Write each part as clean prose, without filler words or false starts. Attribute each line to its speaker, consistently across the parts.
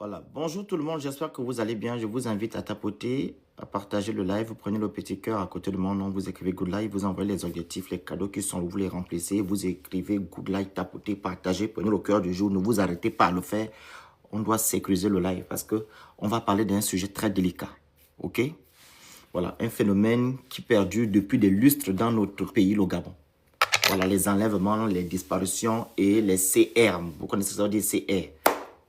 Speaker 1: Voilà, bonjour tout le monde, j'espère que vous allez bien. Je vous invite à tapoter, à partager le live. Vous prenez le petit cœur à côté de mon nom, vous écrivez good live, vous envoyez les objectifs, les cadeaux qui sont, vous les remplissez, vous écrivez good live, tapotez, partagez, prenez le cœur du jour, ne vous arrêtez pas à le faire. On doit sécuriser le live parce que on va parler d'un sujet très délicat, ok? Voilà, un phénomène qui perdure depuis des lustres dans notre pays, le Gabon. Voilà, les enlèvements, les disparitions et les CR. Vous connaissez ça, des CR.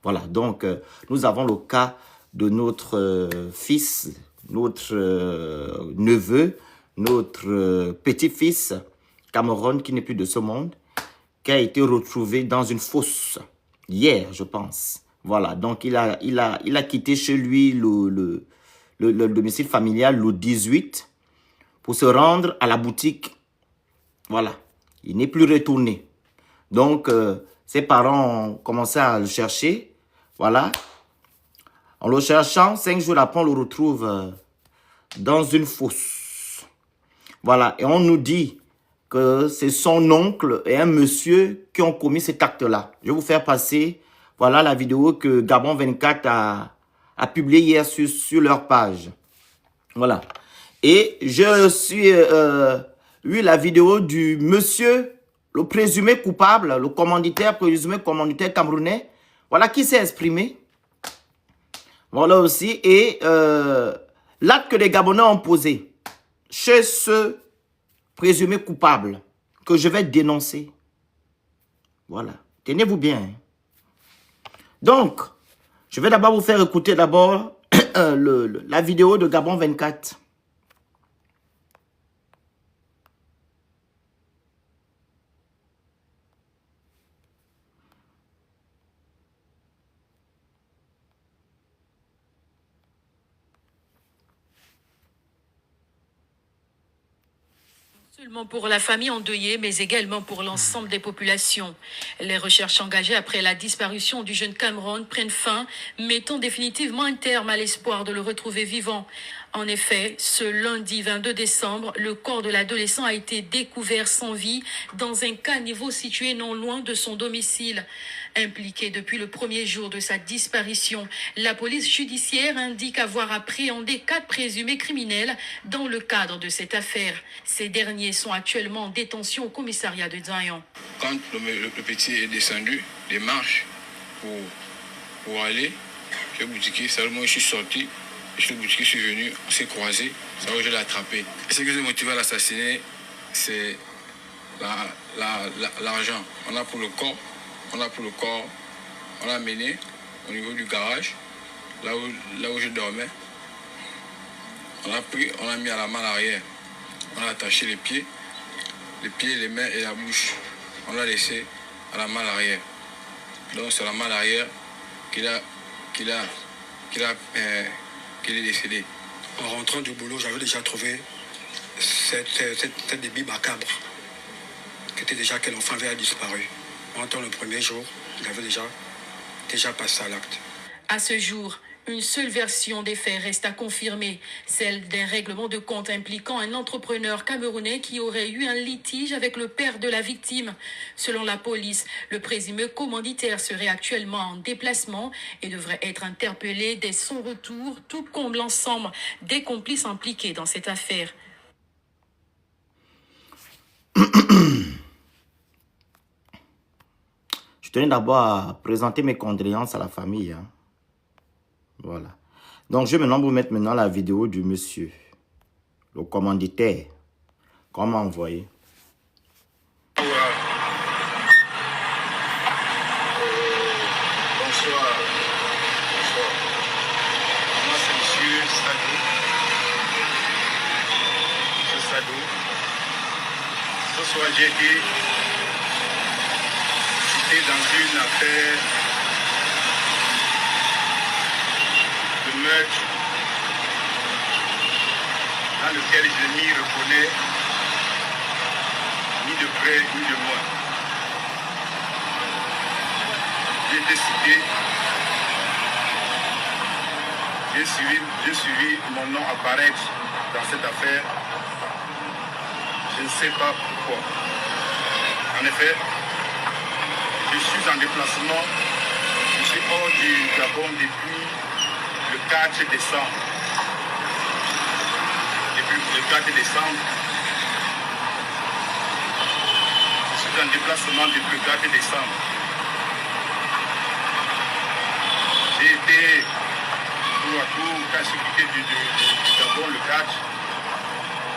Speaker 1: Voilà, donc nous avons le cas de notre fils, notre neveu, notre petit-fils, Cameron, qui n'est plus de ce monde, qui a été retrouvé dans une fosse hier, je pense. Voilà, donc il a quitté chez lui le domicile familial le 18 pour se rendre à la boutique. Voilà, il n'est plus retourné. Donc, ses parents ont commencé à le chercher. Voilà. En le cherchant, 5 jours après, on le retrouve dans une fosse. Voilà. Et on nous dit que c'est son oncle et un monsieur qui ont commis cet acte-là. Je vais vous faire passer, voilà, la vidéo que Gabon 24 a publiée hier sur leur page. Voilà. Et je suis vu la vidéo du monsieur, le présumé coupable, le commanditaire, présumé commanditaire camerounais, voilà, qui s'est exprimé. Voilà aussi. Et l'acte que les Gabonais ont posé chez ce présumé coupable que je vais dénoncer. Voilà. Tenez-vous bien. Hein. Donc, je vais d'abord vous faire écouter d'abord la vidéo de Gabon 24.
Speaker 2: Seulement pour la famille endeuillée, mais également pour l'ensemble des populations. Les recherches engagées après la disparition du jeune Cameron prennent fin, mettant définitivement un terme à l'espoir de le retrouver vivant. En effet, ce lundi 22 décembre, le corps de l'adolescent a été découvert sans vie dans un caniveau situé non loin de son domicile. Impliqué depuis le premier jour de sa disparition, la police judiciaire indique avoir appréhendé 4 présumés criminels dans le cadre de cette affaire. Ces derniers sont actuellement en détention au commissariat de Dayan.
Speaker 3: Quand le petit est descendu des marches pour aller, j'ai boutiqué, seulement je suis sorti, je suis boutiqué, je suis venu, on s'est croisés, c'est vrai que je l'ai attrapé. Et ce qui m'a motivé à l'assassiner, c'est l'argent. On a pour le corps, on l'a mené au niveau du garage, là où je dormais. On l'a pris, on l'a mis à la malle arrière. On a attaché les pieds, les mains et la bouche. On l'a laissé à la malle arrière. Donc c'est la malle arrière qu'il est décédé.
Speaker 4: En rentrant du boulot, j'avais déjà trouvé cette débit macabre, qui était déjà que l'enfant avait disparu. En temps le premier jour, il avait déjà passé à l'acte.
Speaker 2: À ce jour, une seule version des faits reste à confirmer, celle d'un règlement de compte impliquant un entrepreneur camerounais qui aurait eu un litige avec le père de la victime. Selon la police, le présumé commanditaire serait actuellement en déplacement et devrait être interpellé dès son retour, tout comme l'ensemble des complices impliqués dans cette affaire.
Speaker 1: Je tenais d'abord à présenter mes condoléances à la famille. Hein. Voilà. Donc, je vais maintenant vous mettre la vidéo du monsieur, le commanditaire, comme envoyé.
Speaker 3: Bonsoir. Moi, c'est monsieur Sadou. Monsieur Sadou. Ce soir, j'ai été cité dans une affaire de meurtre dans lequel je ne m'y reconnais ni de près ni de loin. J'ai été cité, j'ai suivi mon nom apparaître dans cette affaire. Je ne sais pas pourquoi. En effet, je suis en déplacement, je suis hors du Gabon
Speaker 5: Gabon depuis le 4 décembre. Depuis le 4 décembre, je suis en déplacement depuis le 4 décembre. J'ai été tour à tour quand je suis quitté du Gabon le 4.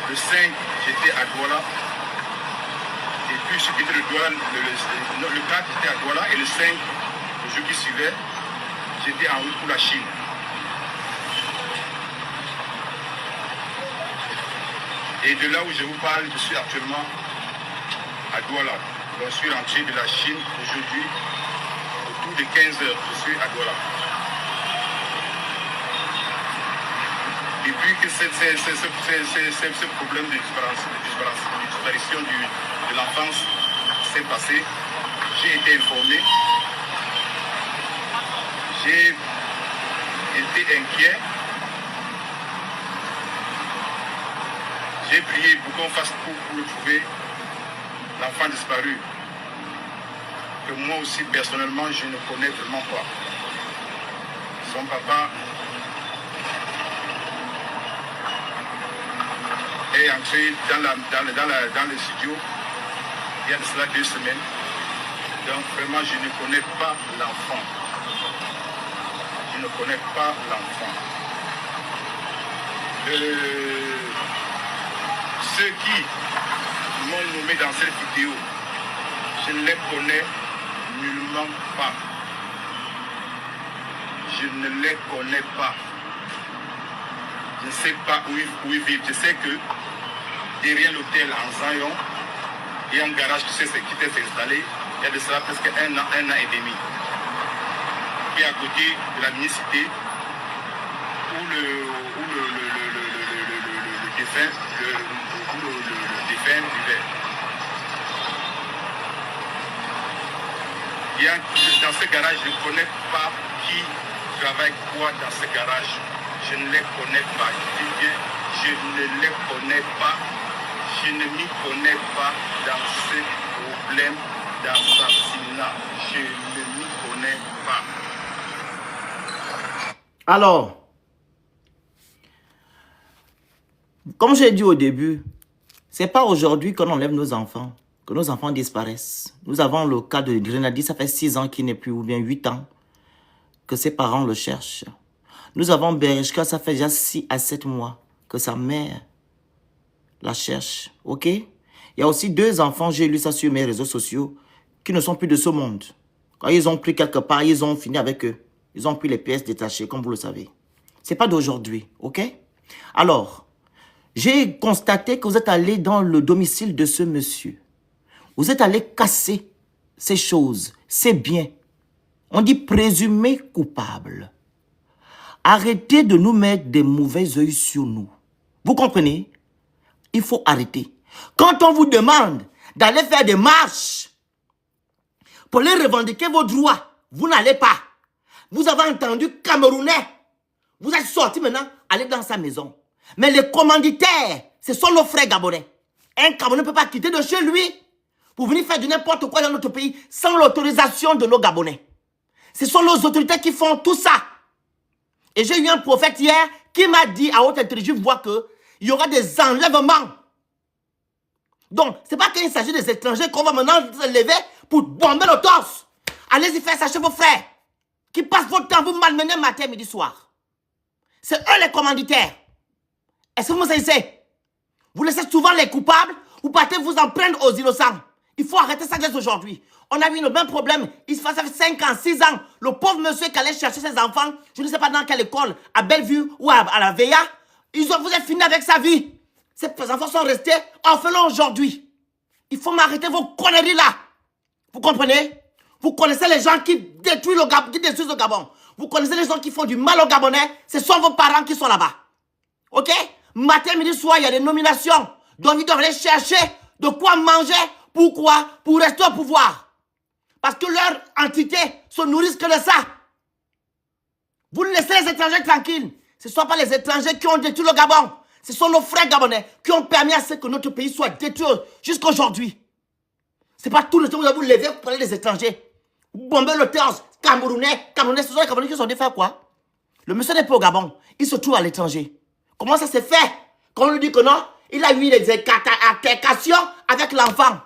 Speaker 5: Le 5, j'étais à Douala. Et puis je suis quitté le Douala. Le 4, j'étais à Douala. Et le 5, le jour qui suivait, j'étais en route pour la Chine. Et de là où je vous parle, je suis actuellement à Douala. Donc, je suis rentré de la Chine aujourd'hui. Autour de 15 heures, je suis à Douala. Depuis que ce problème de disparition de l'enfance s'est passé, j'ai été informé. J'ai été inquiet. J'ai prié pour qu'on fasse tout pour retrouver l'enfant disparu. Que moi aussi, personnellement, je ne connais vraiment pas. Son papa est entré dans le studio il y a de cela 2 semaines. Donc vraiment, je ne connais pas l'enfant. Je ne connais pas l'enfant. Ceux qui m'ont nommé dans cette vidéo, je ne les connais nullement pas. Je ne les connais pas. Je ne sais pas où ils vivent. Je sais que derrière l'hôtel en Zion, il y a un garage qui s'est installé il y a de cela presque un an et demi. Qui est à côté de la mini-cité où le défunt vivait. Dans ce garage, je ne connais pas qui travaille quoi dans ce garage. Je ne les connais pas. Je ne les connais pas. Je ne m'y connais pas dans ce problème d'assassinat. Je ne m'y connais pas.
Speaker 1: Alors, comme j'ai dit au début, c'est pas aujourd'hui qu'on enlève nos enfants, que nos enfants disparaissent. Nous avons le cas de Grenadi, ça fait 6 ans qu'il n'est plus, ou bien 8 ans, que ses parents le cherchent. Nous avons Bereshka, ça fait déjà 6 à 7 mois que sa mère la cherche, ok? Il y a aussi 2 enfants, j'ai lu ça sur mes réseaux sociaux, qui ne sont plus de ce monde. Quand ils ont pris quelque part, ils ont fini avec eux. Ils ont pris les pièces détachées, comme vous le savez. C'est pas d'aujourd'hui, ok? Alors, j'ai constaté que vous êtes allé dans le domicile de ce monsieur. Vous êtes allé casser ces choses, ces biens. On dit présumé coupable. Arrêtez de nous mettre des mauvais yeux sur nous. Vous comprenez? Il faut arrêter. Quand on vous demande d'aller faire des marches pour les revendiquer vos droits, vous n'allez pas. Vous avez entendu Camerounais. Vous êtes sortis maintenant, allez dans sa maison. Mais les commanditaires, ce sont nos frères gabonais. Un Camerounais ne peut pas quitter de chez lui pour venir faire du n'importe quoi dans notre pays sans l'autorisation de nos Gabonais. Ce sont nos autorités qui font tout ça. Et j'ai eu un prophète hier qui m'a dit à haute intelligence voix qu'il y aura des enlèvements. Donc, ce n'est pas qu'il s'agit des étrangers qu'on va maintenant se lever pour bomber le torse. Allez-y faire ça chez vos frères qui passent votre temps vous malmener matin, midi, soir. C'est eux les commanditaires. Est-ce que vous savez? Vous laissez souvent les coupables, vous partez vous en prendre aux innocents. Il faut arrêter ça dès aujourd'hui. On a eu le même problème. Il se passe 5 ans, 6 ans. Le pauvre monsieur qui allait chercher ses enfants, je ne sais pas dans quelle école, à Bellevue ou à la VEA, vous êtes fini avec sa vie. Ces enfants sont restés orphelins aujourd'hui. Il faut m'arrêter vos conneries là. Vous comprenez? Vous connaissez les gens qui détruisent le Gabon, qui détruisent le Gabon. Vous connaissez les gens qui font du mal au Gabonais. Ce sont vos parents qui sont là-bas. Ok? Matin, midi, soir, il y a des nominations. Donc ils doivent aller chercher de quoi manger. Pourquoi? Pour rester au pouvoir. Parce que leur entité se nourrissent que de ça. Vous laissez les étrangers tranquilles. Ce ne sont pas les étrangers qui ont détruit le Gabon. Ce sont nos frères gabonais qui ont permis à ce que notre pays soit détruit jusqu'à aujourd'hui. Ce n'est pas tout le temps que vous allez vous lever pour parler des étrangers. bomber le terre camerounais. Camerounais, ce sont les Camerounais qui sont venus faire quoi? Le monsieur n'est pas au Gabon. Il se trouve à l'étranger. Comment ça s'est fait? Quand on lui dit que non, il a eu des altercations avec l'enfant.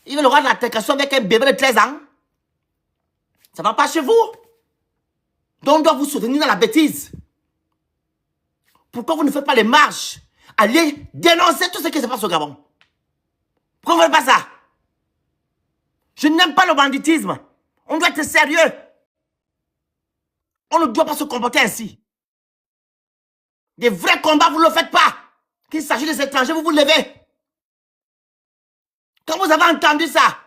Speaker 1: Il veut le voir de l'altercation avec un bébé de 13 ans. Ça ne va pas chez vous. Donc on doit vous soutenir dans la bêtise. Pourquoi vous ne faites pas les marches? Allez dénoncer tout ce qui se passe au Gabon. Pourquoi vous ne faites pas ça? Je n'aime pas le banditisme. On doit être sérieux. On ne doit pas se comporter ainsi. Des vrais combats, vous ne le faites pas. Qu'il s'agit des étrangers, vous vous levez. Quand vous avez entendu ça,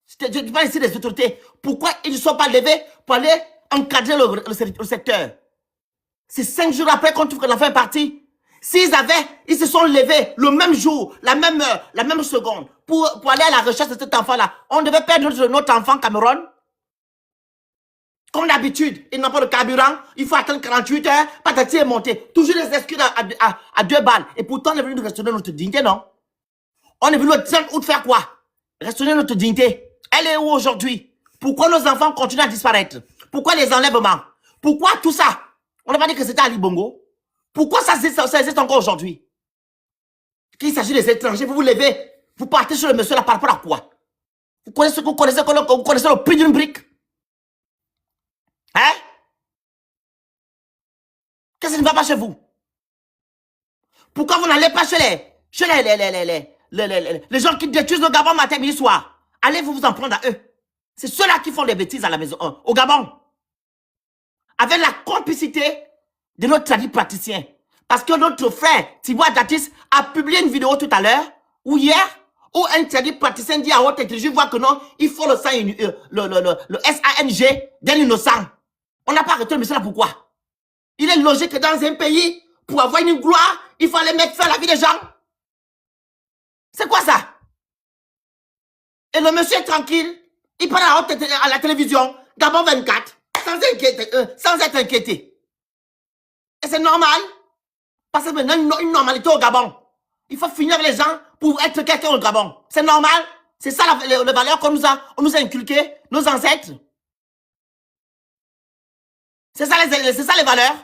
Speaker 1: je parle ici des autorités, pourquoi ils ne sont pas levés pour aller encadrer le secteur? C'est 5 jours après qu'on trouve que l'enfant est parti. S'ils ils se sont levés le même jour, la même heure, la même seconde, pour aller à la recherche de cet enfant-là, on devait perdre notre enfant Cameroun. Comme d'habitude, ils n'ont pas de carburant, il faut attendre 48 heures, patati est monté. Toujours des excuses à 2 balles. Et pourtant, on est venu nous restaurer notre dignité, non? On est venu le 5 août faire quoi? Restaurer notre dignité. Elle est où aujourd'hui? Pourquoi nos enfants continuent à disparaître? Pourquoi les enlèvements? Pourquoi tout ça? On n'a pas dit que c'était Ali Bongo. Pourquoi ça existe encore aujourd'hui? Qu'il s'agit des étrangers, vous vous levez, vous partez sur le monsieur là par rapport à quoi? Vous connaissez le prix d'une brique? Hein? Qu'est-ce qui ne va pas chez vous? Pourquoi vous n'allez pas chez les gens qui détruisent le Gabon matin, midi, soir? Allez vous en prendre à eux. C'est ceux-là qui font des bêtises à la maison, au Gabon. Avec la complicité de notre tradit praticien. Parce que notre frère, Thibaut Datis, a publié une vidéo tout à l'heure, ou hier, où un tradit praticien dit à haute intelligence, voit que non, il faut le SANG d'un innocent. On n'a pas arrêté le monsieur là, pourquoi? Il est logique que dans un pays, pour avoir une gloire, il faut aller mettre fin à la vie des gens. C'est quoi ça? Et le monsieur est tranquille, il parle à la télévision, Gabon 24, sans être inquiété. Et c'est normal. Parce que maintenant, une normalité au Gabon. Il faut finir avec les gens pour être quelqu'un au Gabon. C'est normal. C'est ça les valeurs qu'on nous a inculquées, nos ancêtres. C'est ça les valeurs.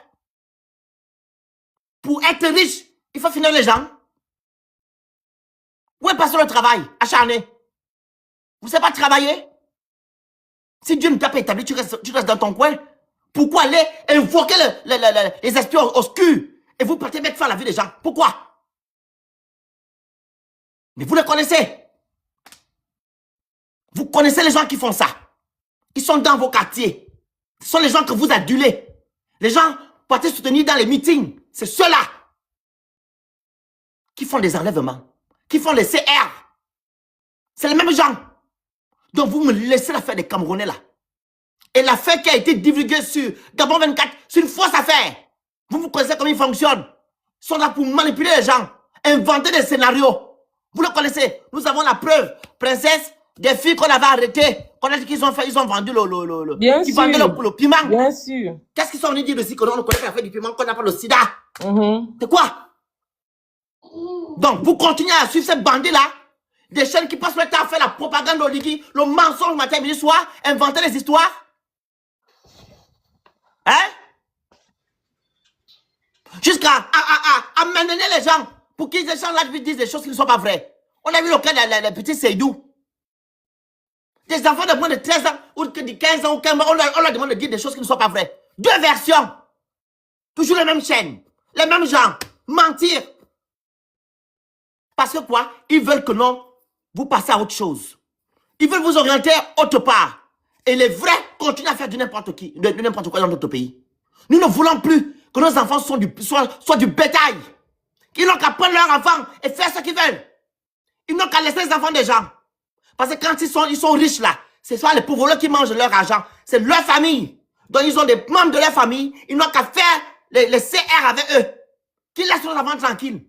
Speaker 1: Pour être riche, il faut finir les gens. Où est passé le travail, acharné? Vous ne savez pas travailler? Si Dieu ne t'a pas établi, tu restes dans ton coin. Pourquoi aller invoquer les esprits obscurs et vous partez mettre fin à la vie des gens? Pourquoi? Mais vous les connaissez. Vous connaissez les gens qui font ça. Ils sont dans vos quartiers. Ce sont les gens que vous adulez. Les gens partez soutenir dans les meetings. C'est ceux-là qui font des enlèvements, qui font les CR. C'est les mêmes gens. Donc vous me laissez l'affaire des Camerounais là. Et l'affaire qui a été divulguée sur Gabon 24, c'est une fausse affaire. Vous connaissez comment ils fonctionnent. Ils sont là pour manipuler les gens, inventer des scénarios. Vous le connaissez. Nous avons la preuve. Princesse, des filles qu'on avait arrêtées, qu'on a dit qu'ils ont fait, ils ont vendu
Speaker 6: Bien sûr.
Speaker 1: vendaient le piment.
Speaker 6: Bien sûr.
Speaker 1: Qu'est-ce qu'ils sont venus dire aussi que l'on ne connaît pas l'affaire du piment, qu'on n'a pas le sida? C'est quoi? Donc, vous continuez à suivre cette bandit-là, des chaînes qui passent le temps à faire la propagande au Ligi, le mensonge matin, midi, soir, inventer les histoires. Hein? Jusqu'à amener les gens pour qu'ils échangent là, disent des choses qui ne sont pas vraies. On a vu le cas des petits Seydou. Des enfants de moins de 13 ans ou de 15 ans ou 15 ans, on leur demande de dire des choses qui ne sont pas vraies. 2 versions. Toujours les mêmes chaînes. Les mêmes gens. Mentir. Parce que quoi? Ils veulent que non, vous passez à autre chose. Ils veulent vous orienter autre part. Et les vrais continuent à faire de n'importe qui, de n'importe quoi dans notre pays. Nous ne voulons plus que nos enfants soient du bétail. Ils n'ont qu'à prendre leurs enfants et faire ce qu'ils veulent. Ils n'ont qu'à laisser les enfants des gens. Parce que quand ils sont riches là, c'est soit les pauvres qui mangent leur argent. C'est leur famille. Donc ils ont des membres de leur famille. Ils n'ont qu'à faire les CR avec eux. Qu'ils laissent leurs enfants tranquilles.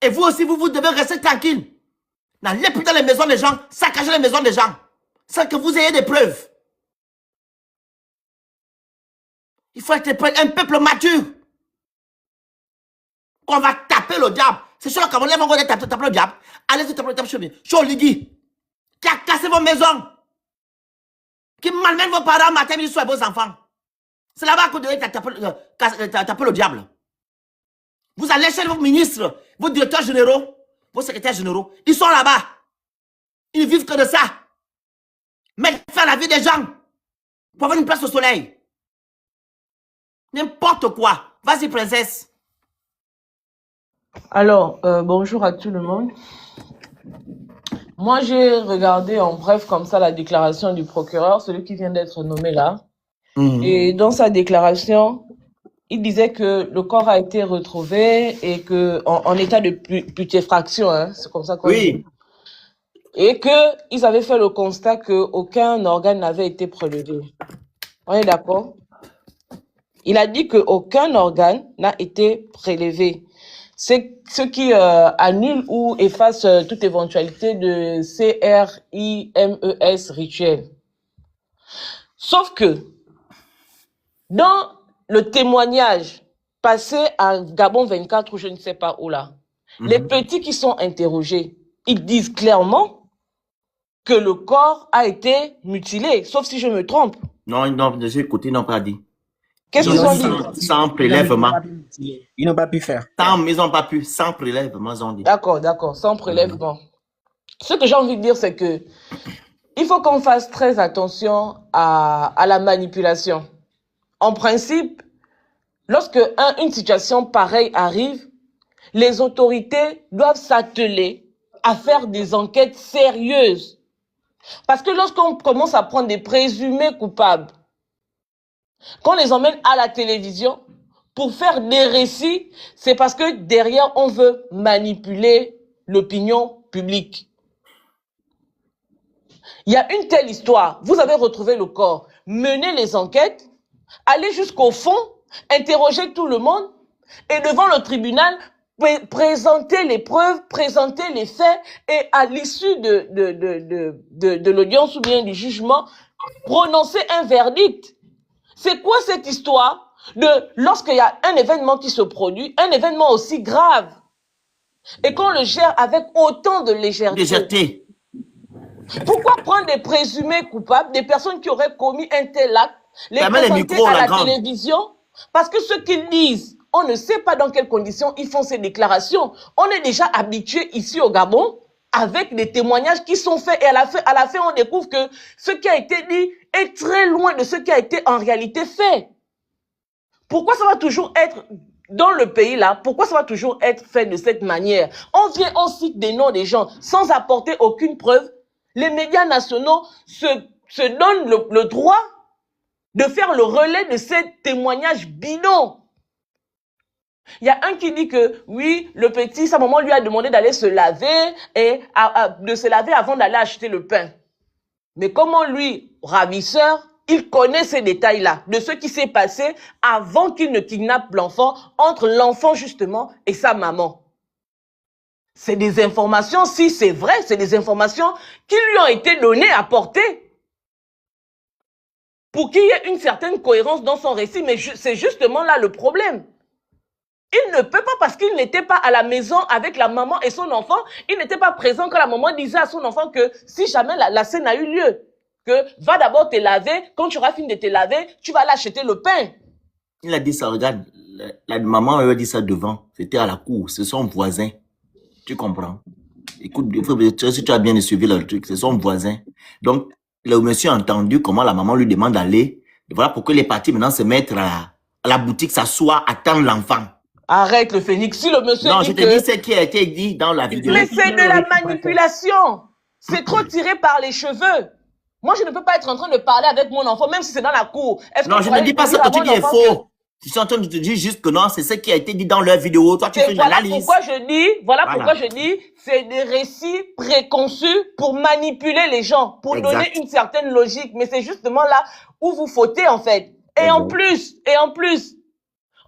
Speaker 1: Et vous aussi, vous devez rester tranquille. N'allez plus dans les maisons des gens, saccager les maisons des gens. Sans que vous ayez des preuves. Il faut être un peuple mature. On va taper le diable. C'est sûr qu'on va taper le diable. Allez se taper le diable chez Oligui, qui a cassé vos maisons. qui malmènent vos parents matin, midi, soir, vos enfants. C'est là-bas que vous devez taper le diable. Vous allez chez vos ministres, vos directeurs généraux, vos secrétaires généraux. Ils sont là-bas. Ils vivent que de ça. Mais faire la vie des gens pour avoir une place au soleil. N'importe quoi. Vas-y, princesse.
Speaker 6: Alors, bonjour à tout le monde. Moi, j'ai regardé en bref comme ça la déclaration du procureur, celui qui vient d'être nommé là. Et dans sa déclaration, il disait que le corps a été retrouvé et que en état de putréfaction, hein, c'est comme ça qu'on dit. Et qu'ils avaient fait le constat qu'aucun organe n'avait été prélevé. On est d'accord? Il a dit qu'aucun organe n'a été prélevé. C'est ce qui annule ou efface toute éventualité de CRIMES rituel. Sauf que, dans le témoignage passé à Gabon 24 ou je ne sais pas où là, les petits qui sont interrogés, ils disent clairement que le corps a été mutilé, sauf si je me trompe.
Speaker 1: Non, de ce côté, ils n'ont pas dit.
Speaker 6: Qu'est-ce qu'ils ont dit?
Speaker 1: Sans prélèvement.
Speaker 7: Ils n'ont pas pu faire.
Speaker 1: Ils n'ont pas pu. Sans prélèvement, ils ont dit.
Speaker 6: D'accord, sans prélèvement. Ce que j'ai envie de dire, c'est que il faut qu'on fasse très attention à la manipulation. En principe, lorsque une situation pareille arrive, les autorités doivent s'atteler à faire des enquêtes sérieuses. Parce que lorsqu'on commence à prendre des présumés coupables, qu'on les emmène à la télévision pour faire des récits, c'est parce que derrière, on veut manipuler l'opinion publique. Il y a une telle histoire. Vous avez retrouvé le corps, menez les enquêtes, allez jusqu'au fond, interrogez tout le monde et devant le tribunal, présenter les preuves, présenter les faits et à l'issue de l'audience ou bien du jugement, prononcer un verdict. C'est quoi cette histoire de lorsqu'il y a un événement qui se produit, un événement aussi grave, et qu'on le gère avec autant de légèreté? Pourquoi prendre des présumés coupables, des personnes qui auraient commis un tel acte, les présenter à la télévision? Parce que ce qu'ils disent, on ne sait pas dans quelles conditions ils font ces déclarations. On est déjà habitué ici au Gabon avec des témoignages qui sont faits et à la fin, on découvre que ce qui a été dit est très loin de ce qui a été en réalité fait. Pourquoi ça va toujours être, dans le pays là, pourquoi ça va toujours être fait de cette manière? On cite des noms des gens sans apporter aucune preuve. Les médias nationaux se donnent le droit de faire le relais de ces témoignages bidons. Il y a un qui dit que, oui, le petit, sa maman lui a demandé d'aller se laver et de se laver avant d'aller acheter le pain. Mais comment lui, ravisseur, il connaît ces détails-là, de ce qui s'est passé avant qu'il ne kidnappe l'enfant, entre l'enfant justement et sa maman. C'est des informations, si c'est vrai, c'est des informations qui lui ont été données, apportées, pour qu'il y ait une certaine cohérence dans son récit. Mais c'est justement là le problème. Il ne peut pas, parce qu'il n'était pas à la maison avec la maman et son enfant, il n'était pas présent quand la maman disait à son enfant que si jamais la scène a eu lieu, que va d'abord te laver, quand tu auras fini de te laver, tu vas aller acheter le pain.
Speaker 1: Il a dit ça, regarde, la maman elle a dit ça devant, c'était à la cour, c'est son voisin, tu comprends? Écoute, si tu as bien suivi le truc, c'est son voisin. Donc, le monsieur a entendu comment la maman lui demande d'aller, voilà pourquoi il est parti maintenant se mettre à la boutique, s'asseoir, attendre l'enfant.
Speaker 6: Arrête le phénix. Si le monsieur
Speaker 1: non, je te dis ce qui a été dit dans la vidéo.
Speaker 6: Mais c'est de la manipulation. C'est trop tiré par les cheveux. Moi, je ne peux pas être en train de parler avec mon enfant, même si c'est dans la cour.
Speaker 1: Non, je ne dis pas ça que tu dis est faux. Je suis en train de te dire juste que non, c'est ce qui a été dit dans leur vidéo. Toi, tu fais une analyse.
Speaker 6: Pourquoi je dis, c'est des récits préconçus pour manipuler les gens, pour donner une certaine logique. Mais c'est justement là où vous fautez, en fait. Et en plus,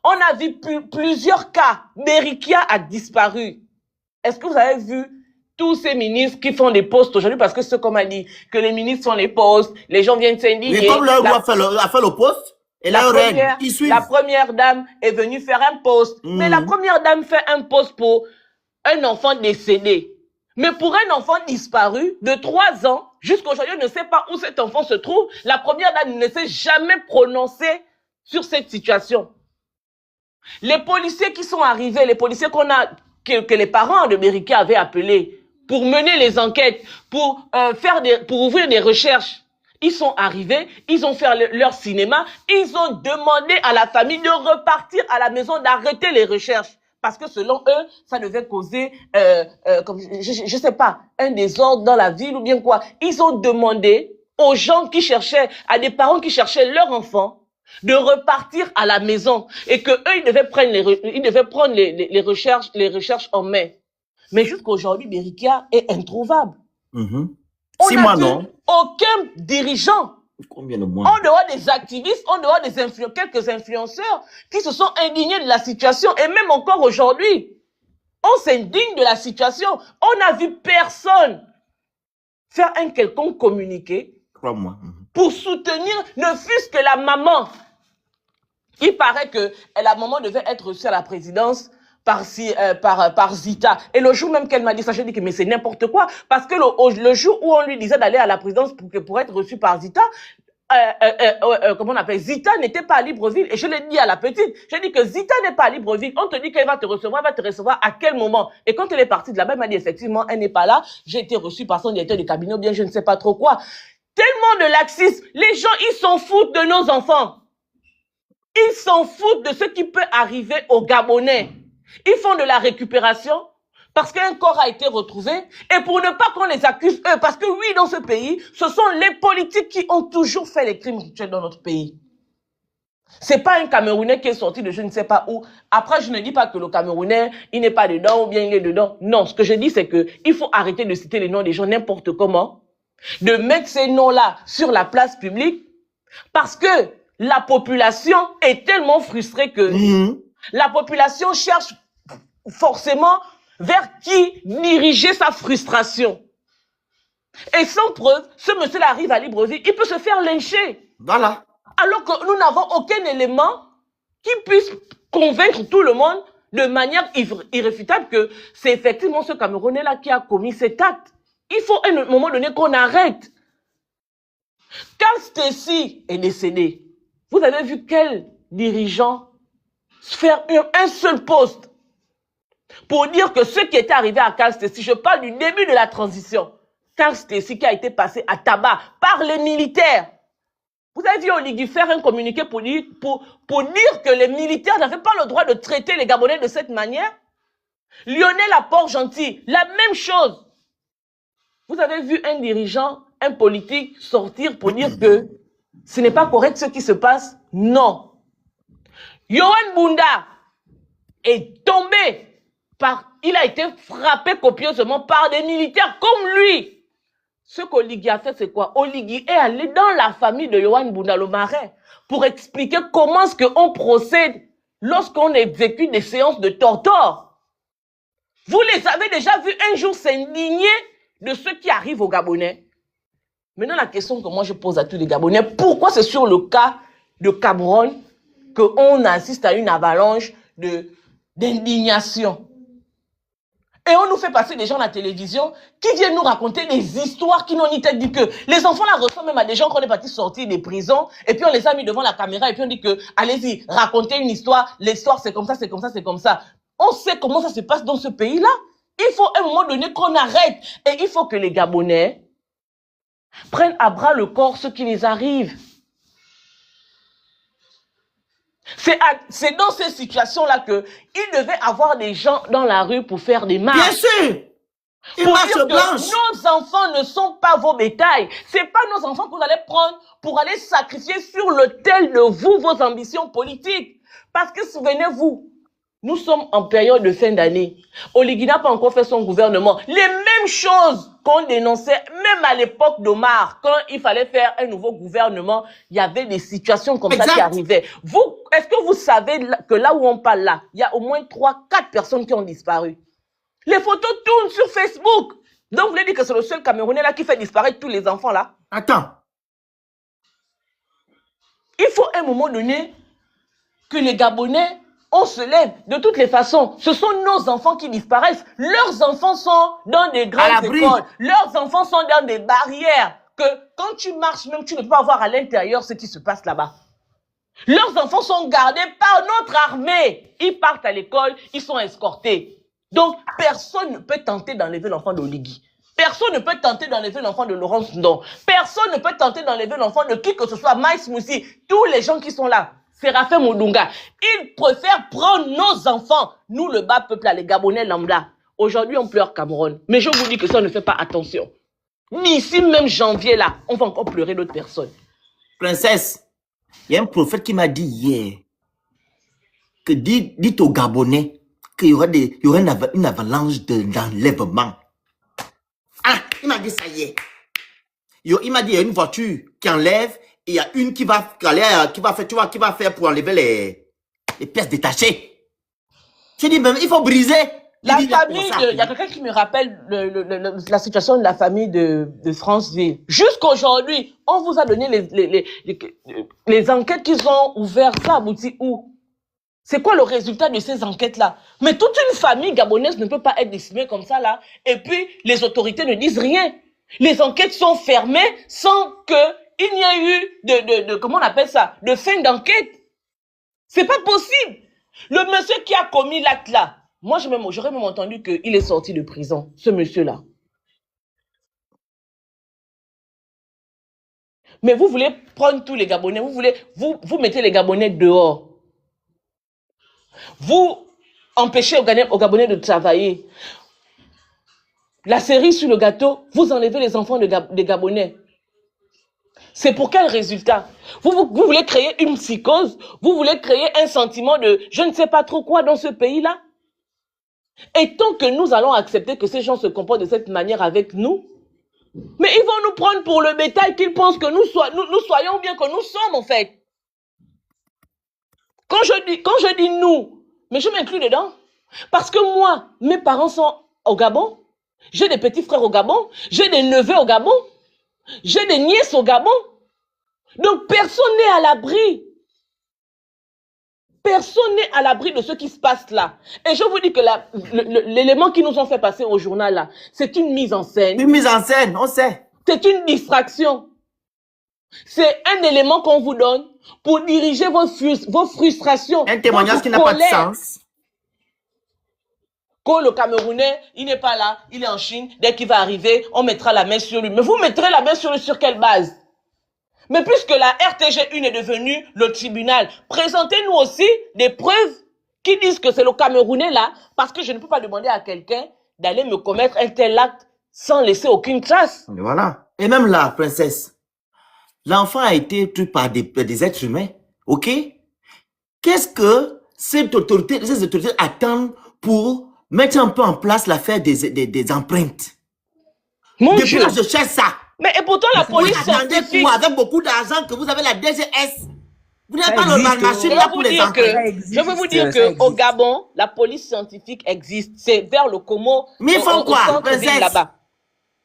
Speaker 6: on a vu plusieurs cas. Berikia a disparu. Est-ce que vous avez vu tous ces ministres qui font des posts aujourd'hui? Parce que c'est comme a dit, que les ministres font les posts, les gens viennent s'indigner.
Speaker 1: Mais comme leur a fait le post, et la
Speaker 6: première dame est venue faire un post. Mais la première dame fait un post pour un enfant décédé. Mais pour un enfant disparu de 3 ans, Jusqu'à aujourd'hui, on ne sait pas où cet enfant se trouve. La première dame ne s'est jamais prononcée sur cette situation. Les policiers qui sont arrivés, les policiers que les parents de Berikia avaient appelés pour mener les enquêtes, pour ouvrir des recherches, ils sont arrivés, ils ont fait leur cinéma, ils ont demandé à la famille de repartir à la maison, d'arrêter les recherches. Parce que selon eux, ça devait causer, je sais pas, un désordre dans la ville ou bien quoi. Ils ont demandé aux gens qui cherchaient, à des parents qui cherchaient leur enfant, de repartir à la maison et que eux, ils devaient prendre les recherches en main. Mais jusqu'aujourd'hui, Berikia est introuvable. On
Speaker 1: 6
Speaker 6: n'a
Speaker 1: mois,
Speaker 6: vu
Speaker 1: non?
Speaker 6: aucun dirigeant.
Speaker 1: Combien de mois?
Speaker 6: En dehors des activistes, en dehors des quelques influenceurs qui se sont indignés de la situation. Et même encore aujourd'hui, on s'indigne de la situation. On n'a vu personne faire un quelconque communiqué
Speaker 1: 3 mois.
Speaker 6: pour soutenir ne fût-ce que la maman. Il paraît que la maman devait être reçue à la présidence par Zita. Et le jour même qu'elle m'a dit ça, j'ai dit que mais c'est n'importe quoi. Parce que le jour où on lui disait d'aller à la présidence pour être reçue par Zita, comment on appelle, Zita n'était pas à Libreville. Et je l'ai dit à la petite, j'ai dit que Zita n'est pas à Libreville. On te dit qu'elle va te recevoir, elle va te recevoir à quel moment? Et quand elle est partie de là-bas, elle m'a dit effectivement, elle n'est pas là. J'ai été reçue par son directeur de cabinet ou bien je ne sais pas trop quoi. Tellement de laxisme. Les gens, ils s'en foutent de nos enfants. Ils s'en foutent de ce qui peut arriver aux Gabonais. Ils font de la récupération parce qu'un corps a été retrouvé et pour ne pas qu'on les accuse eux. Parce que oui, dans ce pays, ce sont les politiques qui ont toujours fait les crimes rituels dans notre pays. C'est pas un Camerounais qui est sorti de je ne sais pas où. Après, je ne dis pas que le Camerounais, il n'est pas dedans ou bien il est dedans. Non, ce que je dis, c'est que il faut arrêter de citer les noms des gens n'importe comment, de mettre ces noms-là sur la place publique parce que la population est tellement frustrée que la population cherche forcément vers qui diriger sa frustration. Et sans preuve, ce monsieur-là arrive à Libreville, il peut se faire lyncher.
Speaker 1: Voilà.
Speaker 6: Alors que nous n'avons aucun élément qui puisse convaincre tout le monde de manière irréfutable que c'est effectivement ce Camerounais-là qui a commis cet acte. Il faut à un moment donné qu'on arrête. Quand Stacy est décédé, vous avez vu quel dirigeant faire un seul poste pour dire que ce qui était arrivé à Carl Stacy, je parle du début de la transition, Carl Stacy qui a été passé à tabac par les militaires. Vous avez vu Oligui faire un communiqué pour dire que les militaires n'avaient pas le droit de traiter les Gabonais de cette manière. Lionel Aport-Gentil, la même chose. Vous avez vu un dirigeant, un politique sortir pour dire que ce n'est pas correct ce qui se passe? Non. Yohan Bunda est tombé il a été frappé copieusement par des militaires comme lui. Ce qu'Oligui a fait, c'est quoi? Oligui est allé dans la famille de Yohan Bunda, le marais, pour expliquer comment est-ce qu'on procède lorsqu'on exécute des séances de torture. Vous les avez déjà vus un jour s'indigner de ce qui arrive aux Gabonais. Maintenant, la question que moi je pose à tous les Gabonais, pourquoi c'est sur le cas de Cameroun qu'on assiste à une avalanche d'indignation? Et on nous fait passer des gens à la télévision qui viennent nous raconter des histoires qui n'ont ni tête ni queue. Les enfants là ressemblent même à des gens qu'on est partis sortir des prisons et puis on les a mis devant la caméra et puis on dit que allez-y, racontez une histoire, l'histoire c'est comme ça, c'est comme ça, c'est comme ça. On sait comment ça se passe dans ce pays-là. Il faut à un moment donné qu'on arrête et il faut que les Gabonais prennent à bras le corps ce qui les arrive. C'est dans ces situations-là qu'il devait avoir des gens dans la rue pour faire des marches.
Speaker 1: Bien sûr.
Speaker 6: Pour dire que nos enfants ne sont pas vos bétails. C'est pas nos enfants que vous allez prendre pour aller sacrifier sur l'autel de vos ambitions politiques. Parce que souvenez-vous, nous sommes en période de fin d'année. Oligui n'a pas encore fait son gouvernement. Les mêmes choses qu'on dénonçait, même à l'époque d'Omar, quand il fallait faire un nouveau gouvernement, il y avait des situations comme ça qui arrivaient. Est-ce que vous savez que là où on parle là, il y a au moins 3-4 personnes qui ont disparu? Les photos tournent sur Facebook. Donc vous voulez dire que c'est le seul Camerounais là qui fait disparaître tous les enfants là?
Speaker 1: Attends.
Speaker 6: Il faut à un moment donné que les Gabonais on se lève. De toutes les façons, ce sont nos enfants qui disparaissent. Leurs enfants sont dans des grandes écoles. Leurs enfants sont dans des barrières que quand tu marches, même tu ne peux pas voir à l'intérieur ce qui se passe là-bas. Leurs enfants sont gardés par notre armée. Ils partent à l'école, ils sont escortés. Donc, personne ne peut tenter d'enlever l'enfant d'Oligui. Personne ne peut tenter d'enlever l'enfant de Laurence Ndon. Personne ne peut tenter d'enlever l'enfant de qui que ce soit, Maïs Moussi. Tous les gens qui sont là, Séraphin Moudunga, ils préfèrent prendre nos enfants. Nous, le bas peuple, là, les Gabonais lambda. Aujourd'hui, on pleure Cameroun. Mais je vous dis que ça ne fait pas attention. D'ici même janvier, là, on va encore pleurer d'autres personnes.
Speaker 1: Princesse, il y a un prophète qui m'a dit hier que dites aux Gabonais qu'il y aura une avalanche d'enlèvement. Ah, il m'a dit ça hier. Il m'a dit il y a une voiture qui enlève et il y a une qui va faire, tu vois, qui va faire pour enlever les pièces détachées. J'ai dit, mais il faut briser.
Speaker 6: La famille il y a quelqu'un qui me rappelle la situation de la famille de Franceville. Jusqu'aujourd'hui, on vous a donné les enquêtes qu'ils ont ouvertes. Ça aboutit où? C'est quoi le résultat de ces enquêtes-là? Mais toute une famille gabonaise ne peut pas être décimée comme ça, là. Et puis, les autorités ne disent rien. Les enquêtes sont fermées sans qu'il n'y ait eu comment on appelle ça? De fin d'enquête. C'est pas possible. Le monsieur qui a commis l'acte là, moi, j'aurais même entendu qu'il est sorti de prison, ce monsieur-là. Mais vous voulez prendre tous les Gabonais, vous mettez les Gabonais dehors. Vous empêchez aux Gabonais de travailler. La cerise sur le gâteau, vous enlevez les enfants des Gabonais. C'est pour quel résultat? Vous voulez créer une psychose? Vous voulez créer un sentiment de je ne sais pas trop quoi dans ce pays-là? Et tant que nous allons accepter que ces gens se comportent de cette manière avec nous, mais ils vont nous prendre pour le bétail qu'ils pensent que nous soyons bien que nous sommes en fait. Quand je dis nous, mais je m'inclus dedans. Parce que moi, mes parents sont au Gabon, j'ai des petits frères au Gabon, j'ai des neveux au Gabon, j'ai des nièces au Gabon. Donc personne n'est à l'abri. Personne n'est à l'abri de ce qui se passe là. Et je vous dis que l'élément qui nous ont fait passer au journal là, c'est une mise en scène.
Speaker 1: Une mise en scène, on sait.
Speaker 6: C'est une distraction. C'est un élément qu'on vous donne pour diriger vos frustrations.
Speaker 1: Un témoignage qui n'a pas de sens.
Speaker 6: Quand le Camerounais, il n'est pas là, il est en Chine, dès qu'il va arriver, on mettra la main sur lui. Mais vous mettrez la main sur lui sur quelle base? Mais puisque la RTG1 est devenue le tribunal, présentez-nous aussi des preuves qui disent que c'est le Camerounais là, parce que je ne peux pas demander à quelqu'un d'aller me commettre un tel acte sans laisser aucune trace.
Speaker 1: Et voilà. Et même là, princesse, l'enfant a été tué par des êtres humains, ok? Qu'est-ce que ces autorités attendent pour mettre un peu en place l'affaire des empreintes?
Speaker 6: Mon
Speaker 1: Depuis
Speaker 6: Dieu.
Speaker 1: là, je cherche ça.
Speaker 6: Mais et pourtant la police scientifique...
Speaker 1: Avec beaucoup d'argent que vous avez la DGS, vous n'avez pas
Speaker 7: existe,
Speaker 1: le machine là pour les empreintes.
Speaker 7: existe,
Speaker 6: Je veux vous dire
Speaker 7: ça
Speaker 6: que
Speaker 7: existe.
Speaker 6: au Gabon, la police scientifique existe. C'est vers le Como.
Speaker 1: Mais ils font quoi,
Speaker 6: centre-ville
Speaker 1: princesse?
Speaker 6: là-bas.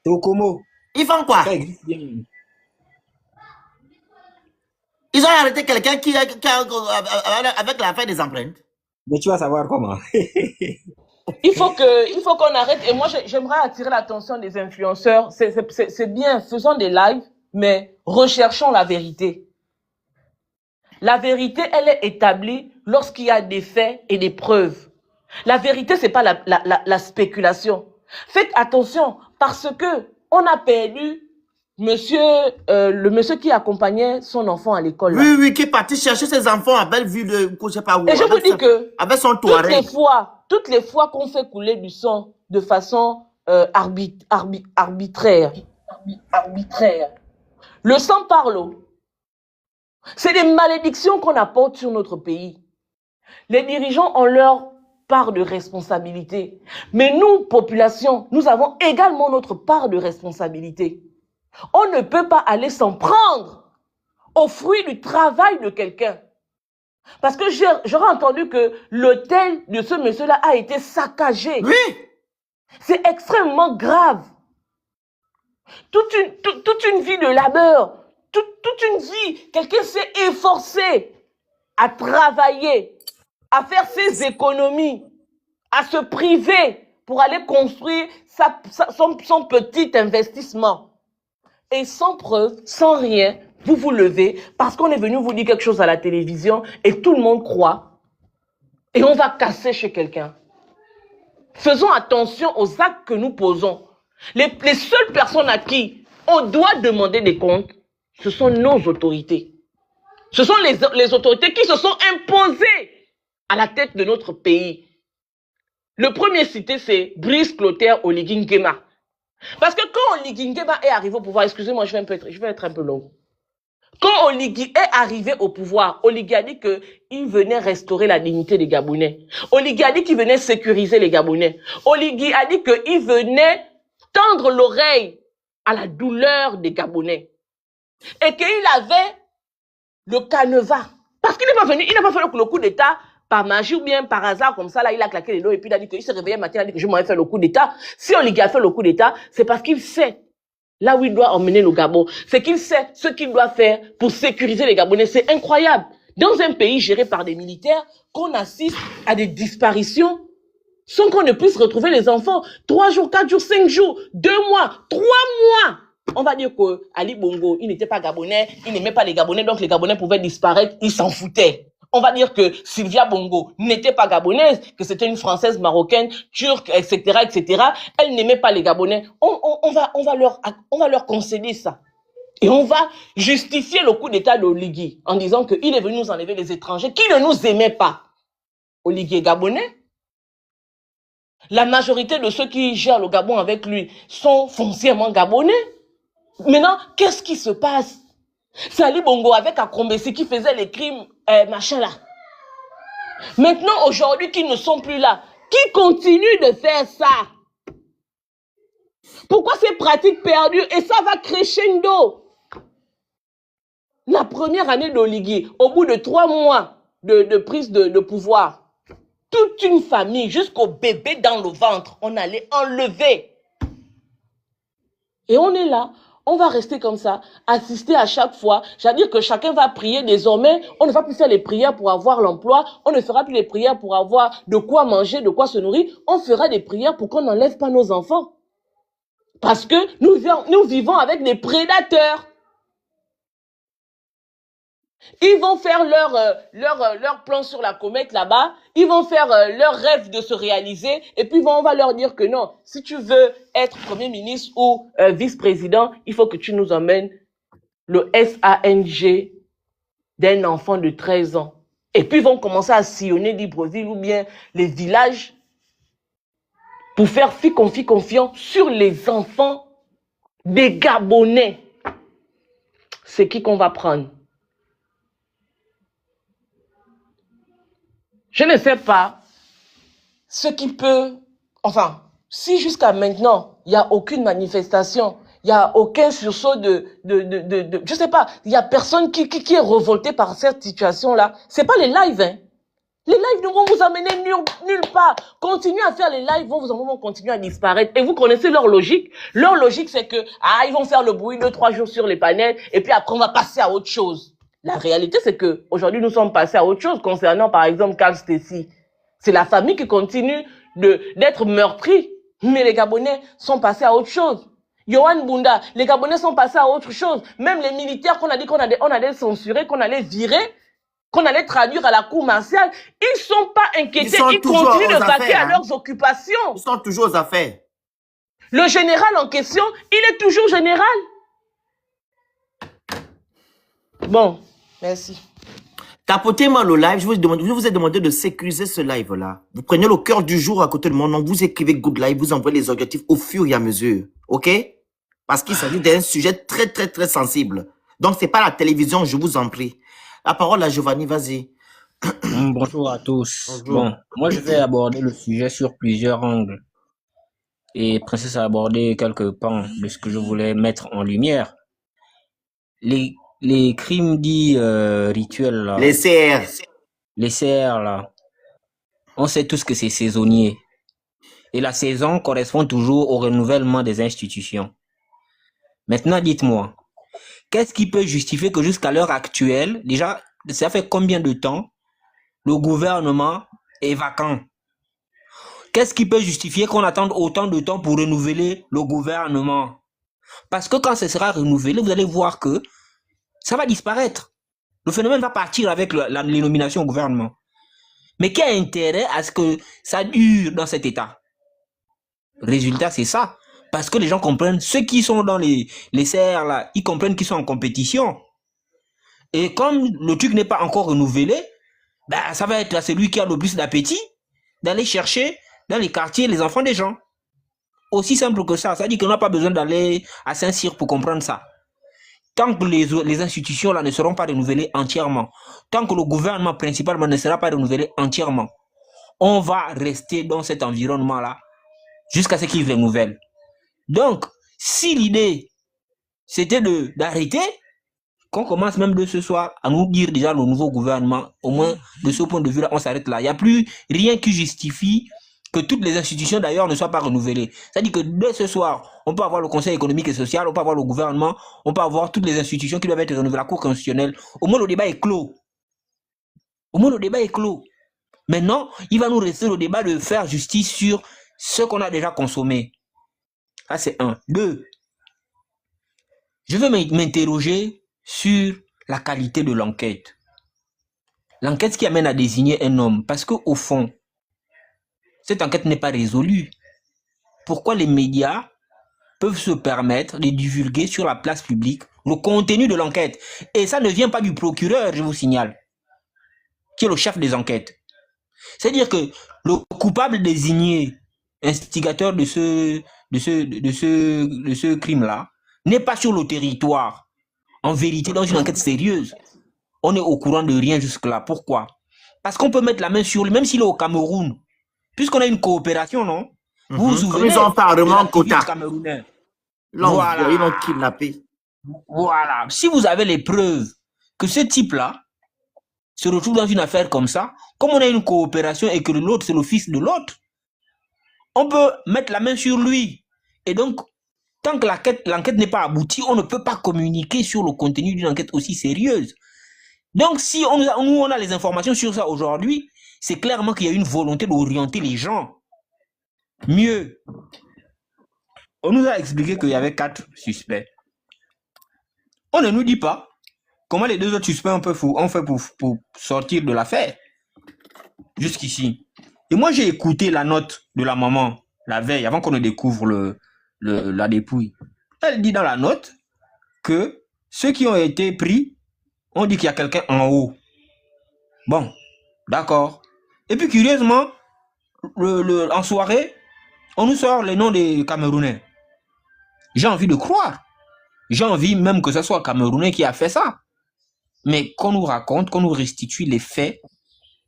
Speaker 7: C'est au Como.
Speaker 1: Ils font quoi?
Speaker 7: Ça existe bien.
Speaker 1: Ils ont arrêté quelqu'un avec l'affaire des empreintes.
Speaker 7: Mais tu vas savoir comment.
Speaker 6: Il faut qu'on arrête. Et moi, j'aimerais attirer l'attention des influenceurs. C'est bien, faisons des lives, mais recherchons la vérité. La vérité, elle est établie lorsqu'il y a des faits et des preuves. La vérité, c'est pas la spéculation. Faites attention, parce que on a perdu le monsieur qui accompagnait son enfant à l'école. là.
Speaker 1: Oui, qui est parti chercher ses enfants à Bellevue, je sais pas où.
Speaker 6: Et je vous dis que
Speaker 1: avec son
Speaker 6: toutes les
Speaker 1: Touareg.
Speaker 6: fois qu'on fait couler du sang de façon arbitraire, le sang parle. C'est des malédictions qu'on apporte sur notre pays. Les dirigeants ont leur part de responsabilité. Mais nous, population, nous avons également notre part de responsabilité. On ne peut pas aller s'en prendre au fruit du travail de quelqu'un. Parce que j'aurais entendu que l'hôtel de ce monsieur-là a été saccagé.
Speaker 1: Oui.
Speaker 6: C'est extrêmement grave. Toute une vie de labeur, toute une vie, quelqu'un s'est efforcé à travailler, à faire ses économies, à se priver pour aller construire son petit investissement. Et sans preuve, sans rien, vous vous levez parce qu'on est venu vous dire quelque chose à la télévision et tout le monde croit. Et on va casser chez quelqu'un. Faisons attention aux actes que nous posons. Les seules personnes à qui on doit demander des comptes, ce sont nos autorités. Ce sont les autorités qui se sont imposées à la tête de notre pays. Le premier cité, c'est Brice Clotaire Oligui Nguema. Parce que quand Oligui Nguema est arrivé au pouvoir, excusez-moi, je vais être un peu long. Quand Oligui est arrivé au pouvoir, Oligui a dit qu'il venait restaurer la dignité des Gabonais. Oligui a dit qu'il venait sécuriser les Gabonais. Oligui a dit qu'il venait tendre l'oreille à la douleur des Gabonais. Et qu'il avait le canevas. Parce qu'il n'est pas venu, il n'a pas fait le coup d'État par magie ou bien par hasard, comme ça, là, il a claqué les doigts et puis il a dit qu'il s'est réveillé un matin, il a dit que je m'en vais faire le coup d'État. Si Oligui a fait le coup d'État, c'est parce qu'il sait là où il doit emmener le Gabon. C'est qu'il sait ce qu'il doit faire pour sécuriser les Gabonais. C'est incroyable. Dans un pays géré par des militaires, qu'on assiste à des disparitions sans qu'on ne puisse retrouver les enfants. 3 jours, 4 jours, 5 jours, 2 mois, 3 mois. On va dire que Ali Bongo, il n'était pas Gabonais, il n'aimait pas les Gabonais, donc les Gabonais pouvaient disparaître, il s'en foutait. On va dire que Sylvia Bongo n'était pas gabonaise, que c'était une Française, marocaine, turque, etc., etc. Elle n'aimait pas les Gabonais. On va leur concéder ça. Et on va justifier le coup d'État d'Oligui en disant qu'il est venu nous enlever les étrangers qui ne nous aimaient pas. Oligui est gabonais. La majorité de ceux qui gèrent le Gabon avec lui sont foncièrement gabonais. Maintenant, qu'est-ce qui se passe? C'est Ali Bongo avec Akombesi qui faisait les crimes, machin là. Maintenant, aujourd'hui, qui ne sont plus là, qui continuent de faire ça? Pourquoi ces pratiques perdues? Et ça va crescendo. La première année d'Oligui, au bout de 3 mois de prise de pouvoir, toute une famille, jusqu'au bébé dans le ventre, on allait enlever. Et on est là. On va rester comme ça, assister à chaque fois. C'est-à-dire que chacun va prier désormais. On ne va plus faire les prières pour avoir l'emploi. On ne fera plus les prières pour avoir de quoi manger, de quoi se nourrir. On fera des prières pour qu'on n'enlève pas nos enfants. Parce que nous vivons avec des prédateurs. Ils vont faire leur plan sur la comète là-bas. Ils vont faire leur rêve de se réaliser. Et puis on va leur dire que non, si tu veux être Premier ministre ou vice-président, il faut que tu nous emmènes le SANG d'un enfant de 13 ans. Et puis ils vont commencer à sillonner Libreville ou bien les villages pour faire confiant sur les enfants des Gabonais. C'est qui qu'on va prendre? Je ne sais pas ce qui peut... Enfin, si jusqu'à maintenant, il n'y a aucune manifestation, il n'y a aucun sursaut je ne sais pas, il n'y a personne qui est revolté par cette situation-là. Ce n'est pas les lives, hein. Les lives ne vont vous amener nulle part. Continuez à faire les lives, vont continuer à disparaître. Et vous connaissez leur logique. Leur logique, c'est que, ils vont faire le bruit 2-3 jours sur les panels, et puis après, on va passer à autre chose. La réalité, c'est que aujourd'hui nous sommes passés à autre chose concernant, par exemple, Carl Stacey. C'est la famille qui continue d'être meurtrie, mais les Gabonais sont passés à autre chose. Yohan Bunda, les Gabonais sont passés à autre chose. Même les militaires qu'on a dit qu'on allait censurer, qu'on allait virer, qu'on allait traduire à la cour martiale, ils sont pas inquiétés, ils continuent de vaquer à leurs occupations.
Speaker 1: Ils sont toujours aux affaires.
Speaker 6: Le général en question, il est toujours général. Bon. Merci.
Speaker 1: Tapotez-moi le live. Je vous ai demandé de sécuriser ce live-là. Vous prenez le cœur du jour à côté de mon nom. Vous écrivez Good Live. Vous envoyez les objectifs au fur et à mesure. OK? Parce qu'il s'agit d'un sujet très, très, très sensible. Donc, c'est pas la télévision, je vous en prie. La parole à Giovanni, vas-y.
Speaker 7: Bonjour à tous.
Speaker 1: Bonjour.
Speaker 7: Bon, moi, je vais aborder le sujet sur plusieurs angles. Et Princesse a abordé quelques pans de ce que je voulais mettre en lumière. Les crimes dits rituels, là.
Speaker 1: Les CR.
Speaker 7: Les CR, là. On sait tous que c'est saisonnier. Et la saison correspond toujours au renouvellement des institutions. Maintenant, dites-moi, qu'est-ce qui peut justifier que jusqu'à l'heure actuelle, déjà, ça fait combien de temps le gouvernement est vacant. Qu'est-ce qui peut justifier qu'on attende autant de temps pour renouveler le gouvernement? Parce que quand ce sera renouvelé, vous allez voir que ça va disparaître. Le phénomène va partir avec les nominations au gouvernement. Mais qui a intérêt à ce que ça dure dans cet état? Résultat, c'est ça. Parce que les gens comprennent, ceux qui sont dans les serres là, ils comprennent qu'ils sont en compétition. Et comme le truc n'est pas encore renouvelé, bah, ça va être à celui qui a le plus d'appétit d'aller chercher dans les quartiers les enfants des gens. Aussi simple que ça. Ça veut dire qu'on n'a pas besoin d'aller à Saint-Cyr pour comprendre ça. Tant que les institutions là ne seront pas renouvelées entièrement, tant que le gouvernement principalement ne sera pas renouvelé entièrement, on va rester dans cet environnement-là jusqu'à ce qu'il renouvelle. Donc, si l'idée, c'était d'arrêter, qu'on commence même de ce soir à nous dire déjà le nouveau gouvernement, au moins de ce point de vue-là, on s'arrête là. Il n'y a plus rien qui justifie que toutes les institutions d'ailleurs ne soient pas renouvelées. C'est-à-dire que dès ce soir, on peut avoir le Conseil économique et social, on peut avoir le gouvernement, on peut avoir toutes les institutions qui doivent être renouvelées, la Cour constitutionnelle. Au moins le débat est clos. Au moins le débat est clos. Maintenant, il va nous rester le débat de faire justice sur ce qu'on a déjà consommé. Ça, c'est un. Deux, je veux m'interroger sur la qualité de l'enquête. L'enquête qui amène à désigner un homme. Parce qu'au fond, cette enquête n'est pas résolue. Pourquoi les médias peuvent se permettre de divulguer sur la place publique le contenu de l'enquête? Et ça ne vient pas du procureur, je vous signale, qui est le chef des enquêtes. C'est-à-dire que le coupable désigné, instigateur de ce crime-là, n'est pas sur le territoire. En vérité, dans une enquête sérieuse, on est au courant de rien jusque-là. Pourquoi? Parce qu'on peut mettre la main sur lui, même s'il est au Cameroun, puisqu'on a une coopération, non? Vous vous souvenez?
Speaker 1: Ils ont parlement quota.
Speaker 7: Voilà.
Speaker 1: Ils l'ont kidnappé.
Speaker 7: Voilà. Si vous avez les preuves que ce type-là se retrouve dans une affaire comme ça, comme on a une coopération et que l'autre, c'est le fils de l'autre, on peut mettre la main sur lui. Et donc, tant que l'enquête n'est pas aboutie, on ne peut pas communiquer sur le contenu d'une enquête aussi sérieuse. Donc, si on a les informations sur ça aujourd'hui, c'est clairement qu'il y a une volonté d'orienter les gens. Mieux, on nous a expliqué qu'il y avait 4 suspects. On ne nous dit pas comment les 2 autres suspects ont fait pour sortir de l'affaire. Jusqu'ici. Et moi, j'ai écouté la note de la maman la veille, avant qu'on ne découvre la dépouille. Elle dit dans la note que ceux qui ont été pris, on dit qu'il y a quelqu'un en haut. Bon, d'accord. Et puis, curieusement, en soirée, on nous sort les noms des Camerounais. J'ai envie de croire. J'ai envie même que ce soit un Camerounais qui a fait ça. Mais qu'on nous raconte, qu'on nous restitue les faits,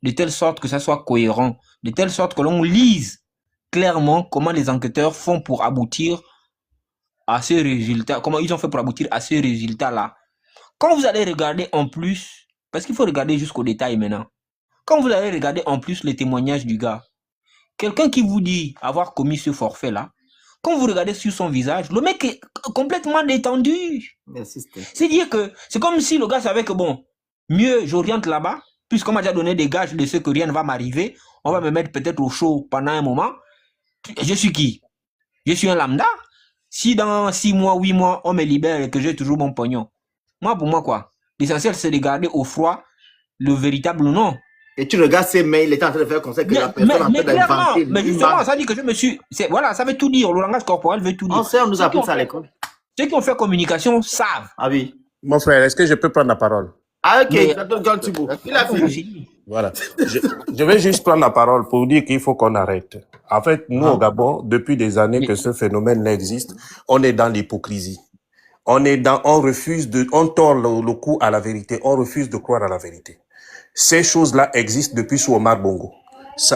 Speaker 7: de telle sorte que ça soit cohérent, de telle sorte que l'on lise clairement comment les enquêteurs font pour aboutir à ce résultat, comment ils ont fait pour aboutir à ce résultat-là. Quand vous allez regarder en plus, parce qu'il faut regarder jusqu'au détail maintenant, quand vous allez regarder en plus les témoignages du gars, quelqu'un qui vous dit avoir commis ce forfait-là, quand vous regardez sur son visage, le mec est complètement détendu. C'est-à-dire que c'est comme si le gars savait que bon, mieux j'oriente là-bas, puisqu'on m'a déjà donné des gages de ce que rien ne va m'arriver, on va me mettre peut-être au chaud pendant un moment. Je suis qui? Je suis un lambda. Si dans 6 mois, 8 mois, on me libère et que j'ai toujours mon pognon, moi, pour moi, quoi? L'essentiel, c'est de garder au froid le véritable nom.
Speaker 1: Et tu regardes ses mails, il est en train de faire comme ça que la personne est en train d'inventer.
Speaker 7: Mais justement, ça dit que je me suis... Voilà, ça veut tout dire. Le langage corporel veut tout dire.
Speaker 1: On nous apprend ça à l'école.
Speaker 7: Ceux qui ont fait communication savent.
Speaker 1: Ah oui.
Speaker 8: Mon frère, est-ce que je peux prendre la parole?
Speaker 1: Ah ok, il a fini.
Speaker 8: Voilà. Je vais juste prendre la parole pour dire qu'il faut qu'on arrête. En fait, nous, au Gabon, depuis des années que ce phénomène existe, on est dans l'hypocrisie. On tord le cou à la vérité. On refuse de croire à la vérité. Ces choses-là existent depuis sous Omar Bongo.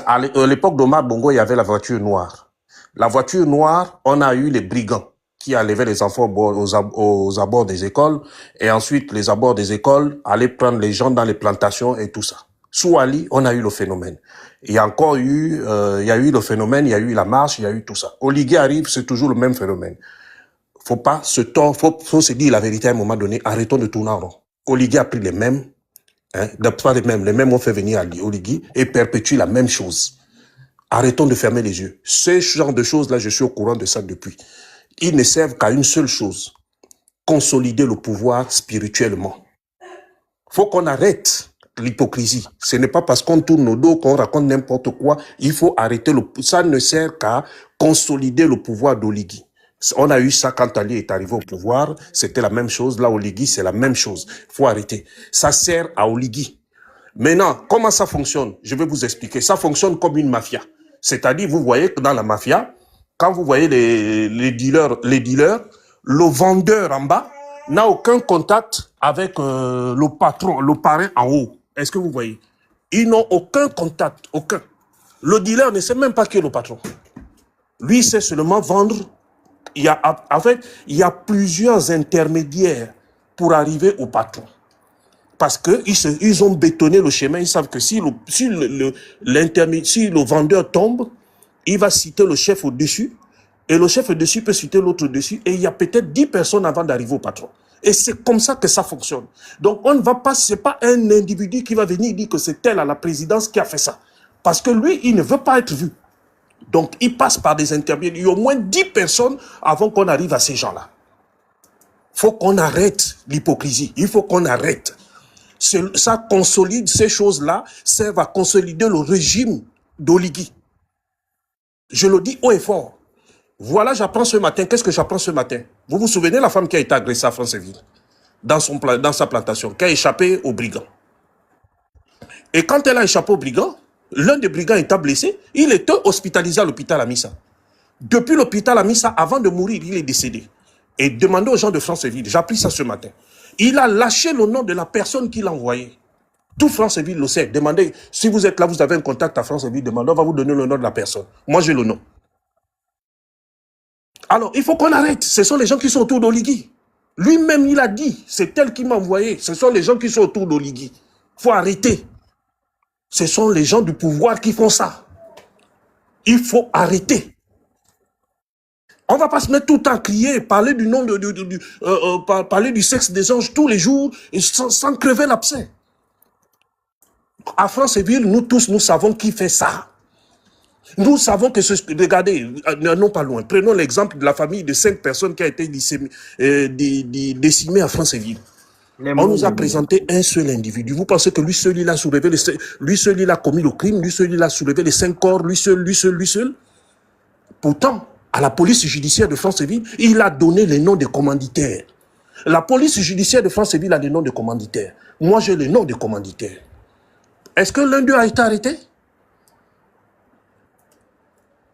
Speaker 8: À l'époque d'Omar Bongo, il y avait la voiture noire. La voiture noire, on a eu les brigands qui enlevaient les enfants aux abords des écoles, et ensuite les abords des écoles allaient prendre les gens dans les plantations et tout ça. Sous Ali, on a eu le phénomène. Il y a encore eu, il y a eu le phénomène, il y a eu la marche, il y a eu tout ça. Oligué arrive, c'est toujours le même phénomène. Faut pas se tordre, faut se dire la vérité à un moment donné. Arrêtons de tourner en rond. Oligué a pris les mêmes. Hein, pas les mêmes ont fait venir à Oligui et perpétuent la même chose. Arrêtons de fermer les yeux. Ce genre de choses-là, je suis au courant de ça depuis. Ils ne servent qu'à une seule chose, consolider le pouvoir spirituellement. Faut qu'on arrête l'hypocrisie. Ce n'est pas parce qu'on tourne au dos, qu'on raconte n'importe quoi. Il faut arrêter. Ça ne sert qu'à consolider le pouvoir d'Oligui. On a eu ça quand Ali est arrivé au pouvoir. C'était la même chose. Là, Oligui, c'est la même chose. Il faut arrêter. Ça sert à Oligui. Maintenant, comment ça fonctionne? Je vais vous expliquer. Ça fonctionne comme une mafia. C'est-à-dire, vous voyez que dans la mafia, quand vous voyez les dealers, le vendeur en bas n'a aucun contact avec le patron, le parrain en haut. Est-ce que vous voyez? Ils n'ont aucun contact, aucun. Le dealer ne sait même pas qui est le patron. Lui, il sait seulement vendre. En fait, il y a plusieurs intermédiaires pour arriver au patron. Parce qu'ils ont bétonné le chemin. Ils savent que si le vendeur tombe, il va citer le chef au-dessus. Et le chef au-dessus peut citer l'autre au-dessus. Et il y a peut-être 10 personnes avant d'arriver au patron. Et c'est comme ça que ça fonctionne. Donc, on ne va pas, c'est pas un individu qui va venir dire que c'est elle à la présidence qui a fait ça. Parce que lui, il ne veut pas être vu. Donc, il passe par des intermédiaires. Il y a au moins 10 personnes avant qu'on arrive à ces gens-là. Il faut qu'on arrête l'hypocrisie. Il faut qu'on arrête. Ça consolide ces choses-là, ça va consolider le régime d'Oligui. Je le dis haut et fort. Voilà, j'apprends ce matin. Qu'est-ce que j'apprends ce matin? Vous vous souvenez de la femme qui a été agressée à Franceville, dans sa plantation, qui a échappé aux brigands. Et quand elle a échappé aux brigands, l'un des brigands étant blessé, il était hospitalisé à l'hôpital Amissa. Depuis l'hôpital Amissa, avant de mourir, il est décédé. Et demandez aux gens de Franceville, j'ai appris ça ce matin. Il a lâché le nom de la personne qui l'a envoyé. Tout Franceville le sait. Demandez, si vous êtes là, vous avez un contact à Franceville, demandez, on va vous donner le nom de la personne. Moi, j'ai le nom. Alors, il faut qu'on arrête. Ce sont les gens qui sont autour d'Oligui. Lui-même, il a dit, c'est elle qui m'a envoyé. Ce sont les gens qui sont autour d'Oligui. Il faut arrêter. Ce sont les gens du pouvoir qui font ça. Il faut arrêter. On ne va pas se mettre tout le temps à crier, parler du nom parler du sexe des anges tous les jours sans crever l'abcès. À Franceville, nous tous, nous savons qui fait ça. Nous savons que regardez, non pas loin, prenons l'exemple de la famille de 5 personnes qui a été décimée à Franceville. On nous a présenté un seul individu. Vous pensez que lui seul, il a soulevé lui seul, il a commis le crime, lui seul, il a soulevé les 5 corps, lui seul. Pourtant, à la police judiciaire de Franceville, il a donné les noms des commanditaires. La police judiciaire de Franceville a les noms des commanditaires. Moi, j'ai les noms des commanditaires. Est-ce que l'un d'eux a été arrêté?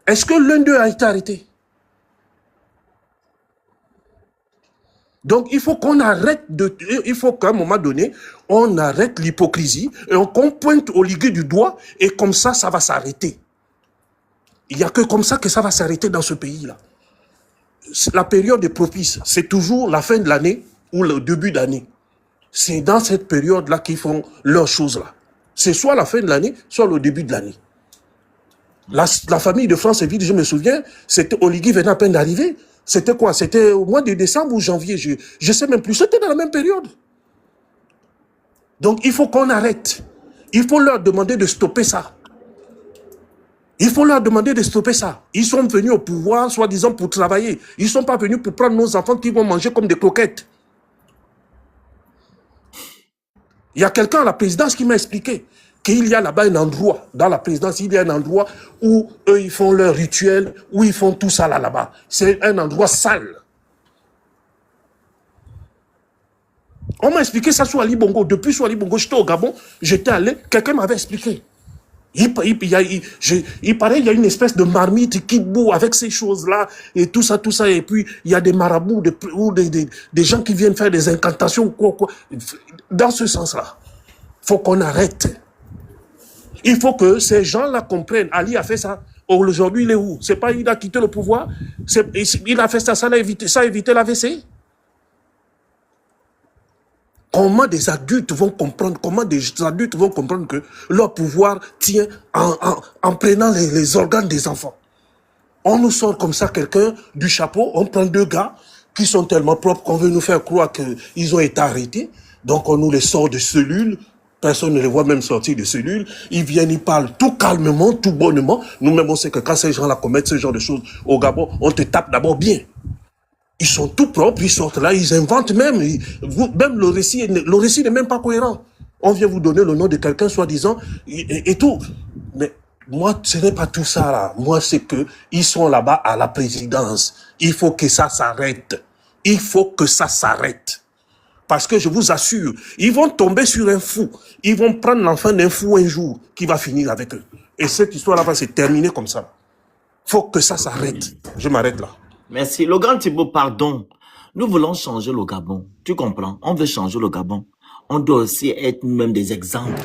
Speaker 8: Est-ce que l'un d'eux a été arrêté? Donc, il faut qu'on arrête il faut qu'à un moment donné, on arrête l'hypocrisie et qu'on pointe Oligui du doigt et comme ça, ça va s'arrêter. Il n'y a que comme ça que ça va s'arrêter dans ce pays-là. La période est propice. C'est toujours la fin de l'année ou le début d'année. C'est dans cette période-là qu'ils font leurs choses-là. C'est soit la fin de l'année, soit le début de l'année. La famille de Franceville, je me souviens, c'était Oligui venait à peine d'arriver. C'était quoi? C'était au mois de décembre ou janvier, je ne sais même plus. C'était dans la même période. Donc, il faut qu'on arrête. Il faut leur demander de stopper ça. Il faut leur demander de stopper ça. Ils sont venus au pouvoir, soi-disant, pour travailler. Ils ne sont pas venus pour prendre nos enfants qui vont manger comme des croquettes. Il y a quelqu'un à la présidence qui m'a expliqué qu'il y a là-bas un endroit, dans la présidence, il y a un endroit où eux, ils font leur rituel, où ils font tout ça là-bas. C'est un endroit sale. On m'a expliqué ça sur Ali Bongo. Depuis sur Ali Bongo, j'étais au Gabon, j'étais allé, quelqu'un m'avait expliqué. Il paraît qu'il y a une espèce de marmite qui bout avec ces choses-là, et tout ça, et puis il y a des marabouts, ou des gens qui viennent faire des incantations, quoi. Dans ce sens-là, il faut qu'on arrête. Il faut que ces gens-là comprennent. Ali a fait ça. Aujourd'hui, il est où? C'est pas il a quitté le pouvoir. Il a fait ça, ça a évité l'AVC. Comment des adultes vont comprendre, que leur pouvoir tient en prenant les organes des enfants? On nous sort comme ça quelqu'un du chapeau, on prend 2 gars qui sont tellement propres qu'on veut nous faire croire qu'ils ont été arrêtés. Donc on nous les sort de cellules Personne ne les voit même sortir de cellules. Ils viennent, ils parlent tout calmement, tout bonnement. Nous-mêmes, on sait que quand ces gens-là commettent ce genre de choses au Gabon, on te tape d'abord bien. Ils sont tout propres, ils sortent là, ils inventent même. Même le récit n'est même pas cohérent. On vient vous donner le nom de quelqu'un, soi-disant, et tout. Mais moi, ce n'est pas tout ça là. Moi, c'est que ils sont là-bas à la présidence. Il faut que ça s'arrête. Il faut que ça s'arrête. Parce que je vous assure, ils vont tomber sur un fou. Ils vont prendre l'enfant d'un fou un jour qui va finir avec eux. Et cette histoire-là va se terminer comme ça. Faut que ça s'arrête. Je m'arrête là.
Speaker 1: Merci. Le grand Thibaut, pardon. Nous voulons changer le Gabon. Tu comprends? On veut changer le Gabon. On doit aussi être nous-mêmes des exemples.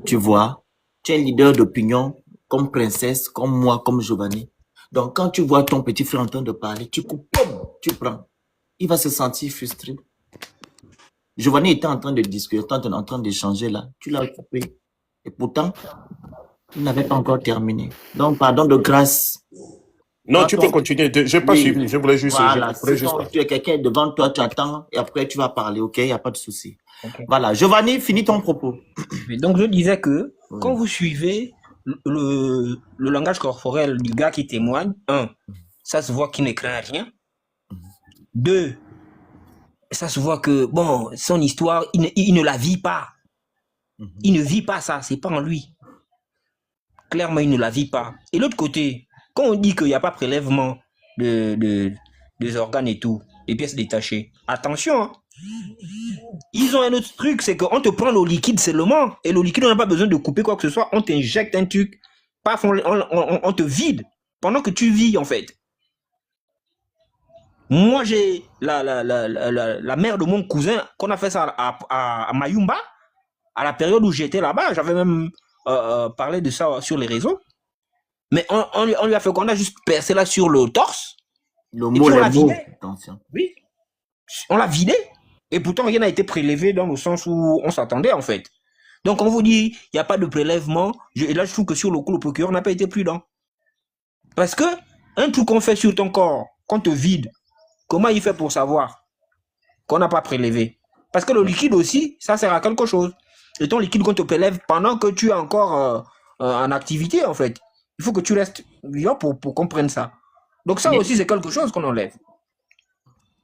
Speaker 1: Tu vois? Tu es un leader d'opinion, comme Princesse, comme moi, comme Giovanni. Donc, quand tu vois ton petit frère en train de parler, tu coupes, boum, tu prends. Il va se sentir frustré. Giovanni était en train de discuter, en train d'échanger là. Tu l'as coupé. Et pourtant, il n'avait pas encore terminé. Donc, pardon de grâce.
Speaker 8: Non, tu peux continuer. Je n'ai pas suivi. Je voulais juste...
Speaker 1: Voilà. Si tu es quelqu'un devant toi, tu attends et après tu vas parler, ok? Il n'y a pas de souci. Okay. Voilà. Giovanni, finis ton propos.
Speaker 7: Donc, je disais que quand vous suivez le langage corporel du gars qui témoigne, ça se voit qu'il ne craint rien. 2, ça se voit que, bon, son histoire, il ne la vit pas. Il ne vit pas ça, c'est pas en lui. Clairement, il ne la vit pas. Et l'autre côté, quand on dit qu'il n'y a pas prélèvement des organes et tout, des pièces détachées, attention, hein. Ils ont un autre truc, c'est qu'on te prend le liquide seulement, et le liquide, on n'a pas besoin de couper quoi que ce soit, on t'injecte un truc, paf, on te vide, pendant que tu vis, en fait. Moi, j'ai la mère de mon cousin, qu'on a fait ça à Mayumba, à la période où j'étais là-bas, j'avais même parlé de ça sur les réseaux. Mais on lui a fait qu'on a juste percé là sur le torse.
Speaker 1: Le mot,
Speaker 7: on l'a vidé.
Speaker 1: Attention.
Speaker 7: Oui, on l'a vidé. Et pourtant, rien n'a été prélevé dans le sens où on s'attendait, en fait. Donc, on vous dit, il n'y a pas de prélèvement. Et là, je trouve que sur le coup, le procureur n'a pas été prudent. Parce que, un truc qu'on fait sur ton corps, qu'on te vide, comment il fait pour savoir qu'on n'a pas prélevé? Parce que le liquide aussi, ça sert à quelque chose. Et ton liquide qu'on te prélève pendant que tu es encore en activité, en fait. Il faut que tu restes vivant pour qu'on prenne ça. Donc ça aussi, c'est quelque chose qu'on enlève.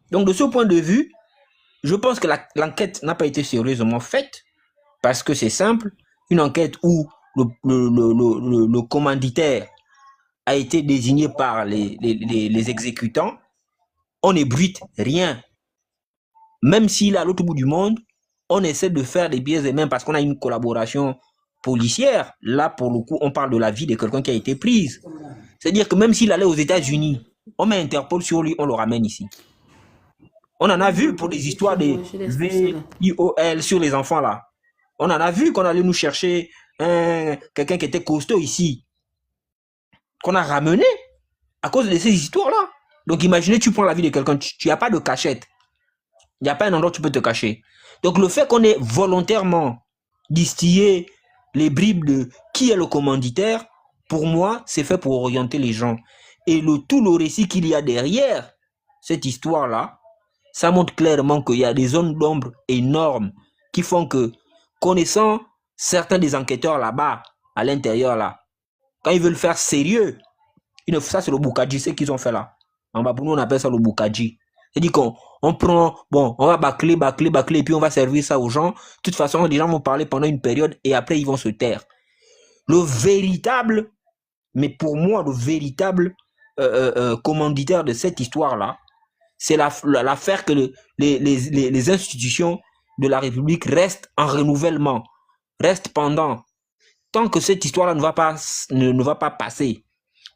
Speaker 7: Donc de ce point de vue, je pense que l'enquête n'a pas été sérieusement faite, parce que c'est simple, une enquête où le commanditaire a été désigné par les exécutants, on n'ébruite rien. Même s'il est à l'autre bout du monde, on essaie de faire des pieds et mains parce qu'on a une collaboration policière. Là, pour le coup, on parle de la vie de quelqu'un qui a été prise. C'est-à-dire que même s'il allait aux États-Unis, on met Interpol sur lui, on le ramène ici. On en a vu pour des histoires de VIOL sur les enfants là. On en a vu qu'on allait nous chercher quelqu'un qui était costaud ici, qu'on a ramené à cause de ces histoires-là. Donc imaginez, tu prends la vie de quelqu'un, tu n'as pas de cachette. Il n'y a pas un endroit où tu peux te cacher. Donc le fait qu'on ait volontairement distillé les bribes de qui est le commanditaire, pour moi, c'est fait pour orienter les gens. Et tout le récit qu'il y a derrière cette histoire-là, ça montre clairement qu'il y a des zones d'ombre énormes qui font que, connaissant certains des enquêteurs là-bas, à l'intérieur là, quand ils veulent faire sérieux, ça c'est le Boukadji, c'est ce qu'ils ont fait là. En bas, pour nous, on appelle ça le Boukadji. C'est-à-dire qu'on prend, bon, on va bâcler, et puis on va servir ça aux gens. De toute façon, les gens vont parler pendant une période et après, ils vont se taire. Le véritable, mais pour moi, le véritable commanditaire de cette histoire-là, c'est l'affaire que les institutions de la République restent en renouvellement, restent pendant. Tant que cette histoire-là ne va pas passer,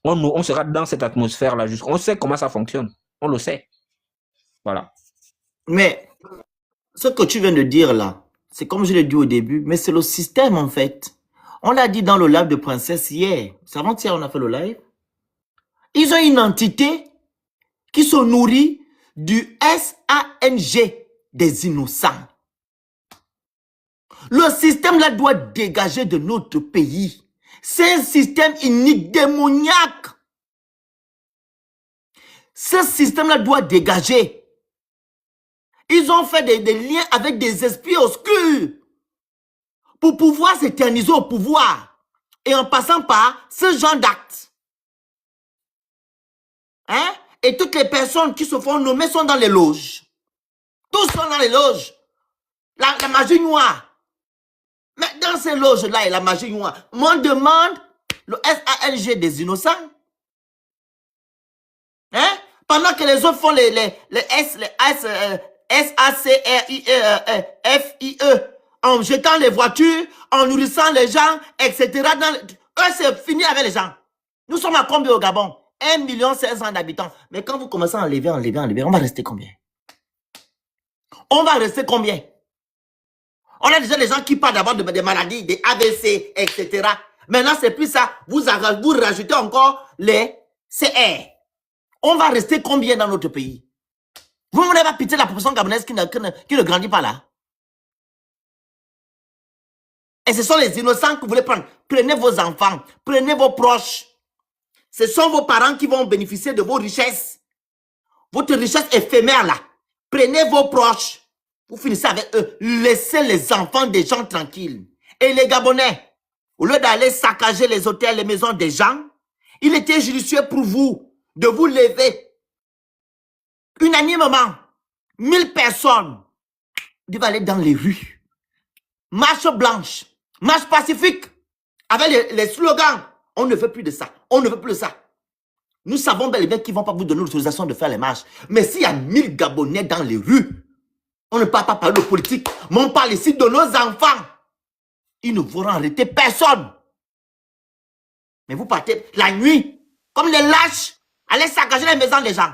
Speaker 7: on sera dans cette atmosphère-là. On sait comment ça fonctionne. On le sait. Voilà.
Speaker 1: Mais ce que tu viens de dire là, c'est comme je l'ai dit au début, mais c'est le système en fait. On l'a dit dans le live de Princesse hier. C'est avant-hier on a fait le live. Ils ont une entité qui se nourrit du SANG des innocents. Le système là doit dégager de notre pays. C'est un système inique, démoniaque. Ce système là doit dégager. Ils ont fait des liens avec des esprits obscurs. pour pouvoir s'éterniser au pouvoir et en passant par ce genre d'actes. Hein? Et toutes les personnes qui se font nommer sont dans les loges. Tous sont dans les loges. La magie noire. Mais dans ces loges-là et la magie noire, on demande le SANG des innocents. Hein? Pendant que les autres font les SACRIE, en jetant les voitures, en nourrissant les gens, etc. Eux, c'est fini avec les gens. Nous sommes à combien au Gabon? 1 500 000 d'habitants. Mais quand vous commencez à enlever, on va rester combien? On va rester combien? On a déjà des gens qui parlent d'avoir des maladies, des AVC, etc. Maintenant, c'est plus ça. Vous rajoutez encore les CR. On va rester combien dans notre pays? Vous n'avez pas pitié de la population gabonaise qui ne grandit pas là. Et ce sont les innocents que vous voulez prendre. Prenez vos enfants, prenez vos proches. Ce sont vos parents qui vont bénéficier de vos richesses. Votre richesse éphémère là. Prenez vos proches. Vous finissez avec eux. Laissez les enfants des gens tranquilles. Et les Gabonais, au lieu d'aller saccager les hôtels, les maisons des gens, il était judicieux pour vous de vous lever. Unanimement, 1000 personnes devaient aller dans les rues. Marche blanche, marche pacifique, avec les slogans. On ne veut plus de ça. On ne veut plus de ça. Nous savons bel et bien qu'ils ne vont pas vous donner l'autorisation de faire les marches. Mais s'il y a 1000 Gabonais dans les rues, on ne parle pas parler de politique, mais on parle ici de nos enfants. Ils ne vont arrêter personne. Mais vous partez la nuit, comme les lâches, allez saccager les maisons des gens.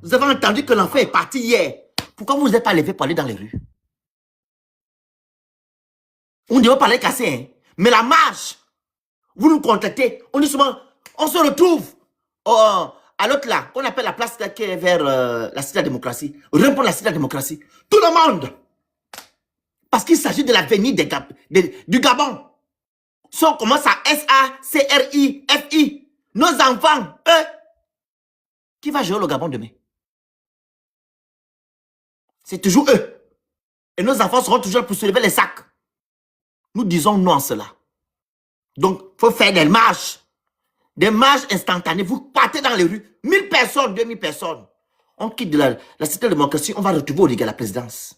Speaker 1: Vous avez entendu que l'enfant est parti hier. Pourquoi vous n'êtes pas levé pour aller dans les rues? On ne veut pas les casser, hein? Mais la marche, vous nous contactez, on dit souvent, on se retrouve à l'autre là, qu'on appelle la place là, qui est vers la Cité de la Démocratie. Rien pour la Cité de la Démocratie. Tout le monde. Parce qu'il s'agit de l'avenir du Gabon. Si on commence à SACRIFI, nos enfants, eux, qui va gérer le Gabon demain? C'est toujours eux. Et nos enfants seront toujours pour soulever les sacs. Nous disons non à cela. Donc, il faut faire des marches. Des marches instantanées. Vous partez dans les rues. 1000 personnes, 2000 personnes. On quitte la Cité de la Démocratie. On va retrouver Oliga à la présidence.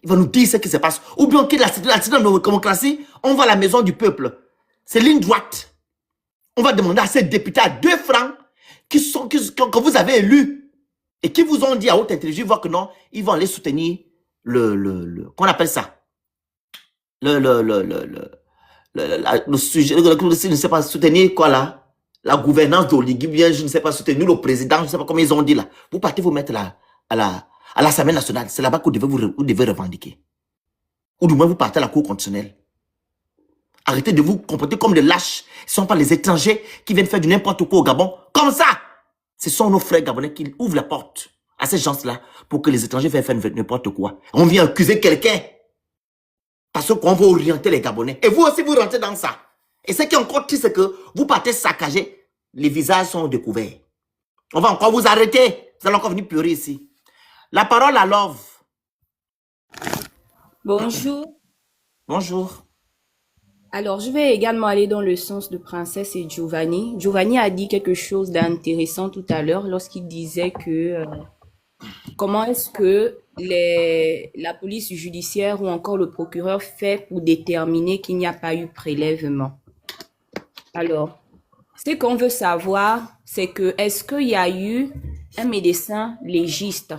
Speaker 1: Il va nous dire ce qui se passe. Ou bien on quitte la Cité de la Démocratie. On va à la maison du peuple. C'est ligne droite. On va demander à ces députés à 2 francs que vous avez élus et qui vous ont dit à haute intelligence, voir que non, ils vont aller soutenir qu'on appelle ça? Le sujet, je ne sais pas, soutenir quoi là? La gouvernance d'Oligui, bien, je ne sais pas, soutenir le président, je ne sais pas comment ils ont dit là. Vous partez vous mettre là, à l'Assemblée nationale. C'est là-bas que vous devez revendiquer. Ou du moins vous partez à la Cour constitutionnelle. Arrêtez de vous comporter comme des lâches. Ce ne sont pas les étrangers qui viennent faire du n'importe quoi au Gabon. Comme ça! Ce sont nos frères gabonais qui ouvrent la porte à ces gens-là pour que les étrangers viennent faire n'importe quoi. On vient accuser quelqu'un. Parce qu'on va orienter les Gabonais. Et vous aussi, vous rentrez dans ça. Et ce qui est encore triste, c'est que vous partez saccager. Les visages sont découverts. On va encore vous arrêter. Vous allez encore venir pleurer ici. La parole à Love.
Speaker 9: Bonjour.
Speaker 1: Bonjour.
Speaker 9: Alors, je vais également aller dans le sens de Princesse et Giovanni. Giovanni a dit quelque chose d'intéressant tout à l'heure lorsqu'il disait que comment est-ce que la police judiciaire ou encore le procureur fait pour déterminer qu'il n'y a pas eu prélèvement. Alors, ce qu'on veut savoir, c'est que est-ce qu'il y a eu un médecin légiste?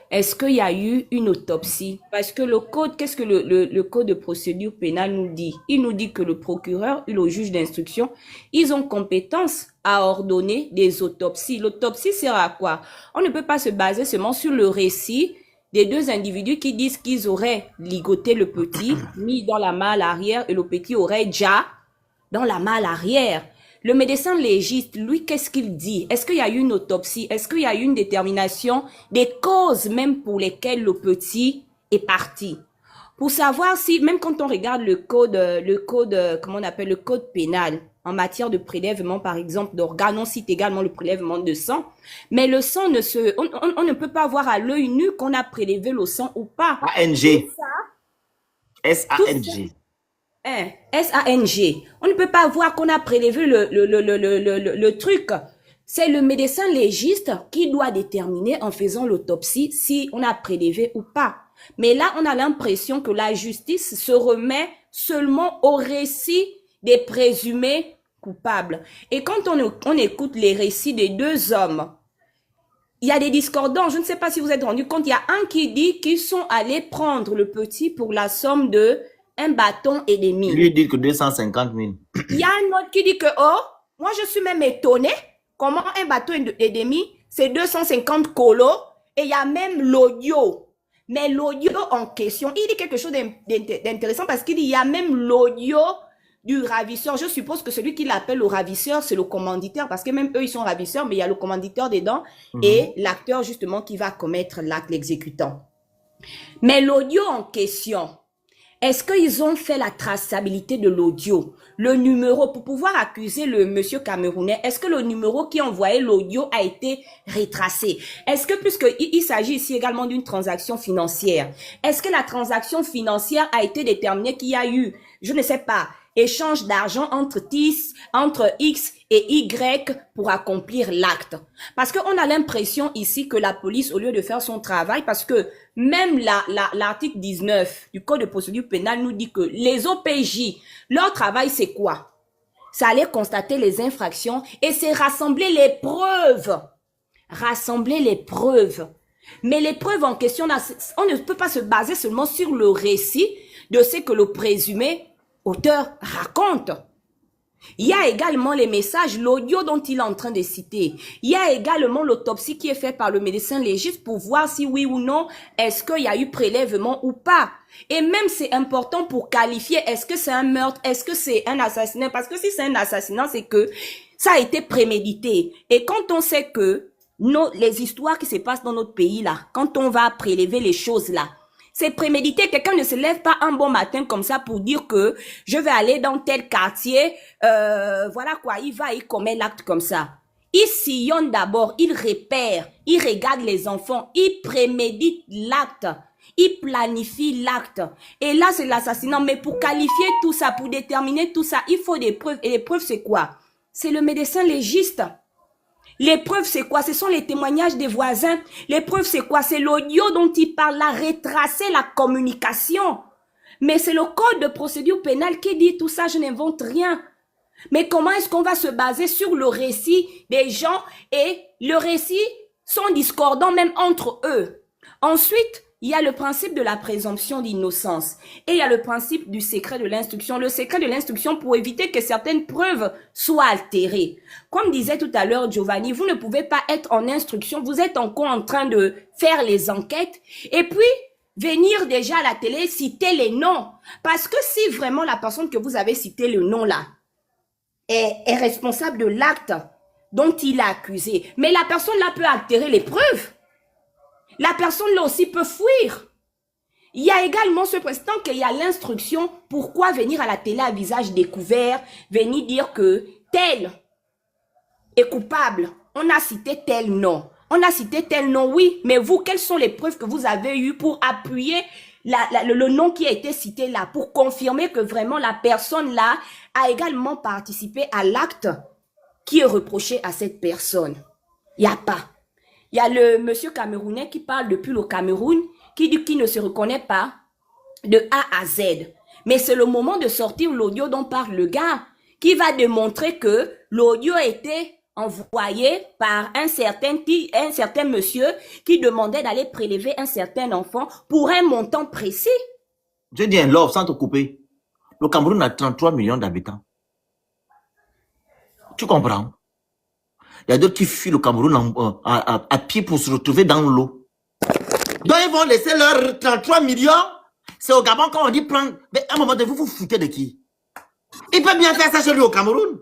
Speaker 9: Est-ce qu'il y a eu une autopsie? Parce que le code, qu'est-ce que le code de procédure pénale nous dit? Il nous dit que le procureur et le juge d'instruction, ils ont compétence à ordonner des autopsies. L'autopsie sert à quoi? On ne peut pas se baser seulement sur le récit des 2 individus qui disent qu'ils auraient ligoté le petit, mis dans la malle arrière et le petit aurait déjà dans la malle arrière. Le médecin légiste, lui, qu'est-ce qu'il dit? Est-ce qu'il y a eu une autopsie? Est-ce qu'il y a eu une détermination des causes même pour lesquelles le petit est parti? Pour savoir si, même quand on regarde le code, comment on appelle le code pénal, en matière de prélèvement, par exemple, d'organes, on cite également le prélèvement de sang, mais le sang on ne peut pas voir à l'œil nu qu'on a prélevé le sang ou pas.
Speaker 1: ANG.
Speaker 9: Tout
Speaker 1: SANG.
Speaker 9: hein, SANG. On ne peut pas voir qu'on a prélevé le truc. C'est le médecin légiste qui doit déterminer en faisant l'autopsie si on a prélevé ou pas. Mais là, on a l'impression que la justice se remet seulement au récit des présumés coupables. Et quand on écoute les récits des deux hommes, il y a des discordances. Je ne sais pas si vous êtes rendu compte. Il y a un qui dit qu'ils sont allés prendre le petit pour la somme de un bâton et demi.
Speaker 1: Lui dit que 250 000.
Speaker 9: Il y a un autre qui dit que, oh, moi je suis même étonné. Comment un bâton et demi, c'est 250 colos. Et il y a même l'audio. Mais l'audio en question, il dit quelque chose d'intéressant parce qu'il dit, il y a même l'audio du ravisseur. Je suppose que celui qui l'appelle le ravisseur, c'est le commanditaire, parce que même eux, ils sont ravisseurs, mais il y a le commanditaire dedans et l'acteur, justement, qui va commettre l'acte, l'exécutant. Mais l'audio en question, est-ce qu'ils ont fait la traçabilité de l'audio? Le numéro, pour pouvoir accuser le monsieur camerounais, est-ce que le numéro qui envoyait l'audio a été retracé? Est-ce que, puisqu'il s'agit ici également d'une transaction financière, est-ce que la transaction financière a été déterminée qu'il y a eu, je ne sais pas, échange d'argent entre X et Y pour accomplir l'acte. Parce qu'on a l'impression ici que la police, au lieu de faire son travail, parce que même l'article 19 du Code de procédure pénale nous dit que les OPJ, leur travail c'est quoi? C'est aller constater les infractions et c'est rassembler les preuves. Rassembler les preuves. Mais les preuves en question, on ne peut pas se baser seulement sur le récit de ce que le présumé auteur raconte. Il y a également les messages, l'audio dont il est en train de citer. Il y a également l'autopsie qui est faite par le médecin légiste pour voir si oui ou non, est-ce qu'il y a eu prélèvement ou pas. Et même c'est important pour qualifier, est-ce que c'est un meurtre, est-ce que c'est un assassinat. Parce que si c'est un assassinat, c'est que ça a été prémédité. Et quand on sait que les histoires qui se passent dans notre pays là, quand on va prélever les choses là, c'est prémédité. Quelqu'un ne se lève pas un bon matin comme ça pour dire que je vais aller dans tel quartier, voilà quoi, il commet l'acte comme ça. Il sillonne d'abord, il repère, il regarde les enfants, il prémédite l'acte, il planifie l'acte. Et là, c'est l'assassinat. Mais pour qualifier tout ça, pour déterminer tout ça, il faut des preuves. Et les preuves, c'est quoi? C'est le médecin légiste. Les preuves, c'est quoi? Ce sont les témoignages des voisins. Les preuves, c'est quoi? C'est l'audio dont il parle, là, retracer la communication. Mais c'est le code de procédure pénale qui dit tout ça, je n'invente rien. Mais comment est-ce qu'on va se baser sur le récit des gens et le récit sont discordants même entre eux? Ensuite, il y a le principe de la présomption d'innocence et il y a le principe du secret de l'instruction. Le secret de l'instruction pour éviter que certaines preuves soient altérées. Comme disait tout à l'heure Giovanni, vous ne pouvez pas être en instruction, vous êtes encore en train de faire les enquêtes et puis venir déjà à la télé citer les noms. Parce que si vraiment la personne que vous avez cité le nom là est responsable de l'acte dont il est accusé, mais la personne là peut altérer les preuves. La personne là aussi peut fuir. Il y a également ce précédent qu'il y a l'instruction. Pourquoi venir à la télé à visage découvert, venir dire que tel est coupable. On a cité tel nom. On a cité tel nom, oui. Mais vous, quelles sont les preuves que vous avez eues pour appuyer le nom qui a été cité là, pour confirmer que vraiment la personne là a également participé à l'acte qui est reproché à cette personne? Il n'y a pas. Il y a le monsieur camerounais qui parle depuis le Cameroun, qui dit qu'il ne se reconnaît pas de A à Z. Mais c'est le moment de sortir l'audio dont parle le gars, qui va démontrer que l'audio a été envoyé par un certain monsieur qui demandait d'aller prélever un certain enfant pour un montant précis.
Speaker 1: Je dis un love sans te couper. Le Cameroun a 33 millions d'habitants. Tu comprends? Il y a d'autres qui fuient le Cameroun à pied pour se retrouver dans l'eau. Donc ils vont laisser leurs 33 millions. C'est au Gabon quand on dit prendre. Mais à un moment donné, vous vous foutez de qui? Ils peuvent bien faire ça chez lui au Cameroun.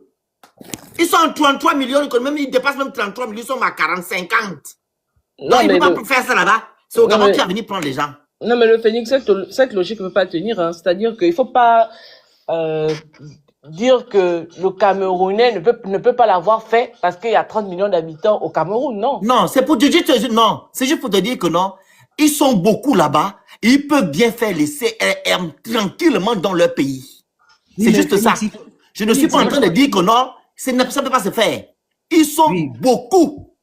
Speaker 1: Ils sont en 33 millions, ils dépassent même 33 millions, ils sont à 40, 50. Non, ils ne peuvent pas faire ça là-bas. C'est au Gabon qui va venir prendre les gens.
Speaker 6: Non, mais le Phénix, cette logique ne peut pas tenir. Hein. C'est-à-dire qu'il ne faut pas dire que le Camerounais ne peut pas l'avoir fait parce qu'il y a 30 millions d'habitants au Cameroun, non.
Speaker 1: Non, c'est pour te dire, non, c'est juste pour te dire que non. ils sont beaucoup là-bas. Ils peuvent bien faire les CRM tranquillement dans leur pays.
Speaker 7: Oui,
Speaker 1: C'est
Speaker 7: mais
Speaker 1: juste ça.
Speaker 7: Félix,
Speaker 1: Je ne suis
Speaker 7: Félix,
Speaker 1: pas en train de dire que non, ça ne peut pas se faire. Ils sont
Speaker 7: oui,
Speaker 1: beaucoup.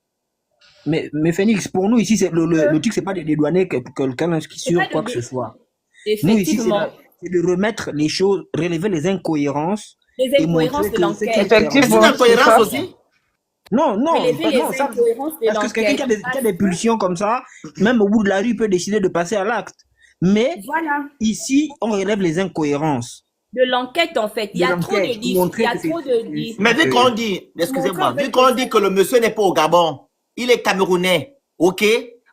Speaker 7: mais Phoenix, pour nous ici, le truc, c'est pas de dédouaner quelqu'un qui
Speaker 9: C'est pas
Speaker 7: sur quoi
Speaker 9: de
Speaker 7: que ce soit. Nous ici,
Speaker 9: Effectivement,
Speaker 7: c'est de remettre les choses, relever les incohérences
Speaker 9: les
Speaker 7: et
Speaker 9: incohérences
Speaker 7: montrer
Speaker 9: de
Speaker 7: que ce qui est
Speaker 9: l'enquête.
Speaker 1: C'est
Speaker 6: Effectivement,
Speaker 1: une
Speaker 6: c'est
Speaker 1: incohérence
Speaker 6: ça.
Speaker 1: aussi.
Speaker 7: Non, non,
Speaker 9: Relever les
Speaker 7: non, ça,
Speaker 9: incohérences de
Speaker 7: parce que quelqu'un
Speaker 9: l'enquête.
Speaker 7: qui a des pulsions comme ça, même au bout de la rue, peut décider de passer à l'acte. Mais
Speaker 9: Voilà.
Speaker 7: ici, on relève les incohérences
Speaker 9: De l'enquête, en fait. Il y
Speaker 7: de
Speaker 9: a trop de
Speaker 7: l'enquête pour
Speaker 9: il y
Speaker 7: montrer
Speaker 9: a
Speaker 7: que
Speaker 9: trop de
Speaker 1: Mais vu qu'on dit, excusez-moi, vu qu'on dit que le monsieur n'est pas au Gabon, il est camerounais, ok?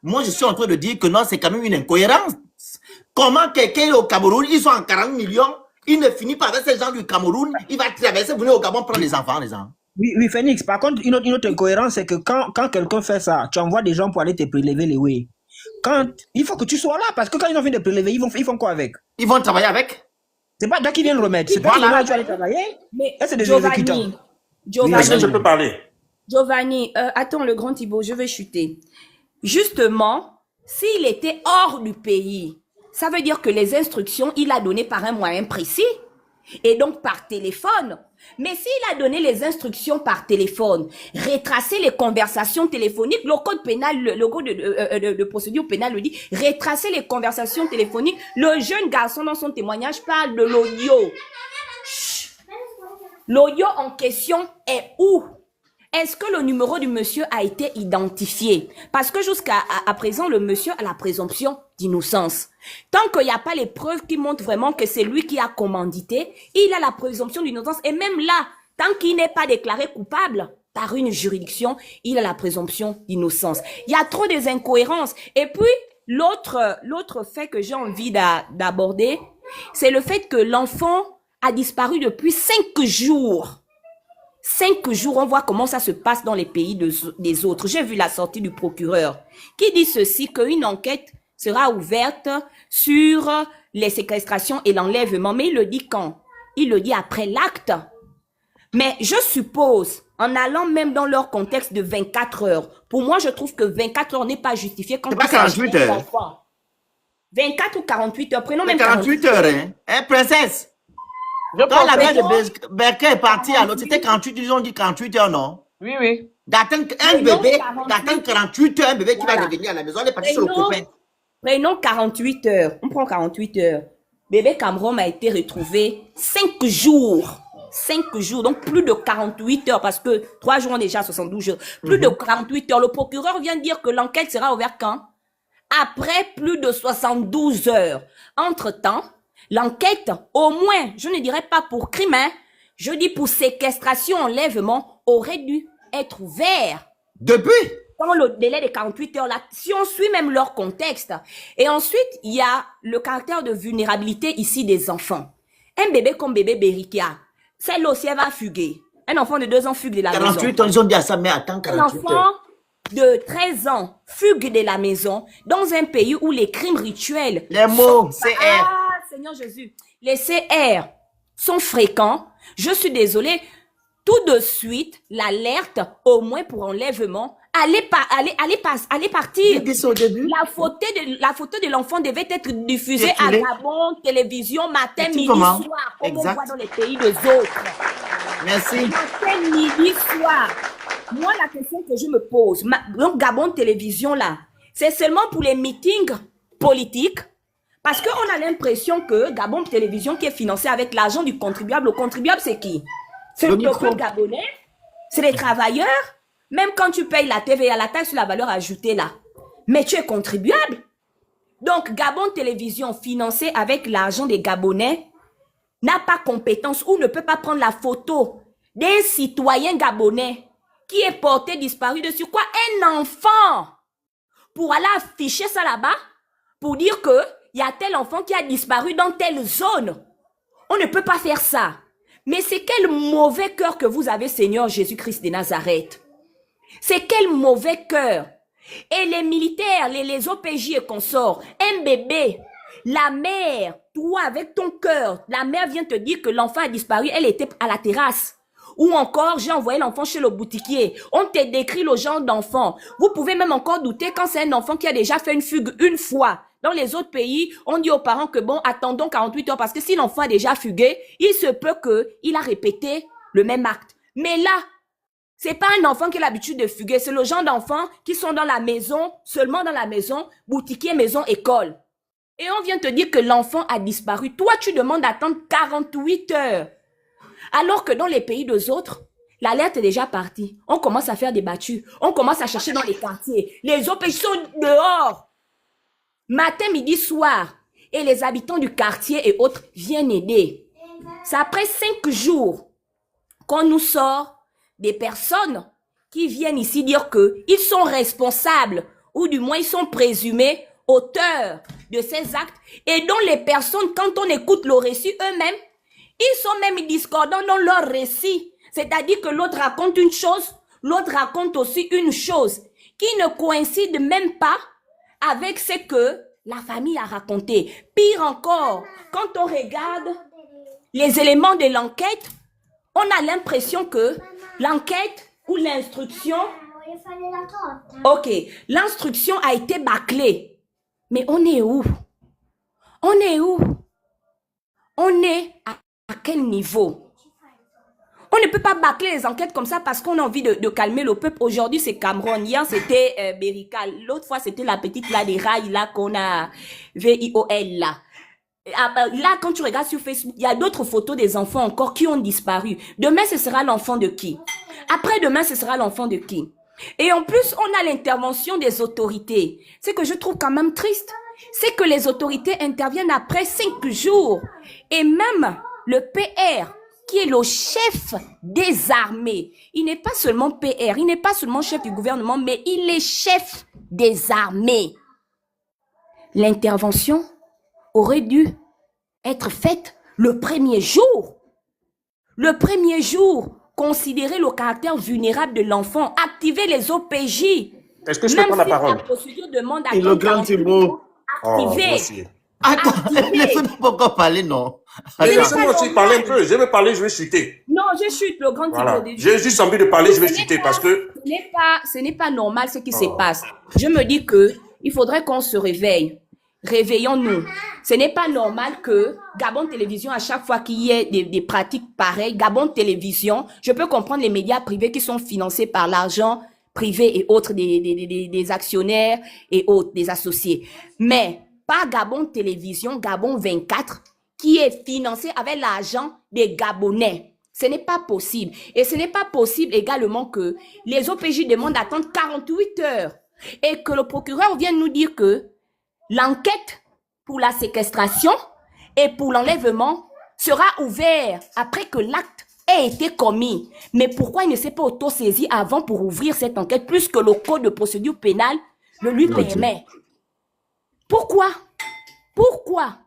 Speaker 1: Moi, je suis en train de dire que non, c'est quand même une incohérence. Comment quelqu'un est au Cameroun, ils sont en 40 millions, il ne finit pas avec ces gens du Cameroun, il va traverser, venir au Gabon prendre les enfants, les gens.
Speaker 7: Oui, oui, Phoenix. Par contre, une autre incohérence, c'est que quand quelqu'un fait ça, tu envoies des gens pour aller te prélever les way. Il faut que tu sois là, parce que quand ils ont fini de prélever, ils font quoi avec?
Speaker 1: Ils vont travailler avec.
Speaker 7: C'est pas toi qui viens le remettre, c'est toi qui
Speaker 1: Voilà.
Speaker 7: viens, tu vas aller travailler.
Speaker 9: Mais
Speaker 7: Et c'est des exécutants.
Speaker 9: Giovanni,
Speaker 8: Est-ce que je peux parler?
Speaker 9: Giovanni, attends, le grand Thibaut, je vais chuter. Justement, s'il était hors du pays, ça veut dire que les instructions, il a donné par un moyen précis et donc par téléphone. Mais s'il a donné les instructions par téléphone, retracer les conversations téléphoniques, le code pénal, le code de procédure pénale le dit, retracer les conversations téléphoniques. Le jeune garçon dans son témoignage parle de l'audio. L'audio en question est où? Est-ce que le numéro du monsieur a été identifié? Parce que jusqu'à présent, le monsieur a la présomption d'innocence. Tant qu'il n'y a pas les preuves qui montrent vraiment que c'est lui qui a commandité, il a la présomption d'innocence. Et même là, tant qu'il n'est pas déclaré coupable par une juridiction, il a la présomption d'innocence. Il y a trop des incohérences. Et puis, l'autre fait que j'ai envie d'aborder, c'est le fait que l'enfant a disparu depuis 5 jours. 5 jours, on voit comment ça se passe dans les pays des autres. J'ai vu la sortie du procureur qui dit ceci, qu'une enquête sera ouverte sur les séquestrations et l'enlèvement. Mais il le dit quand? Il le dit après l'acte. Mais je suppose, en allant même dans leur contexte de 24 heures, pour moi, je trouve que 24 heures n'est pas justifié quand
Speaker 1: C'est pas 48 heures.
Speaker 9: 24 ou 48 heures, prenons même
Speaker 1: 48 heures, hein? Hein, princesse?
Speaker 6: Je
Speaker 1: Quand la
Speaker 6: pense
Speaker 1: mère
Speaker 6: que-
Speaker 1: de Berker est partie, alors c'était 48, ils ont dit 48 heures, non?
Speaker 6: Oui, oui.
Speaker 1: D'attendre un
Speaker 9: Mais non,
Speaker 1: bébé,
Speaker 9: 48.
Speaker 1: d'attendre 48 heures, un bébé qui va
Speaker 9: Voilà.
Speaker 1: revenir à la maison, elle est partie sur le
Speaker 9: Prenons,
Speaker 1: copain.
Speaker 9: prenons 48 heures. On prend 48 heures. Bébé Cameron a été retrouvé 5 jours. 5 jours, donc plus de 48 heures, parce que 3 jours, on est déjà à 72 heures. Plus de 48 heures. Le procureur vient de dire que l'enquête sera ouverte quand? Après plus de 72 heures. Entre-temps, l'enquête, au moins, je ne dirais pas pour crime, hein, je dis pour séquestration, enlèvement, aurait dû être ouverte
Speaker 1: Depuis?
Speaker 9: dans le délai de 48 heures là, si on suit même leur contexte. Et ensuite, il y a le caractère de vulnérabilité ici des enfants. Un bébé comme bébé Berikia, celle aussi, elle va fuguer. Un enfant de 2 ans fugue de la maison.
Speaker 1: 48 ans, ils ont dit à sa mère, attends
Speaker 9: Un
Speaker 1: 48
Speaker 9: enfant
Speaker 1: heures.
Speaker 9: de 13 ans fugue de la maison dans un pays où les crimes rituels
Speaker 1: Les mots, CR.
Speaker 9: Ah, Seigneur Jésus. Les CR sont fréquents. Je suis désolée. Tout de suite, l'alerte, au moins pour enlèvement, allez partir.
Speaker 1: J'ai dit ça au début.
Speaker 9: La photo de l'enfant devait être diffusée à
Speaker 1: Circuler.
Speaker 9: Gabon, télévision, matin, midi,
Speaker 1: Effectivement.
Speaker 9: soir, comme
Speaker 1: Exact.
Speaker 9: on voit dans les pays des autres.
Speaker 1: Merci.
Speaker 9: Matin, midi, soir. Moi, la question que je me pose, donc Gabon Télévision là, c'est seulement pour les meetings politiques, parce qu'on a l'impression que Gabon Télévision qui est financé avec l'argent du contribuable, le contribuable c'est qui? C'est
Speaker 1: Le
Speaker 9: le
Speaker 1: micro.
Speaker 9: peuple gabonais, c'est les travailleurs, même quand tu payes la TVA, la taxe sur la valeur ajoutée là, mais tu es contribuable. Donc Gabon Télévision financé avec l'argent des Gabonais n'a pas compétence ou ne peut pas prendre la photo d'un citoyen gabonais qui est porté disparu de sur quoi? Un enfant. Pour aller afficher ça là-bas, pour dire que il y a tel enfant qui a disparu dans telle zone. On ne peut pas faire ça. Mais c'est quel mauvais cœur que vous avez, Seigneur Jésus-Christ de Nazareth. C'est quel mauvais cœur. Et les militaires, les OPJ et consorts, un bébé, la mère, toi avec ton cœur, la mère vient te dire que l'enfant a disparu, elle était à la terrasse. Ou encore, j'ai envoyé l'enfant chez le boutiquier. On te décrit le genre d'enfant. Vous pouvez même encore douter quand c'est un enfant qui a déjà fait une fugue une fois. Dans les autres pays, on dit aux parents que bon, attendons 48 heures parce que si l'enfant a déjà fugué, il se peut qu'il a répété le même acte. Mais là, c'est pas un enfant qui a l'habitude de fuguer. C'est le genre d'enfants qui sont dans la maison, seulement dans la maison, boutiquier, maison, école. Et on vient te dire que l'enfant a disparu. Toi, tu demandes d'attendre 48 heures. Alors que dans les pays des autres, l'alerte est déjà partie. On commence à faire des battues. On commence à chercher dans les quartiers. Les OPJ sont dehors. Matin, midi, soir. Et les habitants du quartier et autres viennent aider. C'est après 5 jours qu'on nous sort des personnes qui viennent ici dire qu'ils sont responsables ou du moins ils sont présumés auteurs de ces actes et dont les personnes, quand on écoute le récit eux-mêmes, ils sont même discordants dans leur récit. C'est-à-dire que l'autre raconte une chose, l'autre raconte aussi une chose qui ne coïncide même pas avec ce que la famille a raconté. Pire encore, quand on regarde les éléments de l'enquête, on a l'impression que l'enquête ou l'instruction, ok, l'instruction a été bâclée. Mais on est où? On est où? On est à quel niveau? On ne peut pas bâcler les enquêtes comme ça parce qu'on a envie de calmer le peuple. Aujourd'hui, c'est Cameroun. Hier, c'était Bérical. L'autre fois, c'était la petite là des rails là qu'on a VIOL là. Là, quand tu regardes sur Facebook, il y a d'autres photos des enfants encore qui ont disparu. Demain, ce sera l'enfant de qui? Après-demain, ce sera l'enfant de qui? Et en plus, on a l'intervention des autorités. Ce que je trouve quand même triste, c'est que les autorités interviennent après 5 jours. Et même le PR, qui est le chef des armées, il n'est pas seulement PR, il n'est pas seulement chef du gouvernement, mais il est chef des armées. L'intervention aurait dû être faite le premier jour. Le premier jour, considérer le caractère vulnérable de l'enfant, activer les OPJ.
Speaker 8: Est-ce que je peux prendre la parole?
Speaker 9: La procédure demande à
Speaker 1: Et le grand Thibault.
Speaker 9: activer.
Speaker 1: Attends, laissez-moi pas encore parler, non.
Speaker 8: Mais
Speaker 1: Attends.
Speaker 8: laissez-moi aussi parler un peu. Je vais parler, je vais chuter.
Speaker 9: Non, je chute, le grand
Speaker 8: Voilà.
Speaker 9: Thibault.
Speaker 8: J'ai juste envie de parler, je vais chuter parce que...
Speaker 9: Ce n'est pas normal ce qui se passe. Je me dis que il faudrait qu'on se réveille. Réveillons-nous. Ce n'est pas normal que Gabon Télévision, à chaque fois qu'il y ait des pratiques pareilles, Gabon Télévision, je peux comprendre les médias privés qui sont financés par l'argent privé et autres des actionnaires et autres, des associés. Mais pas Gabon Télévision, Gabon 24, qui est financé avec l'argent des Gabonais. Ce n'est pas possible. Et ce n'est pas possible également que les OPJ demandent d'attendre 48 heures et que le procureur vienne nous dire que l'enquête pour la séquestration et pour l'enlèvement sera ouverte après que l'acte ait été commis. Mais pourquoi il ne s'est pas auto-saisi avant pour ouvrir cette enquête plus que le code de procédure pénale le lui permet? Pourquoi? Pourquoi?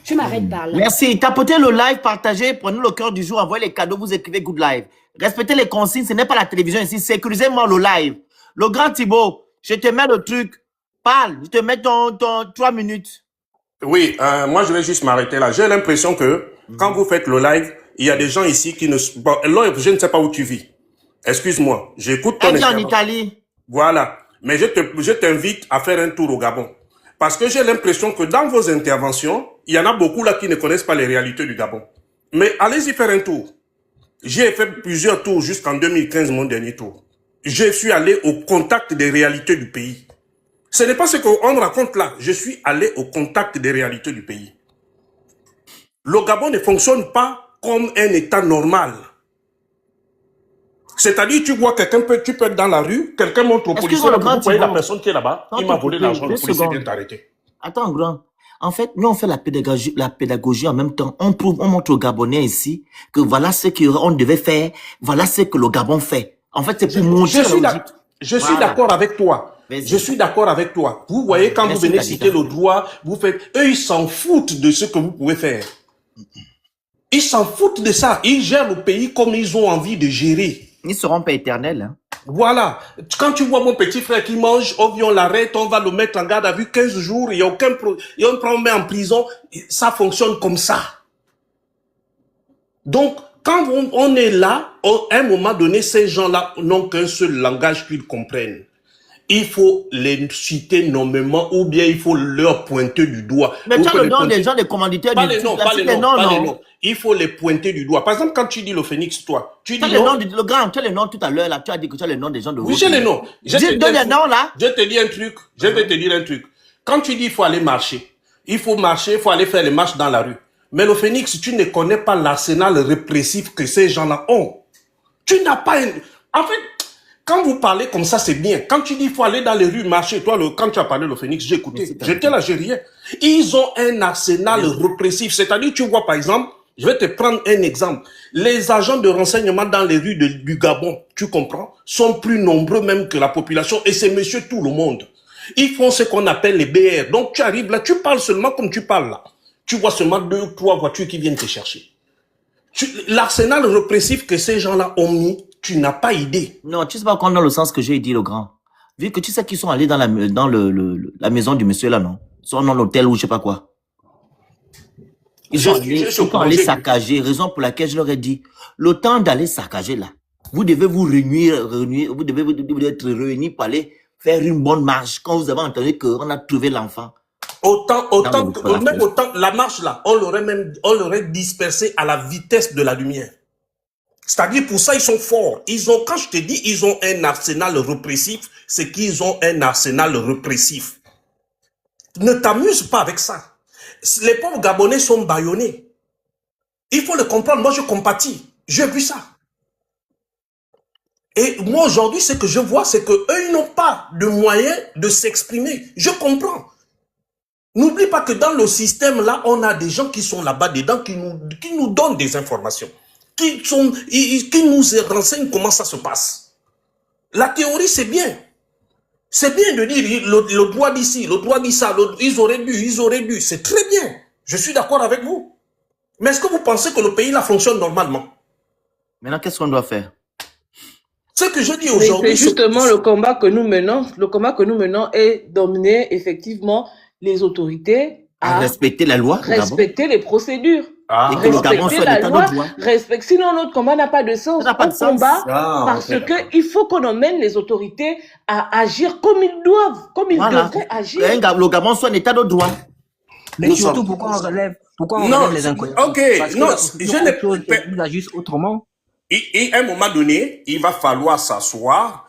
Speaker 9: Je m'arrête par là.
Speaker 1: Merci. Tapotez le live, partagez, prenez le cœur du jour, envoyez les cadeaux, vous écrivez good live. Respectez les consignes, ce n'est pas la télévision ici, sécurisez-moi le live. Le grand Thibault, je te mets le truc. Parle, je te mets ton 3 minutes.
Speaker 8: Oui, moi je vais juste m'arrêter là. J'ai l'impression que quand vous faites le live, il y a des gens ici qui ne... Bon, je ne sais pas où tu vis. Excuse-moi, j'écoute ton
Speaker 1: Elle est en
Speaker 8: intervention.
Speaker 1: Italie.
Speaker 8: Voilà. Mais je t'invite à faire un tour au Gabon. Parce que j'ai l'impression que dans vos interventions, il y en a beaucoup là qui ne connaissent pas les réalités du Gabon. Mais allez-y faire un tour. J'ai fait plusieurs tours jusqu'en 2015, mon dernier tour. Je suis allé au contact des réalités du pays. Ce n'est pas ce qu'on raconte là. Je suis allé au contact des réalités du pays. Le Gabon ne fonctionne pas comme un État normal. C'est-à-dire, tu vois quelqu'un, tu peux être dans la rue, quelqu'un montre au policier, vous voyez la personne qui est là-bas, il m'a volé l'argent, le policier vient t'arrêter.
Speaker 1: Attends, grand. En fait, nous, on fait la pédagogie en même temps. On montre aux Gabonais ici que voilà ce qu'on devait faire, voilà ce que le Gabon fait. En fait, c'est pour montrer.
Speaker 8: Je suis d'accord avec toi. Je suis d'accord avec toi. Vous voyez, quand vous venez citer le droit, vous faites... Eux, ils s'en foutent de ce que vous pouvez faire. Ils s'en foutent de ça. Ils gèrent le pays comme ils ont envie de gérer.
Speaker 1: Ils seront pas éternels. Hein.
Speaker 8: Voilà. Quand tu vois mon petit frère qui mange, on l'arrête, on va le mettre en garde à vue 15 jours, il n'y a aucun problème. Et on le met en prison. Ça fonctionne comme ça. Donc, Quand on est là, à un moment donné, ces gens-là n'ont qu'un seul langage qu'ils comprennent. Il faut les citer nommément ou bien il faut leur pointer du doigt.
Speaker 1: Mais tu as le nom des gens, des commanditaires
Speaker 8: Pas
Speaker 1: du
Speaker 8: les noms, pas les noms. Il faut les pointer du doigt. Par exemple, quand tu dis le Phénix, toi, tu dis
Speaker 1: le nom, le grand, tu as les noms tout à l'heure, là, tu as dit que tu as les noms des gens de
Speaker 8: oui, j'ai les noms.
Speaker 1: Donne les noms, là.
Speaker 8: Je te dis un truc, je vais te dire un truc. Quand tu dis il faut aller marcher, il faut aller faire les marches dans la rue. Mais le Phénix, tu ne connais pas l'arsenal répressif que ces gens-là ont. Tu n'as pas En fait, quand vous parlez comme ça, c'est bien. Quand tu dis il faut aller dans les rues, marcher, toi, quand tu as parlé le Phénix, j'ai écouté. J'étais là, j'ai rien. Ils ont un arsenal répressif. C'est-à-dire, tu vois, par exemple, je vais te prendre un exemple. Les agents de renseignement dans les rues du Gabon, tu comprends, sont plus nombreux même que la population. Et c'est monsieur tout le monde. Ils font ce qu'on appelle les BR. Donc, tu arrives là, tu parles seulement comme tu parles là. Tu vois seulement 2 ou 3 voitures qui viennent te chercher. L'arsenal répressif que ces gens-là ont mis, tu n'as pas idée.
Speaker 1: Non, tu sais pas qu'on dans le sens que j'ai dit, le grand. Vu que tu sais qu'ils sont allés dans la maison du monsieur là, non? Ils sont dans l'hôtel ou je sais pas quoi. Ils sont allés saccager, raison pour laquelle je leur ai dit, le temps d'aller saccager là, vous devez vous réunir, vous devez être réunis pour aller faire une bonne marche quand vous avez entendu qu'on a trouvé l'enfant.
Speaker 8: Même autant, la marche là, on l'aurait dispersé à la vitesse de la lumière. C'est-à-dire, pour ça, ils sont forts. Quand je te dis, ils ont un arsenal répressif, c'est qu'ils ont un arsenal répressif. Ne t'amuse pas avec ça. Les pauvres Gabonais sont bâillonnés. Il faut le comprendre. Moi, je compatis. J'ai vu ça. Et moi, aujourd'hui, ce que je vois, c'est qu'eux, ils n'ont pas de moyens de s'exprimer. Je comprends. N'oublie pas que dans le système, là, on a des gens qui sont là-bas dedans, qui nous donnent des informations, qui nous renseignent comment ça se passe. La théorie, c'est bien. C'est bien de dire le droit d'ici, le droit d'ici, ils auraient dû. C'est très bien. Je suis d'accord avec vous. Mais est-ce que vous pensez que le pays, là, fonctionne normalement?
Speaker 1: Maintenant, qu'est-ce qu'on doit faire?
Speaker 8: Ce que je dis aujourd'hui...
Speaker 6: C'est justement le combat que nous menons. Le combat que nous menons est d'emmener effectivement les autorités à
Speaker 1: respecter la loi,
Speaker 6: respecter les procédures.
Speaker 1: Et que le Gabon soit l'état de droit.
Speaker 6: Sinon, notre combat n'a pas de sens. Parce que il faut qu'on emmène les autorités à agir comme ils doivent, comme ils devraient agir.
Speaker 1: Le Gabon soit un état de droit.
Speaker 7: Mais surtout, pourquoi on relève les incohérences?
Speaker 8: Ok, non,
Speaker 7: ils agissent autrement.
Speaker 8: Et à un moment donné, il va falloir s'asseoir.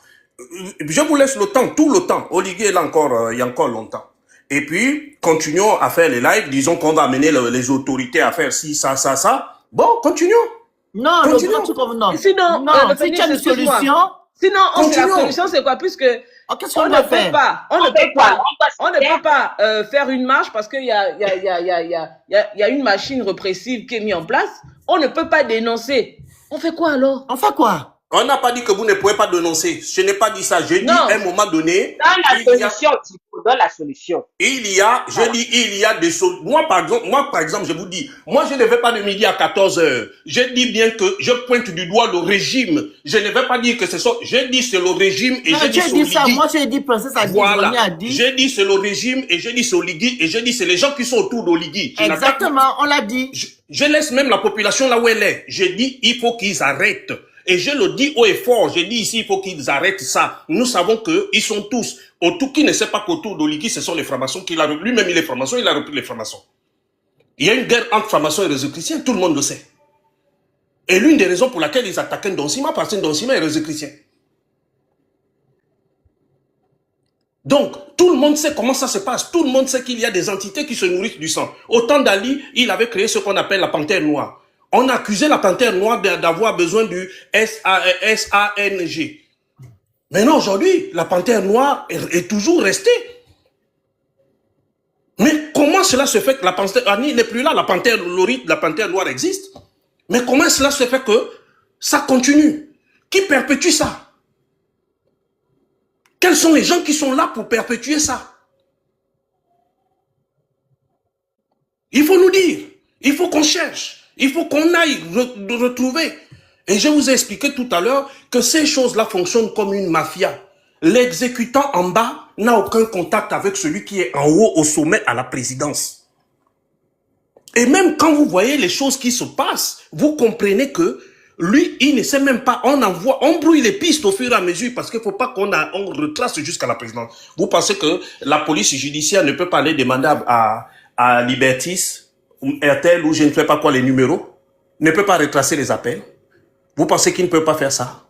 Speaker 8: Je vous laisse le temps, tout le temps. Olivier est là encore, il y a encore longtemps. Et puis, continuons à faire les lives. Disons qu'on va amener les autorités à faire ci, ça. Bon, continuons.
Speaker 1: Non,
Speaker 8: continuons.
Speaker 1: Non. Sinon, si tu as une solution...
Speaker 6: Sinon, la solution, c'est quoi? Puisque
Speaker 1: qu'est-ce qu'on doit faire?
Speaker 6: On ne peut pas faire une marche parce qu'il y a une machine répressive qui est mise en place. On ne peut pas dénoncer. On fait quoi alors?
Speaker 1: On fait quoi?
Speaker 8: On n'a pas dit que vous ne pouvez pas dénoncer. Je n'ai pas dit ça. J'ai dit à un moment donné...
Speaker 10: Dans la solution.
Speaker 8: Il y a des solutions. Moi, par exemple, je vous dis, moi, je ne vais pas de midi à 14h. Je dis bien que je pointe du doigt le régime. Je ne vais pas dire que c'est ça. Je dis c'est le régime et je dis c'est Oligui.
Speaker 1: Moi, j'ai dit, princesse a dit,
Speaker 8: voilà. J'ai dit c'est le régime et je dis c'est Oligui et je dis c'est les gens qui sont autour d'Oligui.
Speaker 1: Exactement, on l'a dit.
Speaker 8: Je laisse même la population là où elle est. Je dis, il faut qu'ils arrêtent. Et je le dis haut et fort, je dis ici, il faut qu'ils arrêtent ça. Nous savons qu'ils sont tous, autour, qui ne sait pas qu'autour d'Oligui, ce sont les francs-maçons qu'il a, lui-même il est franc-maçon, il a repris les francs-maçons. Il y a une guerre entre francs-maçons et réseau-chrétiens, tout le monde le sait. Et l'une des raisons pour laquelle ils attaquaient Ndonsima, parce que Ndonsima est réseau-chrétien. Donc, tout le monde sait comment ça se passe. Tout le monde sait qu'il y a des entités qui se nourrissent du sang. Au temps d'Ali, il avait créé ce qu'on appelle la panthère noire. On a accusé la panthère noire d'avoir besoin du SANG. Maintenant, aujourd'hui, la panthère noire est toujours restée. Mais comment cela se fait que la panthère Annie n'est plus là, la panthère noire existe? Mais comment cela se fait que ça continue? Qui perpétue ça? Quels sont les gens qui sont là pour perpétuer ça? Il faut nous dire, il faut qu'on cherche. Il faut qu'on aille retrouver. Et je vous ai expliqué tout à l'heure que ces choses-là fonctionnent comme une mafia. L'exécutant en bas n'a aucun contact avec celui qui est en haut au sommet à la présidence. Et même quand vous voyez les choses qui se passent, vous comprenez que Lui, il ne sait même pas. On brouille les pistes au fur et à mesure parce qu'il ne faut pas qu'on retrace jusqu'à la présidence. Vous pensez que la police judiciaire ne peut pas aller demander à Libertis, ou RTL, ou je ne sais pas quoi, les numéros, ne peut pas retracer les appels? Vous pensez qu'il ne peut pas faire ça?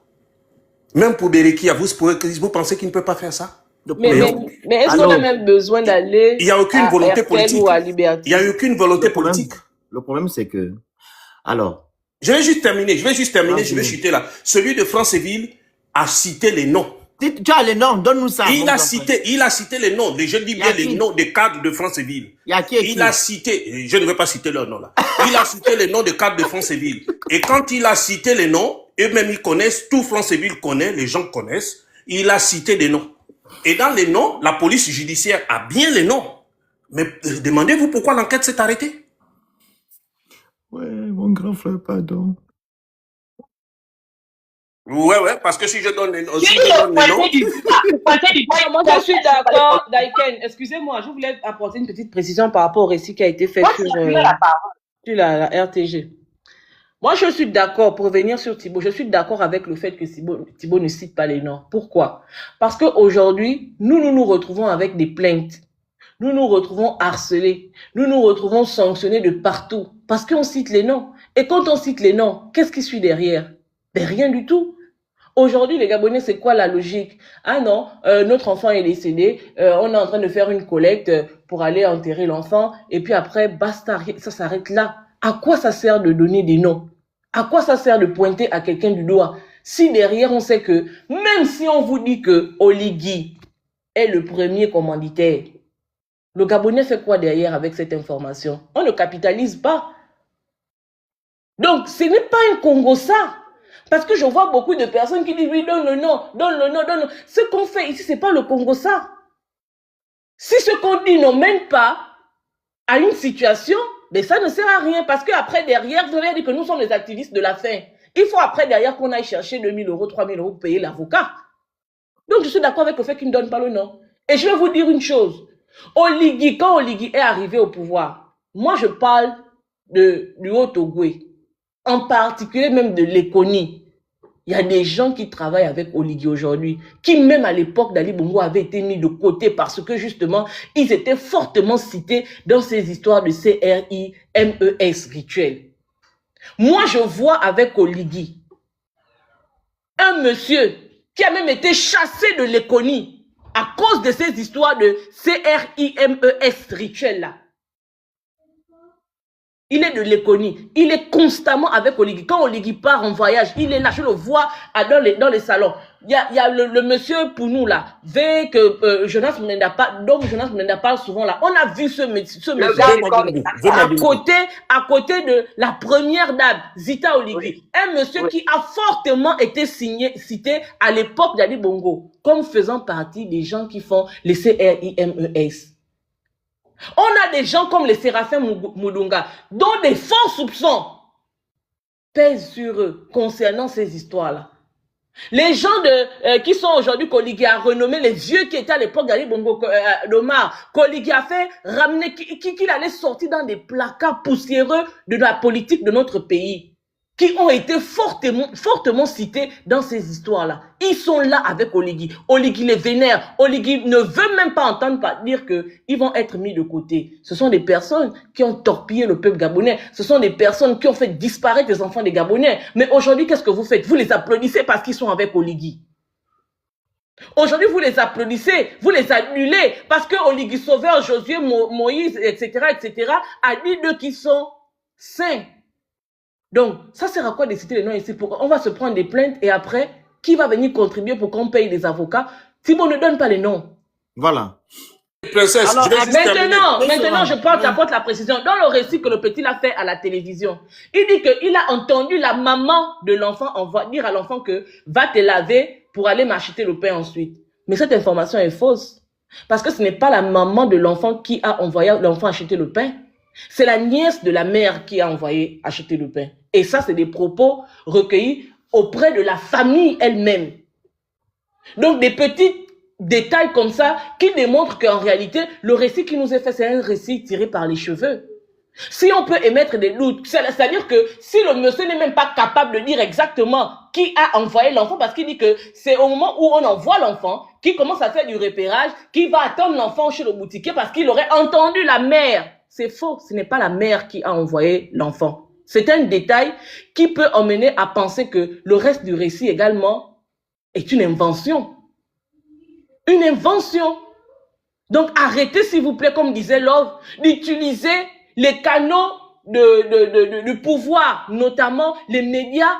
Speaker 8: Même pour Berekia, vous pensez qu'il ne peut pas faire ça?
Speaker 6: Mais est-ce qu'on a même besoin d'aller
Speaker 8: il n'y a aucune volonté politique.
Speaker 6: Ou à Liberty?
Speaker 8: Il n'y a aucune volonté politique.
Speaker 1: Le problème, c'est que... Alors...
Speaker 8: Je vais juste terminer, je vais chuter là. Celui de Franceville a cité les noms.
Speaker 1: Tu as les noms, donne-nous ça.
Speaker 8: Il a cité les noms, je dis bien les noms des cadres de Franceville. Il a cité, je ne vais pas citer leurs noms là. Il a cité les noms des cadres de Franceville. Et quand il a cité les noms, eux-mêmes ils connaissent, tout Franceville connaît, les gens connaissent, il a cité des noms. Et dans les noms, la police judiciaire a bien les noms. Mais demandez-vous pourquoi l'enquête s'est arrêtée?
Speaker 1: Ouais, mon grand frère, pardon.
Speaker 8: Ouais, parce que si je donne les noms...
Speaker 6: Moi, je suis d'accord, Daiken. Excusez-moi, je voulais apporter une petite précision par rapport au récit qui a été fait sur la RTG. Moi, je suis d'accord, pour revenir sur Thibaut, je suis d'accord avec le fait que Thibaut ne cite pas les noms. Pourquoi? Parce qu'aujourd'hui, nous retrouvons avec des plaintes. Nous nous retrouvons harcelés. Nous nous retrouvons sanctionnés de partout. Parce qu'on cite les noms. Et quand on cite les noms, qu'est-ce qui suit derrière? Ben, rien du tout. Aujourd'hui, les Gabonais, c'est quoi la logique? Ah non, notre enfant est décédé, on est en train de faire une collecte pour aller enterrer l'enfant, et puis après, basta, ça s'arrête là. À quoi ça sert de donner des noms? À quoi ça sert de pointer à quelqu'un du doigt? Si derrière, on sait que, même si on vous dit que Oligui est le premier commanditaire, le Gabonais fait quoi derrière avec cette information? On ne capitalise pas. Donc, ce n'est pas un Congo ça. Parce que je vois beaucoup de personnes qui disent, oui, donne le nom, donne le nom, donne le nom. Ce qu'on fait ici, ce n'est pas le Congo ça. Si ce qu'on dit ne mène pas à une situation, mais ça ne sert à rien. Parce qu'après, derrière, vous avez dit que nous sommes les activistes de la faim. Il faut après, derrière, qu'on aille chercher 2 000 euros, 3 000 euros pour payer l'avocat. Donc, je suis d'accord avec le fait qu'il ne donne pas le nom. Et je vais vous dire une chose. Oligui, quand Oligui est arrivé au pouvoir, moi, je parle du Haut-Ogoué. En particulier même de l'Ekoni. Il y a des gens qui travaillent avec Oligui aujourd'hui, qui même à l'époque d'Ali Bongo avaient été mis de côté parce que justement, ils étaient fortement cités dans ces histoires de CRIMES rituels. Moi, je vois avec Oligui un monsieur qui a même été chassé de l'Ekoni à cause de ces histoires de CRIMES rituels là. Il est de l'Ekoni. Il est constamment avec Oligui. Quand Oligui part en voyage, il est là. Je le vois dans les salons. Il y a le monsieur pour nous là. Jonas Mnenda parle souvent là. On a vu ce monsieur à côté de la première dame, Zita Oligui. Un monsieur qui a fortement été cité à l'époque d'Ali Bongo comme faisant partie des gens qui font les CRIMES. On a des gens comme les Séraphins Moulunga, dont des forts soupçons pèsent sur eux concernant ces histoires-là. Les gens qui sont aujourd'hui qu'Oligui a renommé les vieux qui étaient à l'époque d'Ali Bongo d'Omar, qu'Oligui a fait ramener, qu'il allait sortir dans des placards poussiéreux de la politique de notre pays, qui ont été fortement cités dans ces histoires-là. Ils sont là avec Oligui. Oligui les vénère. Oligui ne veut même pas entendre dire qu'ils vont être mis de côté. Ce sont des personnes qui ont torpillé le peuple gabonais. Ce sont des personnes qui ont fait disparaître les enfants des Gabonais. Mais aujourd'hui, qu'est-ce que vous faites? Vous les applaudissez parce qu'ils sont avec Oligui. Aujourd'hui, vous les applaudissez, vous les annulez parce que Oligui Sauveur, Josué, Moïse, etc., a dit d'eux qu'ils sont saints. Donc, ça sert à quoi de citer les noms ici? On va se prendre des plaintes et après, qui va venir contribuer pour qu'on paye des avocats? Thibaut ne donne pas les noms.
Speaker 1: Voilà.
Speaker 8: Princesse,
Speaker 6: alors, maintenant, je t'apporte la précision. Dans le récit que le petit a fait à la télévision, il dit qu'il a entendu la maman de l'enfant dire à l'enfant que va te laver pour aller m'acheter le pain ensuite. Mais cette information est fausse. Parce que ce n'est pas la maman de l'enfant qui a envoyé l'enfant acheter le pain. C'est la nièce de la mère qui a envoyé acheter le pain. Et ça, c'est des propos recueillis auprès de la famille elle-même. Donc, des petits détails comme ça qui démontrent qu'en réalité, le récit qui nous est fait, c'est un récit tiré par les cheveux. Si on peut émettre des doutes, c'est-à-dire que si le monsieur n'est même pas capable de dire exactement qui a envoyé l'enfant, parce qu'il dit que c'est au moment où on envoie l'enfant qu'il commence à faire du repérage, qu'il va attendre l'enfant chez le boutiquier parce qu'il aurait entendu la mère. C'est faux, ce n'est pas la mère qui a envoyé l'enfant. C'est un détail qui peut emmener à penser que le reste du récit également est une invention. Une invention. Donc arrêtez s'il vous plaît, comme disait Love, d'utiliser les canaux de pouvoir, notamment les médias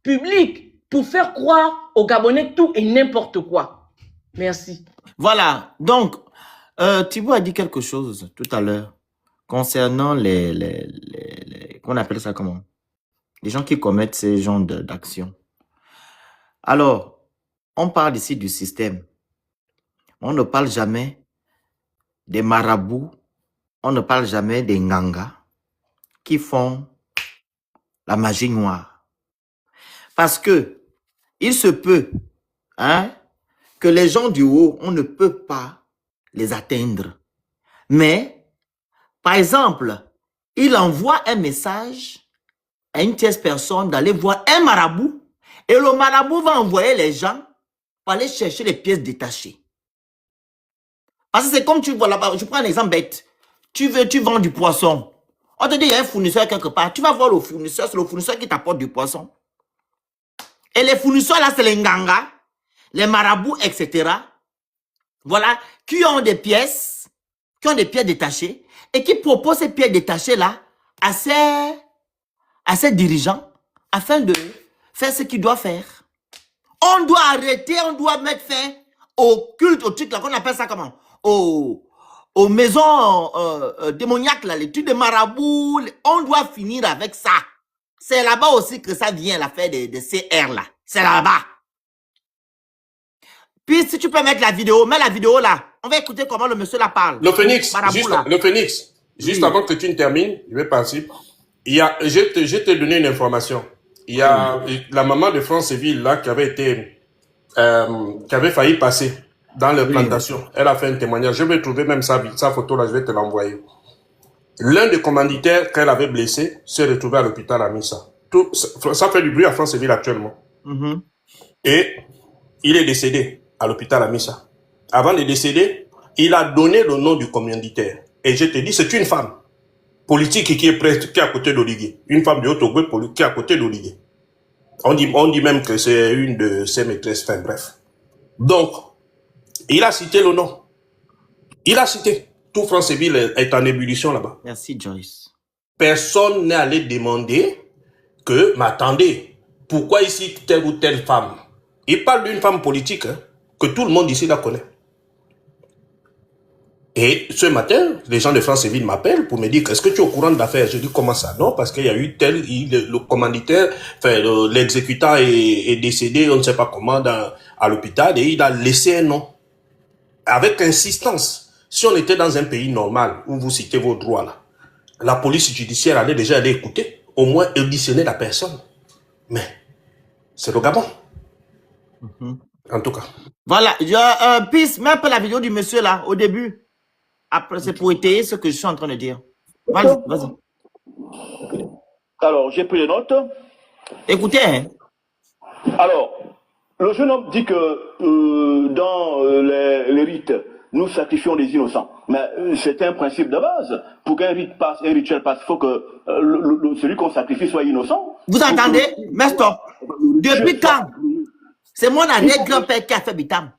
Speaker 6: publics, pour faire croire aux Gabonais tout et n'importe quoi. Merci.
Speaker 1: Voilà, donc, Thibaut a dit quelque chose tout à l'heure concernant qu'on appelle ça comment? Les gens qui commettent ces genres d'actions. Alors, on parle ici du système. On ne parle jamais des marabouts, on ne parle jamais des ngangas qui font la magie noire. Parce que il se peut que les gens du haut, on ne peut pas les atteindre. Mais, par exemple, il envoie un message à une tierce personne d'aller voir un marabout et le marabout va envoyer les gens pour aller chercher les pièces détachées. Parce que c'est comme tu vois là-bas, je prends un exemple bête. Tu vends du poisson. On te dit, il y a un fournisseur quelque part. Tu vas voir le fournisseur, c'est le fournisseur qui t'apporte du poisson. Et les fournisseurs là, c'est les ngangas, les marabouts, etc. Voilà, qui ont des pièces détachées et qui proposent ces pièces détachées là à ses dirigeants afin de faire ce qu'ils doivent faire. On doit arrêter, on doit mettre fin au culte, au truc là, qu'on appelle ça comment? Aux maisons démoniaques là, les trucs de marabouts, on doit finir avec ça. C'est là-bas aussi que ça vient, l'affaire de CR là. C'est là-bas. Puis si tu peux mettre la vidéo, mets la vidéo là. On va écouter comment le monsieur là parle.
Speaker 8: Le Phénix, juste
Speaker 1: Oui.
Speaker 8: avant que tu ne termines, je vais passer. Je t'ai donné une information. Il y a la maman de Franceville là qui avait failli passer dans les plantations. Elle a fait un témoignage. Je vais trouver même sa photo là, je vais te l'envoyer. L'un des commanditaires qu'elle avait blessé s'est retrouvé à l'hôpital à Missa. Ça fait du bruit à Franceville actuellement. Et il est décédé à l'hôpital à Missa. Avant de décéder, il a donné le nom du commanditaire. Et je te dis, c'est une femme politique qui est à côté d'Oligué. Une femme de Haute-Ogooué qui est à côté d'Oligué. On dit même que c'est une de ses maîtresses. Enfin bref. Donc, il a cité le nom. Il a cité. Tout Franceville est en ébullition là-bas.
Speaker 1: Merci Joyce.
Speaker 8: Personne n'est allé demander que, mais attendez, pourquoi ici telle ou telle femme? Il parle d'une femme politique que tout le monde ici la connaît. Et ce matin, les gens de Franceville m'appellent pour me dire, est-ce que tu es au courant de l'affaire? Je dis, comment ça? Non, parce qu'il y a eu le commanditaire, enfin, l'exécutant est décédé, on ne sait pas comment, à l'hôpital, et il a laissé un nom. Avec insistance. Si on était dans un pays normal, où vous citez vos droits là, la police judiciaire allait déjà aller écouter, au moins auditionner la personne. Mais, c'est le Gabon. En tout cas.
Speaker 1: Voilà, Peace, mets un peu la vidéo du monsieur là, au début. Après, c'est pour étayer ce que je suis en train de dire. Vas-y, vas-y.
Speaker 11: Alors, j'ai pris les notes.
Speaker 1: Écoutez, hein.
Speaker 11: Alors, le jeune homme dit que dans les rites, nous sacrifions des innocents. Mais c'est un principe de base. Pour qu'un rite passe, un rituel passe, il faut que celui qu'on sacrifie soit innocent.
Speaker 1: Vous entendez? Mais stop. Depuis quand? C'est mon arrière-grand-père qui a fait Bitam.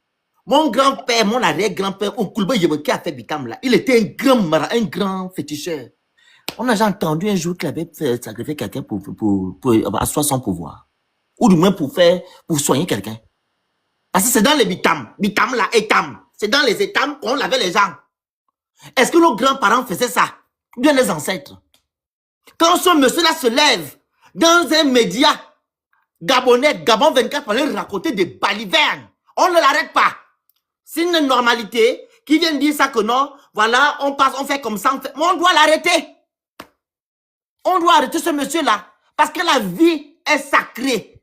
Speaker 1: Mon grand-père, mon arrière-grand-père, Okulba Yebo qui a fait Bitam là. Il était un grand féticheur. On a déjà entendu un jour qu'il avait fait sacrifier quelqu'un pour asseoir son pouvoir. Ou du moins pour soigner quelqu'un. Parce que c'est dans les Bitam. Bitam là, Etam. C'est dans les Etam qu'on lavait les gens. Est-ce que nos grands-parents faisaient ça? Ou bien les ancêtres? Quand ce monsieur-là se lève dans un média gabonais, Gabon 24, pour aller raconter des balivernes, on ne l'arrête pas. C'est une normalité qui vient dire ça que non, voilà, on passe, on fait comme ça, mais on doit l'arrêter. On doit arrêter ce monsieur-là parce que la vie est sacrée.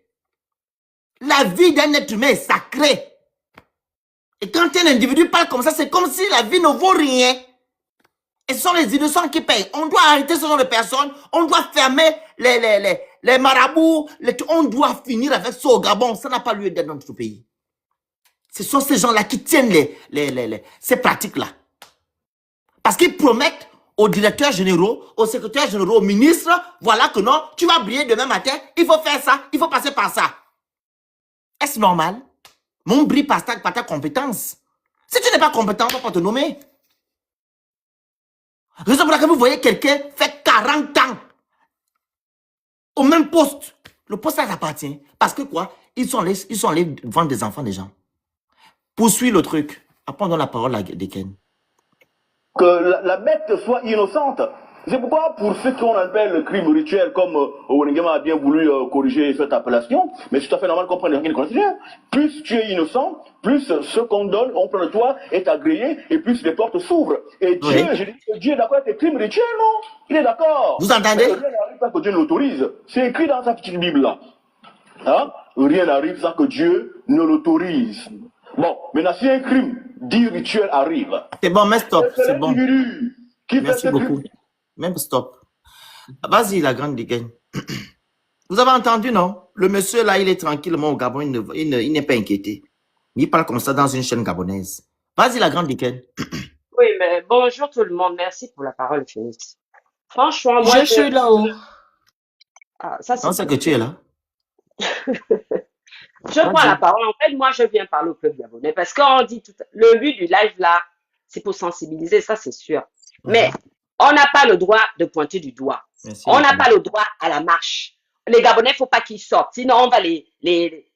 Speaker 1: La vie d'un être humain est sacrée. Et quand un individu parle comme ça, c'est comme si la vie ne vaut rien. Et ce sont les innocents qui payent. On doit arrêter ce genre de personnes. On doit fermer les marabouts. On doit finir avec ça au Gabon. Ça n'a pas lieu d'être dans notre pays. Ce sont ces gens-là qui tiennent ces pratiques-là. Parce qu'ils promettent aux directeurs généraux, aux secrétaires généraux, aux ministres, voilà que non, tu vas briller demain matin, il faut faire ça, il faut passer par ça. Est-ce normal? Mon brille par ta compétence. Si tu n'es pas compétent, on ne va pas te nommer. Raison pour laquelle vous voyez quelqu'un fait 40 ans au même poste. Le poste, ça appartient. Parce que quoi? Ils sont allés vendre des enfants des gens. Poursuis le truc. Après, on donne la parole à Deken.
Speaker 11: Que la bête soit innocente. C'est pourquoi, pour ce qu'on appelle le crime rituel, comme Onigema a bien voulu corriger cette appellation, mais c'est tout à fait normal qu'on prenne une considération. Plus tu es innocent, plus ce qu'on donne, on prend de toi, est agréé, et plus les portes s'ouvrent. Et Dieu, je dis que Dieu est d'accord avec les crimes rituels, non? Il est d'accord.
Speaker 1: Vous entendez?
Speaker 11: Rien n'arrive sans que Dieu ne l'autorise. C'est écrit dans sa petite Bible-là. Hein? Rien n'arrive sans que Dieu ne l'autorise. Bon, maintenant, si un crime dit rituel arrive...
Speaker 1: C'est bon, mais stop, c'est bon.
Speaker 11: Qui
Speaker 1: Merci beaucoup. Même stop. Vas-y, la grande dégaine. Vous avez entendu, non? Le monsieur là, il est tranquillement au Gabon, il n'est pas inquiété. Il parle comme ça dans une chaîne gabonaise. Vas-y, la grande dégaine.
Speaker 10: Oui, mais bonjour tout le monde. Merci pour la parole, Phoenix. Franchement, moi,
Speaker 6: Je suis là-haut.
Speaker 10: Ah, ça,
Speaker 1: Non, c'est que tu es là.
Speaker 10: Je prends la parole. En fait, moi, je viens parler au peuple gabonais parce qu'on dit tout. Le but du live là, c'est pour sensibiliser, ça, c'est sûr. Mais on n'a pas le droit de pointer du doigt.
Speaker 1: Merci,
Speaker 10: on n'a pas le droit à la marche. Les Gabonais, il ne faut pas qu'ils sortent. Sinon, on va les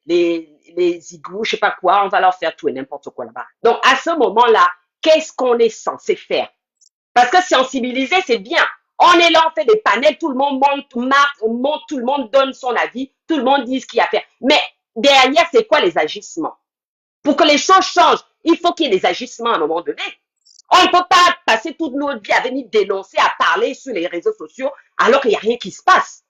Speaker 10: igloos, je sais pas quoi, on va leur faire tout et n'importe quoi là-bas. Donc, à ce moment-là, qu'est-ce qu'on est censé faire? Parce que sensibiliser, c'est bien. On est là, on fait des panels, tout le monde monte, tout le monde donne son avis, tout le monde dit ce qu'il y a à faire. Mais derrière, c'est quoi les agissements? Pour que les choses changent, il faut qu'il y ait des agissements à un moment donné. On ne peut pas passer toute notre vie à venir dénoncer, à parler sur les réseaux sociaux, alors qu'il n'y a rien qui se passe.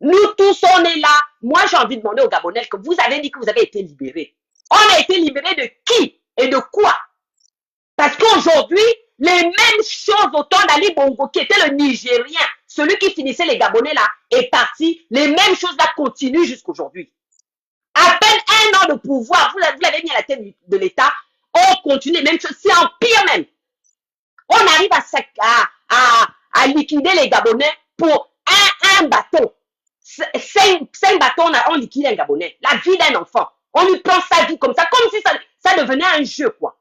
Speaker 10: Nous tous, on est là. Moi, j'ai envie de demander aux Gabonais que vous avez dit que vous avez été libérés. On a été libérés de qui et de quoi? Parce qu'aujourd'hui, les mêmes choses au temps d'Ali Bongo, qui était le Nigérien, celui qui finissait les Gabonais là, est parti. Les mêmes choses là continuent jusqu'aujourd'hui. À peine 1 an de pouvoir, vous l'avez mis à la tête de l'État, on continue les mêmes choses, c'est en pire même. On arrive à liquider les Gabonais pour un bâton. 5 bâtons, on liquide un Gabonais. La vie d'un enfant. On lui prend sa vie comme ça si ça devenait un jeu, quoi.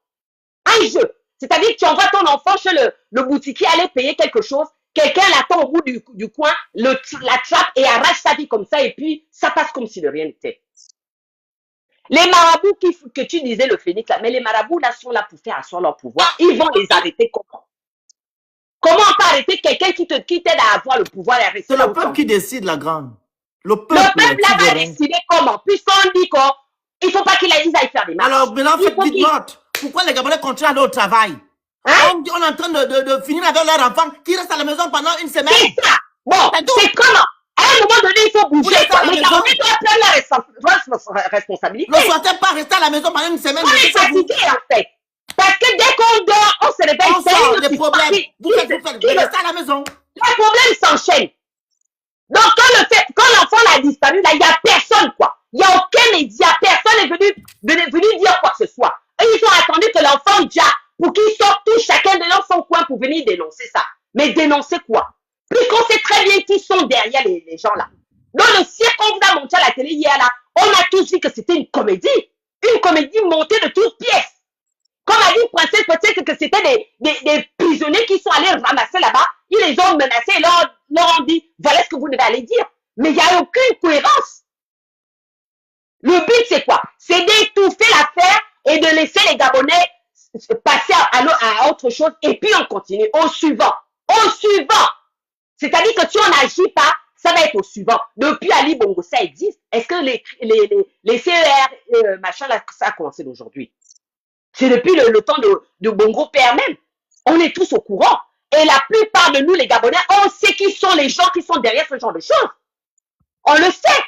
Speaker 10: Un jeu. C'est-à-dire que tu envoies ton enfant chez le boutiquier aller payer quelque chose, quelqu'un l'attend au bout du coin, l'attrape et arrache sa vie comme ça, et puis ça passe comme si de rien n'était. Les marabouts que tu disais, le Phénix, là, mais les marabouts là sont là pour faire asseoir leur pouvoir. Ils vont les arrêter comment? Comment on peut arrêter quelqu'un qui t'aide à avoir le pouvoir et à rester?
Speaker 1: C'est le peuple qui décide, la grande. Le peuple
Speaker 10: là va décider comment? Puisqu'on dit qu'il ne faut pas qu'ils aillent faire des marches.
Speaker 1: Alors maintenant, faites vite note. Pourquoi les Gabonais continuent à aller au travail? On est en train de finir avec leurs enfants qui restent à la maison pendant une semaine.
Speaker 10: C'est ça. Bon, c'est comment? À un moment donné, il faut bouger. Les Gabonais doivent prendre la responsabilité.
Speaker 1: Ne souhaitez pas rester à la maison pendant une semaine.
Speaker 10: On est fatigué en fait. Parce que dès qu'on dort, on se réveille.
Speaker 1: On sort des problèmes. Vous restez à la maison.
Speaker 10: Les problèmes s'enchaînent. Donc quand l'enfant a disparu, là, il n'y a personne, quoi. Il n'y a aucun média. Personne n'est venu dire quoi que ce soit. Et ils ont attendu que l'enfant déjà, pour qu'ils sortent tous chacun de dans son coin pour venir dénoncer ça. Mais dénoncer quoi? Puisqu'on sait très bien qui sont derrière les gens là. Dans le cirque qu'on vous a montré à la télé hier là, on a tous dit que c'était une comédie montée de toutes pièces. Comme a dit Princesse, peut-être que c'était des prisonniers qui sont allés ramasser là-bas, ils les ont menacés et leur ont dit, voilà ce que vous devez aller dire. Mais il n'y a aucune cohérence. Le but c'est quoi? C'est d'étouffer l'affaire et de laisser les Gabonais passer à autre chose et puis on continue au suivant. Au suivant. C'est-à-dire que si on n'agit pas, ça va être au suivant. Depuis Ali Bongo, ça existe. Est-ce que les CER, machin, là, ça a commencé d'aujourd'hui? C'est depuis le temps de Bongo Père même. On est tous au courant. Et la plupart de nous, les Gabonais, on sait qui sont les gens qui sont derrière ce genre de choses. On le sait.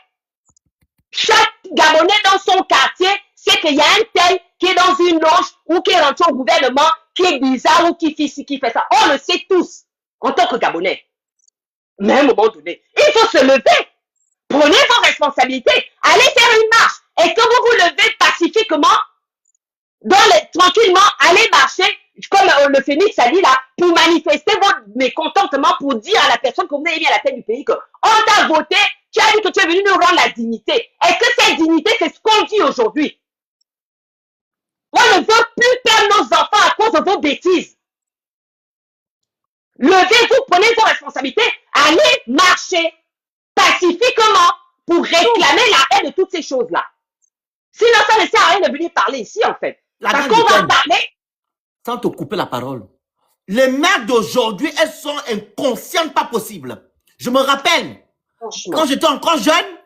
Speaker 10: Chaque Gabonais dans son quartier sait qu'il y a un tel qui est dans une loge ou qui est rentré au gouvernement, qui est bizarre ou qui fait ci, qui fait ça. On le sait tous, en tant que Gabonais. Mais à un moment donné, il faut se lever. Prenez vos responsabilités. Allez faire une marche. Et que vous vous levez pacifiquement, tranquillement, allez marcher, comme le Phénix a dit là, pour manifester votre mécontentement, pour dire à la personne que vous avez mis à la tête du pays que on t'a voté, tu as dit que tu es venu nous rendre la dignité. Est-ce que cette dignité, c'est ce qu'on dit aujourd'hui? On ne veut plus perdre nos enfants à cause de vos bêtises. Levez-vous, prenez vos responsabilités, allez marcher pacifiquement pour réclamer l'arrêt de toutes ces choses-là. Sinon, ça ne sert à rien de venir parler ici, en fait. Parce qu'on va parler...
Speaker 1: Sans te couper la parole. Les mères d'aujourd'hui, elles sont inconscientes, pas possible. Je me rappelle, quand j'étais encore jeune,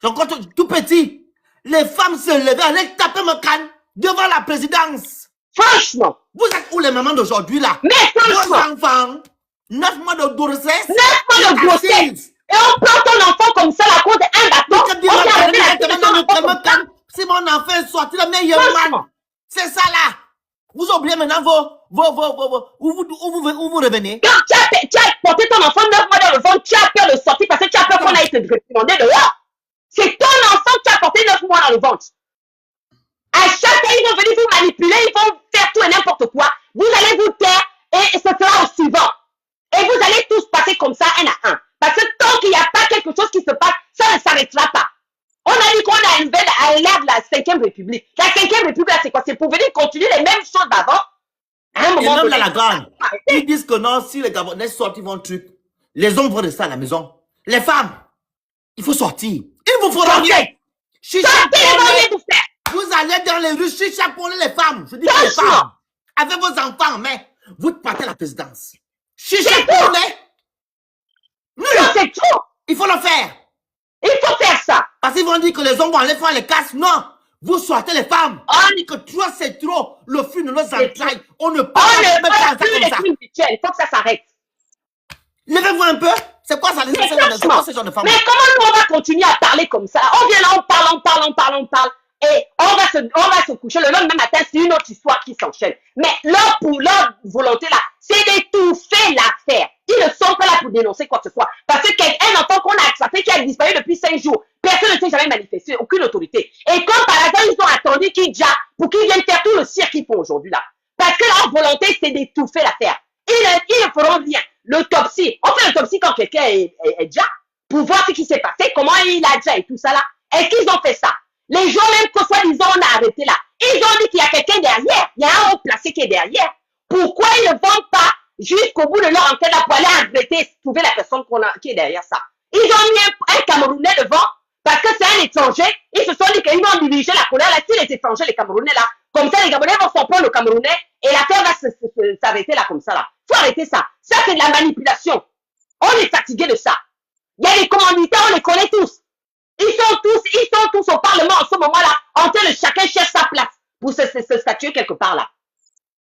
Speaker 1: encore tout petit, les femmes se levaient, allaient taper mon crâne devant la présidence.
Speaker 10: Franchement.
Speaker 1: Vous êtes où les mamans d'aujourd'hui, là?
Speaker 10: Mais franchement.
Speaker 1: Vos enfants, 9 mois de grossesse.
Speaker 10: 9 mois de grossesse. Et on prend ton enfant comme ça, la cause d'un bâton.
Speaker 1: Si mon enfant est sorti, le meilleur man. C'est ça, là. Vous oubliez maintenant où vous revenez?
Speaker 10: Quand tu as porté ton enfant 9 mois dans le ventre, tu as peur de sortir parce que tu as peur qu'on aille te réprimander dehors. C'est ton enfant que tu as porté 9 mois dans le ventre. À chaque fois, ils vont venir vous manipuler, ils vont faire tout et n'importe quoi. Vous allez vous taire et ce sera au suivant. Et vous allez tous passer comme ça, un à un. Parce que tant qu'il n'y a pas quelque chose qui se passe, ça ne s'arrêtera pas. On a dit qu'on a une belle à l'ère de la 5e République. La 5e République, c'est quoi? C'est pour venir continuer les mêmes choses d'avant. À un moment donné,
Speaker 1: la grande. Ils disent que non, si les Gabonais sortent, ils vont truc. Les hommes vont rester à la maison. Les femmes, il faut sortir. Il vous faut rien. Vous allez dans les rues, chichaponner les femmes. Je dis les femmes. Avec vos enfants, mais vous partez à la présidence. Chichaponner.
Speaker 10: Non, c'est trop.
Speaker 1: Il faut le faire.
Speaker 10: Il faut faire ça.
Speaker 1: Parce qu'ils vont dire que les hommes vont aller faire les casses. Non. Vous sortez les femmes. On dit que trop c'est trop. Le fil de nos entrailles. On ne parle
Speaker 10: plus les crimes rituels. Il faut que ça s'arrête.
Speaker 1: Levez-vous un peu. C'est quoi ça? C'est quoi ce genre de femmes?
Speaker 10: Mais comment nous on va continuer à parler comme ça? On vient là, on parle. Et on va se coucher. Le lendemain matin, c'est une autre histoire qui s'enchaîne. Mais leur volonté là, c'est d'étouffer l'affaire. Ils ne sont pas là pour dénoncer quoi que ce soit. Parce que un enfant qu'on a attrapé qui a disparu depuis 5 jours, personne ne s'est jamais manifesté, aucune autorité. Et comme par hasard, ils ont attendu pour qu'ils viennent faire tout le cirque qu'ils font aujourd'hui là. Parce que leur volonté, c'est d'étouffer l'affaire. Ils ne feront rien. L'autopsie, on fait l'autopsie quand quelqu'un est déjà, pour voir ce qui s'est passé, comment il a déjà et tout ça là. Est-ce qu'ils ont fait ça? Les gens même que soi-disant on a arrêté là, ils ont dit qu'il y a quelqu'un derrière, il y a un haut placé qui est derrière. Pourquoi ils ne vont pas jusqu'au bout de leur enquête là pour aller arrêter, trouver la personne qui est derrière ça? Ils ont mis un Camerounais devant parce que c'est un étranger. Ils se sont dit qu'ils vont diriger la colère là, si les étrangers, les Camerounais là, comme ça les Gabonais vont s'en prendre le Camerounais et l'affaire va s'arrêter là comme ça là. Faut arrêter ça. Ça c'est de la manipulation. On est fatigué de ça. Il y a les commanditaires, on les connaît tous. Ils sont tous au Parlement en ce moment-là, en train de chacun cherche sa place pour se statuer quelque part là.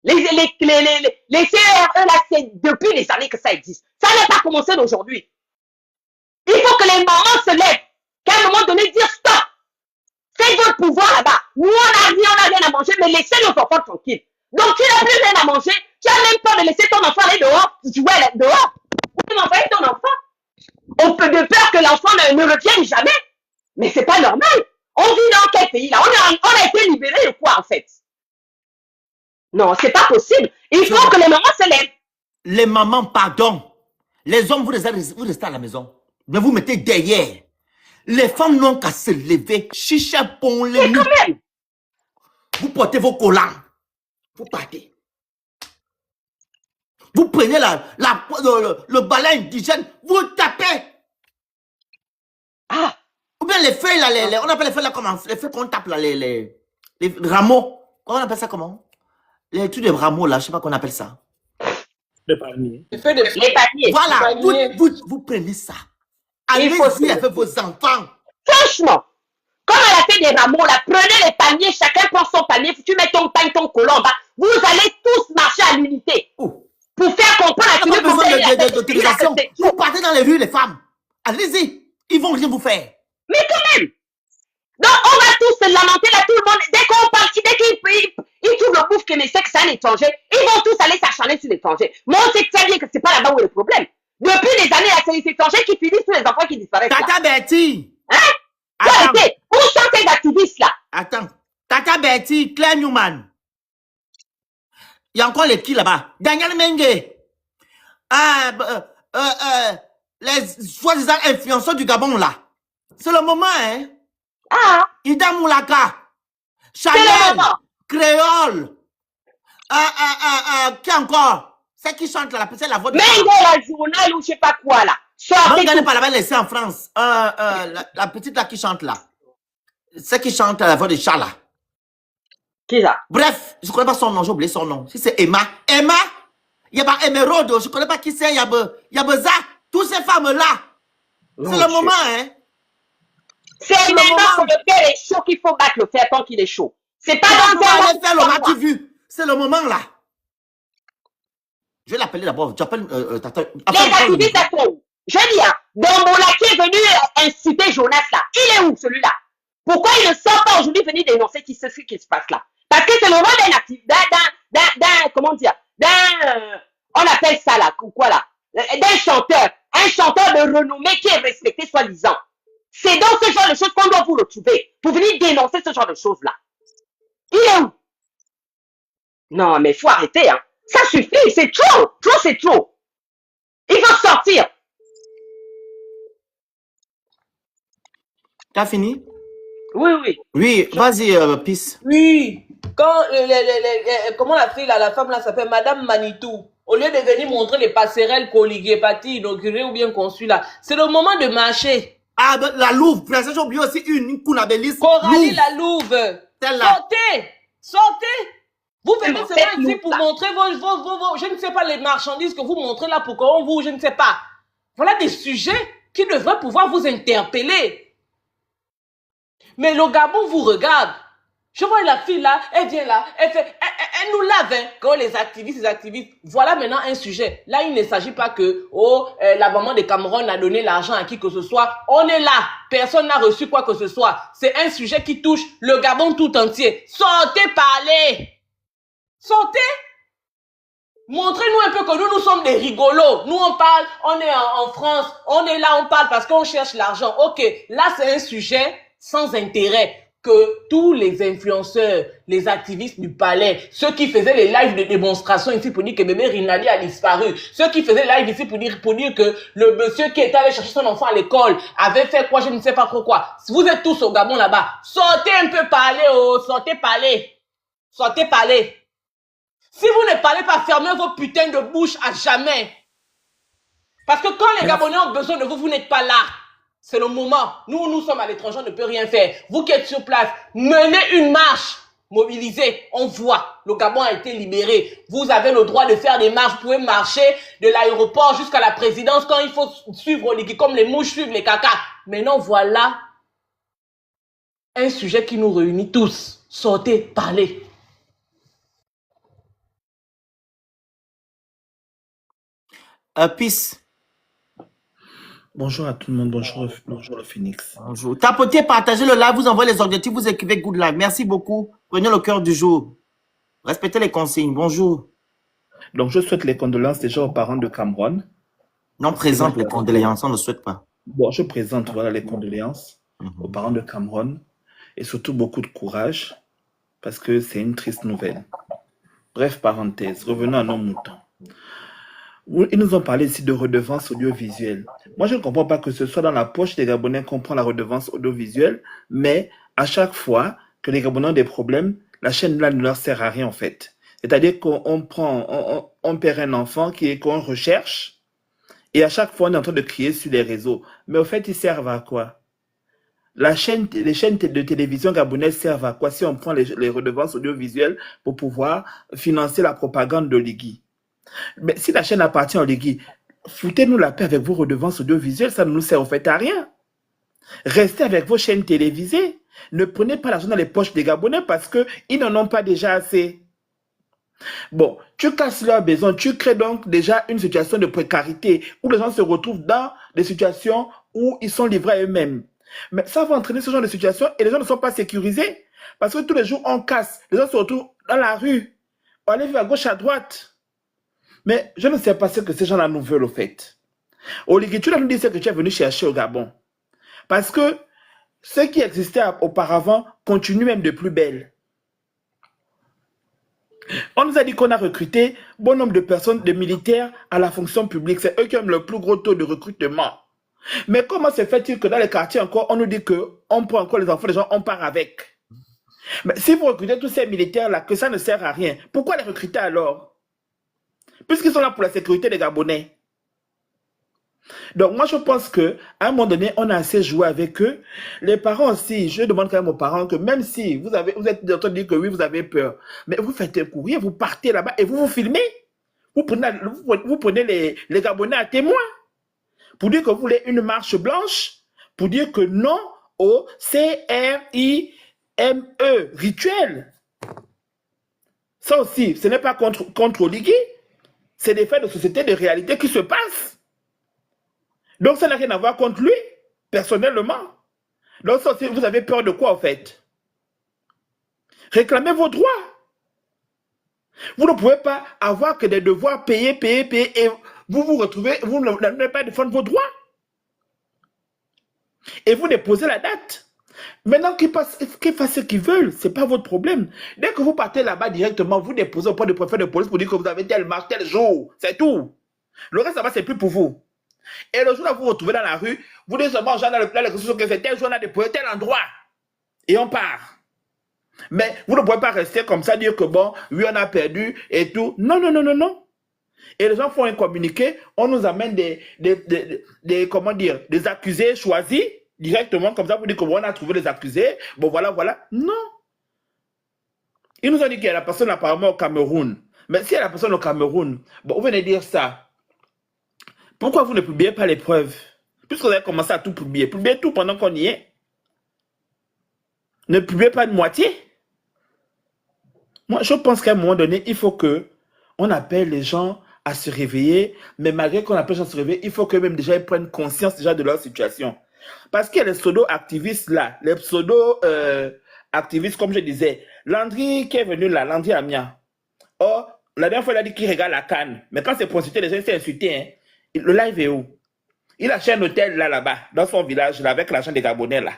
Speaker 10: Les CRE là, c'est depuis les années que ça existe. Ça n'a pas commencé d'aujourd'hui. Il faut que les mamans se lèvent, qu'à un moment donné dire stop. Faites votre pouvoir là-bas. Nous on n'a rien à manger, mais laissez nos enfants tranquilles. Donc tu n'as plus rien à manger, tu as même peur de laisser ton enfant aller dehors, jouer dehors. Tu vas envoyer ton enfant. On peut de peur que l'enfant ne revienne jamais. Mais c'est pas normal. On vit dans quel pays là? On a été libérés de quoi en fait? Non, c'est pas possible. Il faut que les mamans se lèvent.
Speaker 1: Les mamans, pardon. Les hommes, vous restez à la maison. Mais vous mettez derrière. Les femmes n'ont qu'à se lever. Chicha pour les nuits. Vous portez vos collants. Vous partez. Vous prenez le balai indigène. Vous tapez.
Speaker 10: Ah.
Speaker 1: Ou bien les feuilles là, on appelle les feuilles là comment? Les feuilles qu'on tape là, les rameaux. On appelle ça comment? Les trucs de rameaux là, je sais pas qu'on appelle ça.
Speaker 7: Les palmiers.
Speaker 10: Les palmiers.
Speaker 1: Voilà, vous prenez ça. Allez-y avec vos enfants.
Speaker 10: Franchement, comme elle a fait des rameaux là, prenez les palmiers, chacun prend son palmier, tu mets ton pain, ton collant en bas. Vous allez tous marcher à l'unité. Pour faire comprendre à tout le monde
Speaker 1: d'autorisation. Vous partez dans les rues, les femmes. Allez-y, ils vont rien vous faire.
Speaker 10: Mais quand même, Donc, on va tous se lamenter là, tout le monde. Dès qu'on parle, dès qu'ils trouvent le bouffe que mais c'est que c'est un étranger, ils vont tous aller s'acharner sur l'étranger. Moi, on sait très bien que c'est pas là-bas où est le problème. Depuis des années, là, c'est les étrangers qui finissent tous les enfants qui disparaissent.
Speaker 1: Tata Betty.
Speaker 10: Hein? Arrêtez. Où sont ces activistes là?
Speaker 1: Attends. Tata Betty, Claire Newman. Il y a encore les qui là-bas? Daniel Mengue. Les soi-disant influenceurs du Gabon là. C'est le moment, hein?
Speaker 10: Ah!
Speaker 1: Ida Moulaka.
Speaker 10: C'est le
Speaker 1: Chanel.
Speaker 10: moment.
Speaker 1: Créole. Qui encore? C'est qui chante là? C'est la voix de
Speaker 10: Mengue, la journal ou je sais pas quoi là. Sortez
Speaker 1: non,
Speaker 10: tout.
Speaker 1: pas là-bas laissé en France. La petite là qui chante là. C'est qui chante la voix de chat là.
Speaker 10: Qui là?
Speaker 1: Bref, je ne connais pas son nom, j'ai oublié son nom. Si c'est Emma. Emma, il y a pas Emeraude, je ne connais pas qui c'est, il y a Beza. Toutes ces femmes-là. C'est le moment, hein.
Speaker 10: C'est maintenant que le fer est chaud qu'il faut battre le fer tant qu'il est chaud. C'est pas dans un
Speaker 1: aller faire le match vu. C'est le moment là. Je vais l'appeler d'abord. Tu appelles Tata.
Speaker 10: Les activistes sont où? Je dis, hein, Dombola qui est venu inciter Jonas là. Il est où celui-là? Pourquoi il ne sort pas aujourd'hui venir dénoncer ce qui se passe là? Parce que c'est le rôle d'un activiste, comment dire, on appelle ça là, quoi là? D'un chanteur. Un chanteur de renommée qui est respecté soi-disant. C'est dans ce genre de choses qu'on doit vous retrouver pour venir dénoncer ce genre de choses-là. Il est où? Non, mais il faut arrêter, hein. Ça suffit, c'est trop. Trop, c'est trop. Il faut sortir.
Speaker 1: T'as fini?
Speaker 10: Oui, oui.
Speaker 1: Oui, vas-y, Peace.
Speaker 6: Oui, quand comment la fille là, la femme là s'appelle Madame Manitou, au lieu de venir montrer les passerelles Coliguepati inaugurées ou bien conçues là, c'est le moment de marcher.
Speaker 1: Ah, la Louve, j'ai oublié aussi une Kounabélis.
Speaker 6: Coralie la Louve. Sortez, sortez. Vous venez seulement ici pour montrer vos, je ne sais pas, les marchandises que vous montrez là pour qu'on vous, je ne sais pas. Voilà des sujets qui devraient pouvoir vous interpeller. Mais le Gabon vous regarde. Je vois la fille là, elle vient là, elle nous lave, hein, quand les activistes, voilà maintenant un sujet. Là, il ne s'agit pas que, la maman de Cameroun a donné l'argent à qui que ce soit. On est là, personne n'a reçu quoi que ce soit. C'est un sujet qui touche le Gabon tout entier. Sortez parler. Sortez. Montrez-nous un peu que nous sommes des rigolos. Nous, on parle, on est en France, on est là, on parle parce qu'on cherche l'argent. Ok, là, c'est un sujet sans intérêt. Que tous les influenceurs, les activistes du palais, ceux qui faisaient les lives de démonstration ici pour dire que bébé Rinaldi a disparu, ceux qui faisaient les lives ici pour dire que le monsieur qui était allé chercher son enfant à l'école avait fait quoi, je ne sais pas trop quoi. Vous êtes tous au Gabon là-bas. Sortez un peu parler, sortez parler. Sortez parler. Si vous ne parlez pas, fermez vos putains de bouche à jamais. Parce que quand les Gabonais ont besoin de vous, vous n'êtes pas là. C'est le moment. Nous sommes à l'étranger, on ne peut rien faire. Vous qui êtes sur place, menez une marche. Mobilisez. On voit. Le Gabon a été libéré. Vous avez le droit de faire des marches. Vous pouvez marcher de l'aéroport jusqu'à la présidence quand il faut suivre les comme les mouches suivent les cacas. Maintenant, voilà un sujet qui nous réunit tous. Sortez, parlez.
Speaker 1: Peace.
Speaker 12: Bonjour à tout le monde, bonjour le Phoenix.
Speaker 1: Bonjour. Tapotez, partagez le live, vous envoyez les objectifs, vous écrivez good live. Merci beaucoup. Prenez le cœur du jour. Respectez les consignes. Bonjour.
Speaker 12: Donc, je souhaite les condoléances déjà aux parents de Cameroun.
Speaker 1: Non, présente les condoléances, on ne souhaite pas.
Speaker 12: Bon, je présente, voilà, les condoléances aux parents de Cameroun et surtout beaucoup de courage parce que c'est une triste nouvelle. Bref, parenthèse, revenons à nos moutons. Ils nous ont parlé ici de redevance audiovisuelle. Moi, je ne comprends pas que ce soit dans la poche des Gabonais qu'on prend la redevance audiovisuelle, mais à chaque fois que les Gabonais ont des problèmes, la chaîne-là ne leur sert à rien en fait. C'est-à-dire qu'on perd un enfant qu'on recherche, et à chaque fois on est en train de crier sur les réseaux. Mais au fait, ils servent à quoi? Les chaînes de télévision gabonaises servent à quoi si on prend les redevances audiovisuelles pour pouvoir financer la propagande de l'IGI? Mais si la chaîne appartient au Légui, foutez-nous la paix avec vos redevances audiovisuelles, ça ne nous sert au fait à rien. Restez avec vos chaînes télévisées. Ne prenez pas l'argent dans les poches des Gabonais parce qu'ils n'en ont pas déjà assez. Bon, tu casses leurs besoins, tu crées donc déjà une situation de précarité où les gens se retrouvent dans des situations où ils sont livrés à eux-mêmes. Mais ça va entraîner ce genre de situation et les gens ne sont pas sécurisés. Parce que tous les jours, on casse. Les gens se retrouvent dans la rue. On allait vivre à gauche, à droite. Mais je ne sais pas ce que ces gens-là nous veulent, au fait. Oligui, tu nous dis ce que tu es venu chercher au Gabon. Parce que ce qui existait auparavant continue même de plus belle. On nous a dit qu'on a recruté bon nombre de personnes, de militaires à la fonction publique. C'est eux qui ont le plus gros taux de recrutement. Mais comment se fait-il que dans les quartiers encore, on nous dit qu'on prend encore les enfants des gens, on part avec? Mais si vous recrutez tous ces militaires-là, que ça ne sert à rien, pourquoi les recruter alors? Puisqu'ils sont là pour la sécurité des Gabonais. Donc moi je pense qu'à un moment donné, on a assez joué avec eux. Les parents aussi, je demande quand même aux parents que même si vous êtes en train de dire que oui, vous avez peur, mais vous faites un courrier, vous partez là-bas et vous vous filmez. Vous prenez les Gabonais à témoin. Pour dire que vous voulez une marche blanche, pour dire que non au CRIME, rituel. Ça aussi, ce n'est pas contre Oligui, c'est des faits de société, de réalité qui se passent. Donc ça n'a rien à voir contre lui, personnellement. Donc ça aussi, vous avez peur de quoi en fait? Réclamez vos droits. Vous ne pouvez pas avoir que des devoirs payés, et vous vous retrouvez, vous n'avez pas défendre vos droits. Et vous déposez la date. Maintenant, qu'ils fassent ce qu'ils veulent, ce n'est pas votre problème. Dès que vous partez là-bas directement, vous déposez au point de préfet de police pour dire que vous avez telle marche, tel jour. C'est tout. Le reste, là-bas, c'est plus pour vous. Et le jour où vous vous retrouvez dans la rue, vous dites seulement aux gens dans le plan, que c'est tel jour, on a déposé tel endroit. Et on part. Mais vous ne pouvez pas rester comme ça, dire que bon, oui, on a perdu et tout. Non, non, non, non, non. Et les gens font un communiqué, on nous amène comment dire, des accusés choisis directement, comme ça, pour dire qu'on a trouvé les accusés. Bon, voilà, voilà. Non. Ils nous ont dit qu'il y a la personne apparemment au Cameroun. Mais s'il y a la personne au Cameroun, bon, vous venez dire ça. Pourquoi vous ne publiez pas les preuves? Puisque vous avez commencé à tout publier. Publiez tout pendant qu'on y est. Ne publiez pas de moitié. Moi, je pense qu'à un moment donné, il faut qu'on appelle les gens à se réveiller. Mais malgré qu'on appelle les gens à se réveiller, il faut qu'eux-mêmes déjà ils prennent conscience déjà de leur situation. Parce qu'il y a les pseudo-activistes là, les pseudo-activistes, comme je disais. Landry qui est venu là, Landry Amia. Oh, la dernière fois, il a dit qu'il regarde la canne. Mais quand c'est pour insulter les gens, il s'est insulté. Hein. Le live est où? Il a acheté un hôtel là-bas, dans son village, là, avec l'argent des Gabonais là.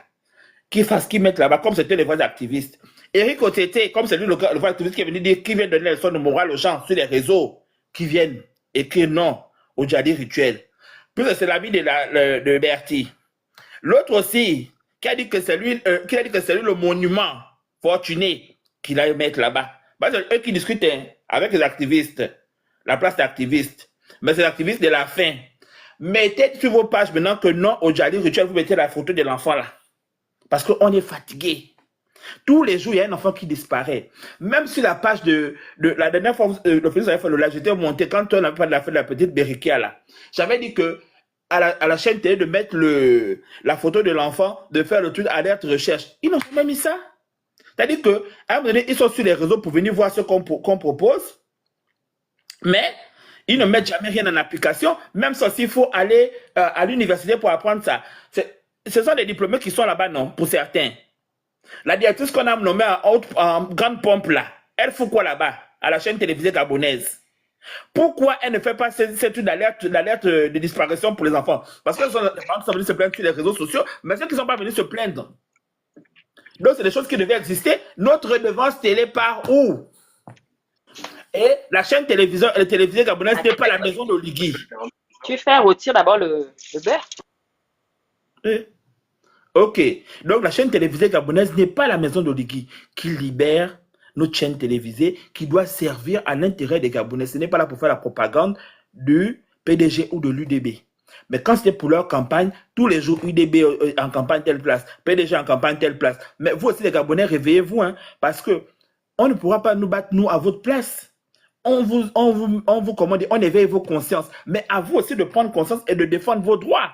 Speaker 12: Qui mettent là-bas, comme c'était les vrais activistes. Eric Otete, comme c'est lui le vrai activiste qui est venu dire, qui vient donner la leçon de morale aux gens sur les réseaux, qui viennent écrire non au djihadi rituel. Puis c'est l'avis de Bertie. L'autre aussi, qui a dit que c'est lui, le monument fortuné qu'il a mettre là-bas. Bah, c'est eux qui discutent avec les activistes, la place d'activistes. Mais c'est l'activiste de la faim. Mettez sur vos pages maintenant que non au djihadi rituel, vous mettez la photo de l'enfant là. Parce qu'on est fatigué. Tous les jours, il y a un enfant qui disparaît. Même sur la page de la dernière fois, le président avait fait le live, j'étais monté quand on avait parlé de la petite Berikia là. J'avais dit que à la chaîne télé de mettre la photo de l'enfant, de faire le truc alerte recherche. Ils n'ont jamais mis ça. C'est-à-dire qu'à un moment donné, ils sont sur les réseaux pour venir voir ce qu'on propose. Mais ils ne mettent jamais rien en application, même s'il faut aller à l'université pour apprendre ça. Ce sont des diplômés qui sont là-bas, non, pour certains. La directrice qu'on a nommée en grande pompe là, elle fout quoi là-bas, à la chaîne télévisée gabonaise? Pourquoi elle ne fait pas cette étude d'alerte de disparition pour les enfants? Parce que les parents sont venus se plaindre sur les réseaux sociaux, mais ceux qui ne sont pas venus se plaindre. Donc c'est des choses qui devaient exister. Notre redevance télé part où? Et la chaîne télévisée gabonaise n'est pas la maison d'Oligui.
Speaker 10: Tu fais rôtir d'abord le beurre.
Speaker 12: Ok. Donc la chaîne télévisée gabonaise n'est pas la maison d'Oligui qui libère notre chaîne télévisée qui doit servir à l'intérêt des Gabonais. Ce n'est pas là pour faire la propagande du PDG ou de l'UDB. Mais quand c'était pour leur campagne, tous les jours, UDB en campagne telle place, PDG en campagne telle place. Mais vous aussi les Gabonais, réveillez-vous, hein, parce que on ne pourra pas nous battre, nous, à votre place. On éveille vos consciences. Mais à vous aussi de prendre conscience et de défendre vos droits.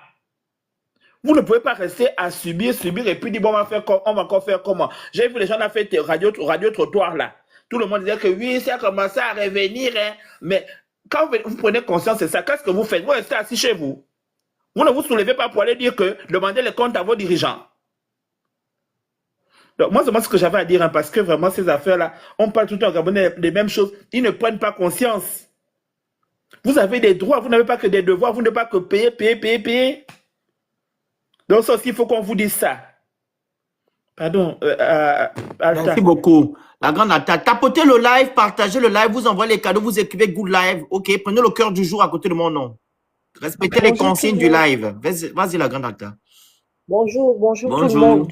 Speaker 12: Vous ne pouvez pas rester à subir et puis dire, bon, on va encore faire comment? J'ai vu les gens ont fait radio trottoir là. Tout le monde disait que oui, ça a commencé à revenir. Hein. Mais quand vous prenez conscience de ça, qu'est-ce que vous faites? Vous restez assis chez vous. Vous ne vous soulevez pas pour aller dire que demandez les comptes à vos dirigeants. Donc, moi, c'est moi ce que j'avais à dire, hein, parce que vraiment, ces affaires-là, on parle tout le temps au Gabonais des mêmes choses. Ils ne prennent pas conscience. Vous avez des droits, vous n'avez pas que des devoirs, vous n'avez pas que payer. Donc, ça aussi, il faut qu'on vous dise ça. Pardon, Alta.
Speaker 1: Merci beaucoup. La grande attaque. Tapotez le live, partagez le live, vous envoyez les cadeaux, vous écrivez good live. Ok, prenez le cœur du jour à côté de mon nom. Respectez les
Speaker 13: Bonjour tout
Speaker 1: consignes
Speaker 13: le
Speaker 1: du
Speaker 13: monde.
Speaker 1: live. Vas-y, la grande attaque.
Speaker 13: Bonjour tout le
Speaker 1: Bonjour.
Speaker 13: monde.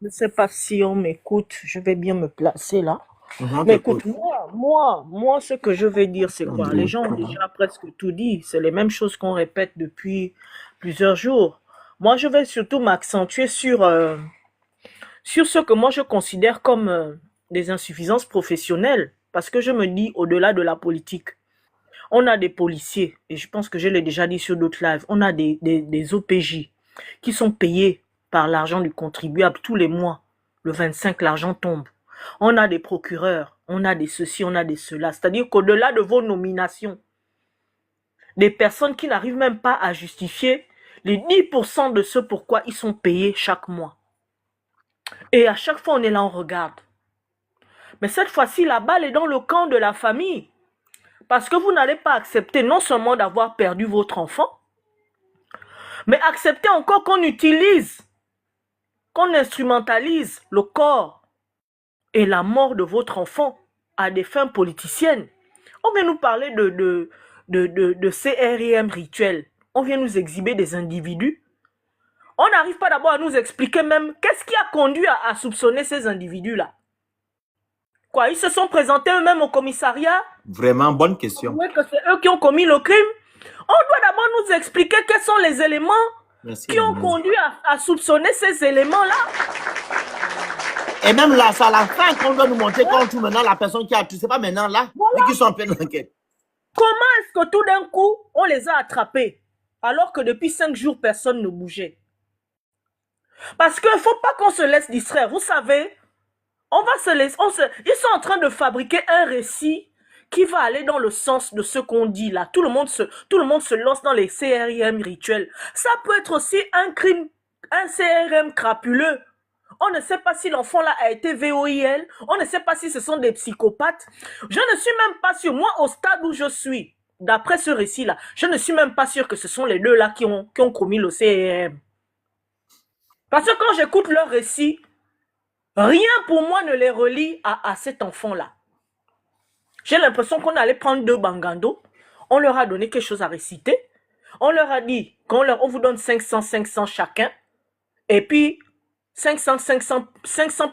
Speaker 13: Je ne sais pas si on m'écoute. Je vais bien me placer là.
Speaker 1: On
Speaker 13: Mais
Speaker 1: t'écoute.
Speaker 13: écoute, moi, ce que je vais dire, c'est quoi? Les gens ont déjà presque tout dit. C'est les mêmes choses qu'on répète depuis plusieurs jours. Moi, je vais surtout m'accentuer sur ce que moi je considère comme des insuffisances professionnelles. Parce que je me dis, au-delà de la politique, on a des policiers, et je pense que je l'ai déjà dit sur d'autres lives, on a des OPJ qui sont payés par l'argent du contribuable tous les mois. Le 25, l'argent tombe. On a des procureurs, on a des ceci, on a des cela. C'est-à-dire qu'au-delà de vos nominations, des personnes qui n'arrivent même pas à justifier les 10% de ce pourquoi ils sont payés chaque mois. Et à chaque fois, on est là, on regarde. Mais cette fois-ci, la balle est dans le camp de la famille. Parce que vous n'allez pas accepter non seulement d'avoir perdu votre enfant, mais accepter encore qu'on utilise, qu'on instrumentalise le corps et la mort de votre enfant à des fins politiciennes. On vient nous parler de CRIM rituel. On vient nous exhiber des individus. On n'arrive pas d'abord à nous expliquer même qu'est-ce qui a conduit à soupçonner ces individus-là. Quoi, ils se sont présentés eux-mêmes au commissariat?
Speaker 1: Vraiment, bonne question.
Speaker 13: Oui, que c'est eux qui ont commis le crime. On doit d'abord nous expliquer quels sont les éléments qui ont conduit à soupçonner ces éléments-là.
Speaker 1: Et même là, c'est à la fin qu'on doit nous montrer quand on trouve maintenant la personne qui a tué. C'est pas maintenant là, mais qui sont en pleine enquête.
Speaker 13: Comment est-ce que tout d'un coup, on les a attrapés alors que depuis 5 jours, personne ne bougeait? Parce qu'il ne faut pas qu'on se laisse distraire. Vous savez, ils sont en train de fabriquer un récit qui va aller dans le sens de ce qu'on dit là. Tout le monde se lance dans les CRIM rituels. Ça peut être aussi un crime, un CRM crapuleux. On ne sait pas si l'enfant là a été VOIL. On ne sait pas si ce sont des psychopathes. Je ne suis même pas sûr. Moi, au stade où je suis, d'après ce récit-là, je ne suis même pas sûr que ce sont les deux là qui ont commis le CRM. Parce que quand j'écoute leur récit, rien pour moi ne les relie à cet enfant-là. J'ai l'impression qu'on allait prendre 2 bangandos. On leur a donné quelque chose à réciter. On leur a dit on vous donne 500 chacun. Et puis, 500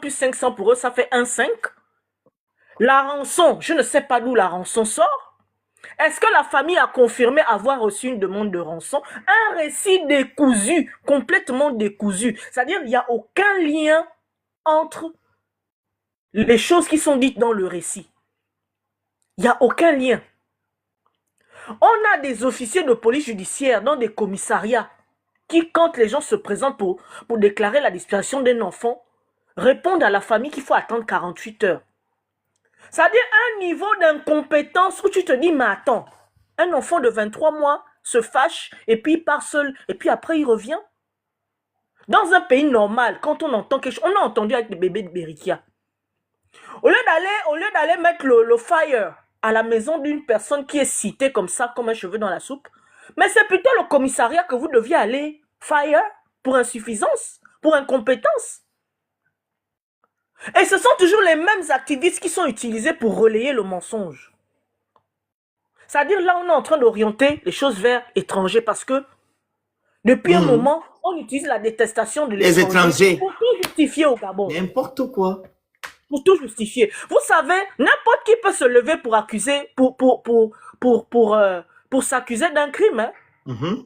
Speaker 13: plus 500 pour eux, ça fait 1,5. La rançon, je ne sais pas d'où la rançon sort. Est-ce que la famille a confirmé avoir reçu une demande de rançon? Un récit décousu, complètement décousu. C'est-à-dire qu'il n'y a aucun lien entre les choses qui sont dites dans le récit. Il n'y a aucun lien. On a des officiers de police judiciaire dans des commissariats qui, quand les gens se présentent pour déclarer la disparition d'un enfant, répondent à la famille qu'il faut attendre 48 heures. C'est-à-dire un niveau d'incompétence où tu te dis, mais attends, un enfant de 23 mois se fâche et puis il part seul et puis après il revient. Dans un pays normal, quand on entend quelque chose, on a entendu avec les bébés de Berikia. Au lieu d'aller mettre le fire à la maison d'une personne qui est citée comme ça, comme un cheveu dans la soupe, mais c'est plutôt le commissariat que vous deviez aller fire pour insuffisance, pour incompétence. Et ce sont toujours les mêmes activistes qui sont utilisés pour relayer le mensonge. C'est-à-dire là, on est en train d'orienter les choses vers étrangers parce que depuis un moment, on utilise la détestation de
Speaker 1: Les étrangers.
Speaker 13: pour tout justifier au Gabon.
Speaker 1: N'importe quoi.
Speaker 13: Pour tout justifier. Vous savez, n'importe qui peut se lever pour accuser, pour s'accuser d'un crime. Hein?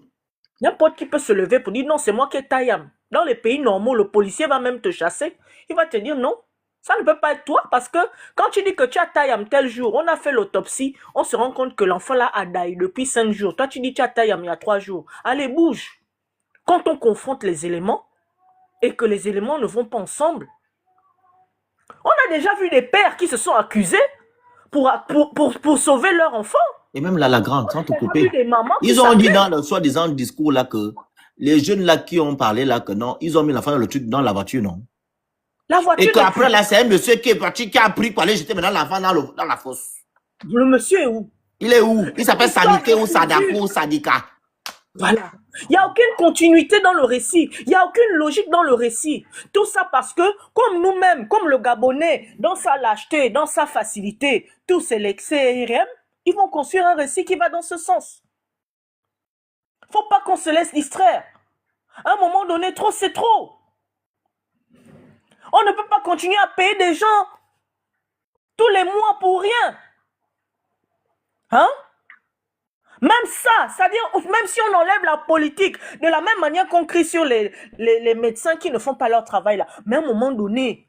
Speaker 13: N'importe qui peut se lever pour dire non, c'est moi qui ai Tayam. Dans les pays normaux, le policier va même te chasser. Il va te dire non, ça ne peut pas être toi parce que quand tu dis que tu as Tayam tel jour, on a fait l'autopsie, on se rend compte que l'enfant là a daillé depuis 5 jours. Toi, tu dis tu as Tayam il y a 3 jours. Allez, bouge. Quand on confronte les éléments et que les éléments ne vont pas ensemble, on a déjà vu des pères qui se sont accusés pour sauver leur enfant.
Speaker 1: Et même là, la grande, sans te couper.
Speaker 13: Des mamans qui
Speaker 1: Ils ont dit
Speaker 13: s'appellent-
Speaker 1: dans le soi-disant discours là que les jeunes là qui ont parlé là que non, ils ont mis l'enfant dans le truc dans la voiture, non?
Speaker 13: La voiture
Speaker 1: Et qu'après,
Speaker 13: de...
Speaker 1: là, c'est un monsieur qui est parti, qui a pris pour aller jeter maintenant l'enfant dans la fosse.
Speaker 13: Le monsieur est où?
Speaker 1: Il est où? Il s'appelle Sanité ou Sadako
Speaker 13: Sadako
Speaker 1: ou Sadika.
Speaker 13: Voilà. Il n'y a aucune continuité dans le récit. Il n'y a aucune logique dans le récit. Tout ça parce que, comme nous-mêmes, comme le Gabonais, dans sa lâcheté, dans sa facilité, tous ces l'excès RM, ils vont construire un récit qui va dans ce sens. Faut pas qu'on se laisse distraire. À un moment donné, trop, c'est trop. On ne peut pas continuer à payer des gens tous les mois pour rien. Hein? Même ça, c'est-à-dire, même si on enlève la politique, de la même manière qu'on crie sur les médecins qui ne font pas leur travail là, mais à un moment donné.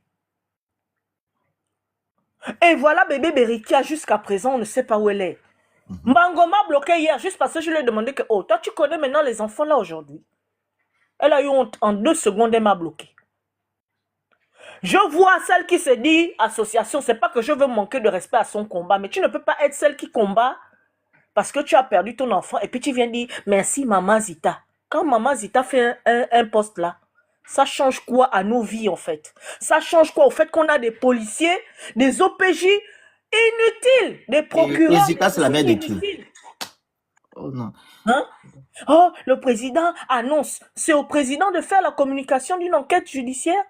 Speaker 13: Et voilà bébé Berikia, jusqu'à présent, on ne sait pas où elle est. Mbango m'a bloqué hier, juste parce que je lui ai demandé que, oh, toi tu connais maintenant les enfants là aujourd'hui. Elle a eu honte, en 2 secondes, elle m'a bloqué. Je vois celle qui se dit association, c'est pas que je veux manquer de respect à son combat, mais tu ne peux pas être celle qui combat parce que tu as perdu ton enfant et puis tu viens dire merci maman Zita. Quand maman Zita fait un poste là, ça change quoi à nos vies en fait? Ça change quoi au fait qu'on a des policiers, des OPJ inutiles, des procureurs.
Speaker 1: Et Zita, c'est la mère de qui? Oh non.
Speaker 13: Hein? Oh, le président annonce. C'est au président de faire la communication d'une enquête judiciaire?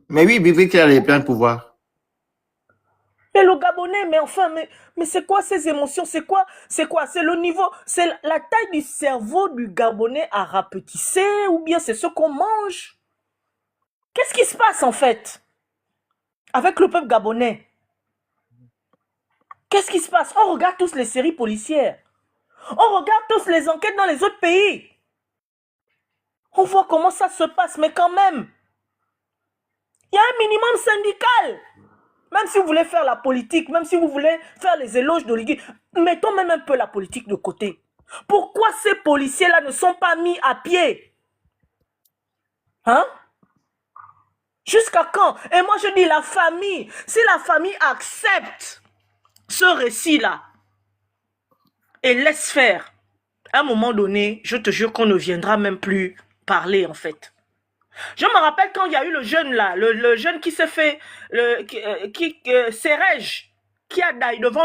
Speaker 1: Mais oui, Bibi qui a les pleins pouvoirs.
Speaker 13: Mais le Gabonais, mais enfin, mais c'est quoi ces émotions? C'est quoi? C'est le niveau, c'est la taille du cerveau du Gabonais à rapetisser ou bien c'est ce qu'on mange? Qu'est-ce qui se passe en fait avec le peuple gabonais? Qu'est-ce qui se passe? On regarde tous les séries policières. On regarde tous les enquêtes dans les autres pays. On voit comment ça se passe, mais quand même, il y a un minimum syndical. Même si vous voulez faire la politique, même si vous voulez faire les éloges d'Oligui, mettons même un peu la politique de côté. Pourquoi ces policiers-là ne sont pas mis à pied? Hein? Jusqu'à quand? Et moi je dis la famille, si la famille accepte ce récit-là et laisse faire, à un moment donné, je te jure qu'on ne viendra même plus parler en fait. Je me rappelle quand il y a eu le jeune là, le jeune qui s'est fait, Serrej, qui a daillé devant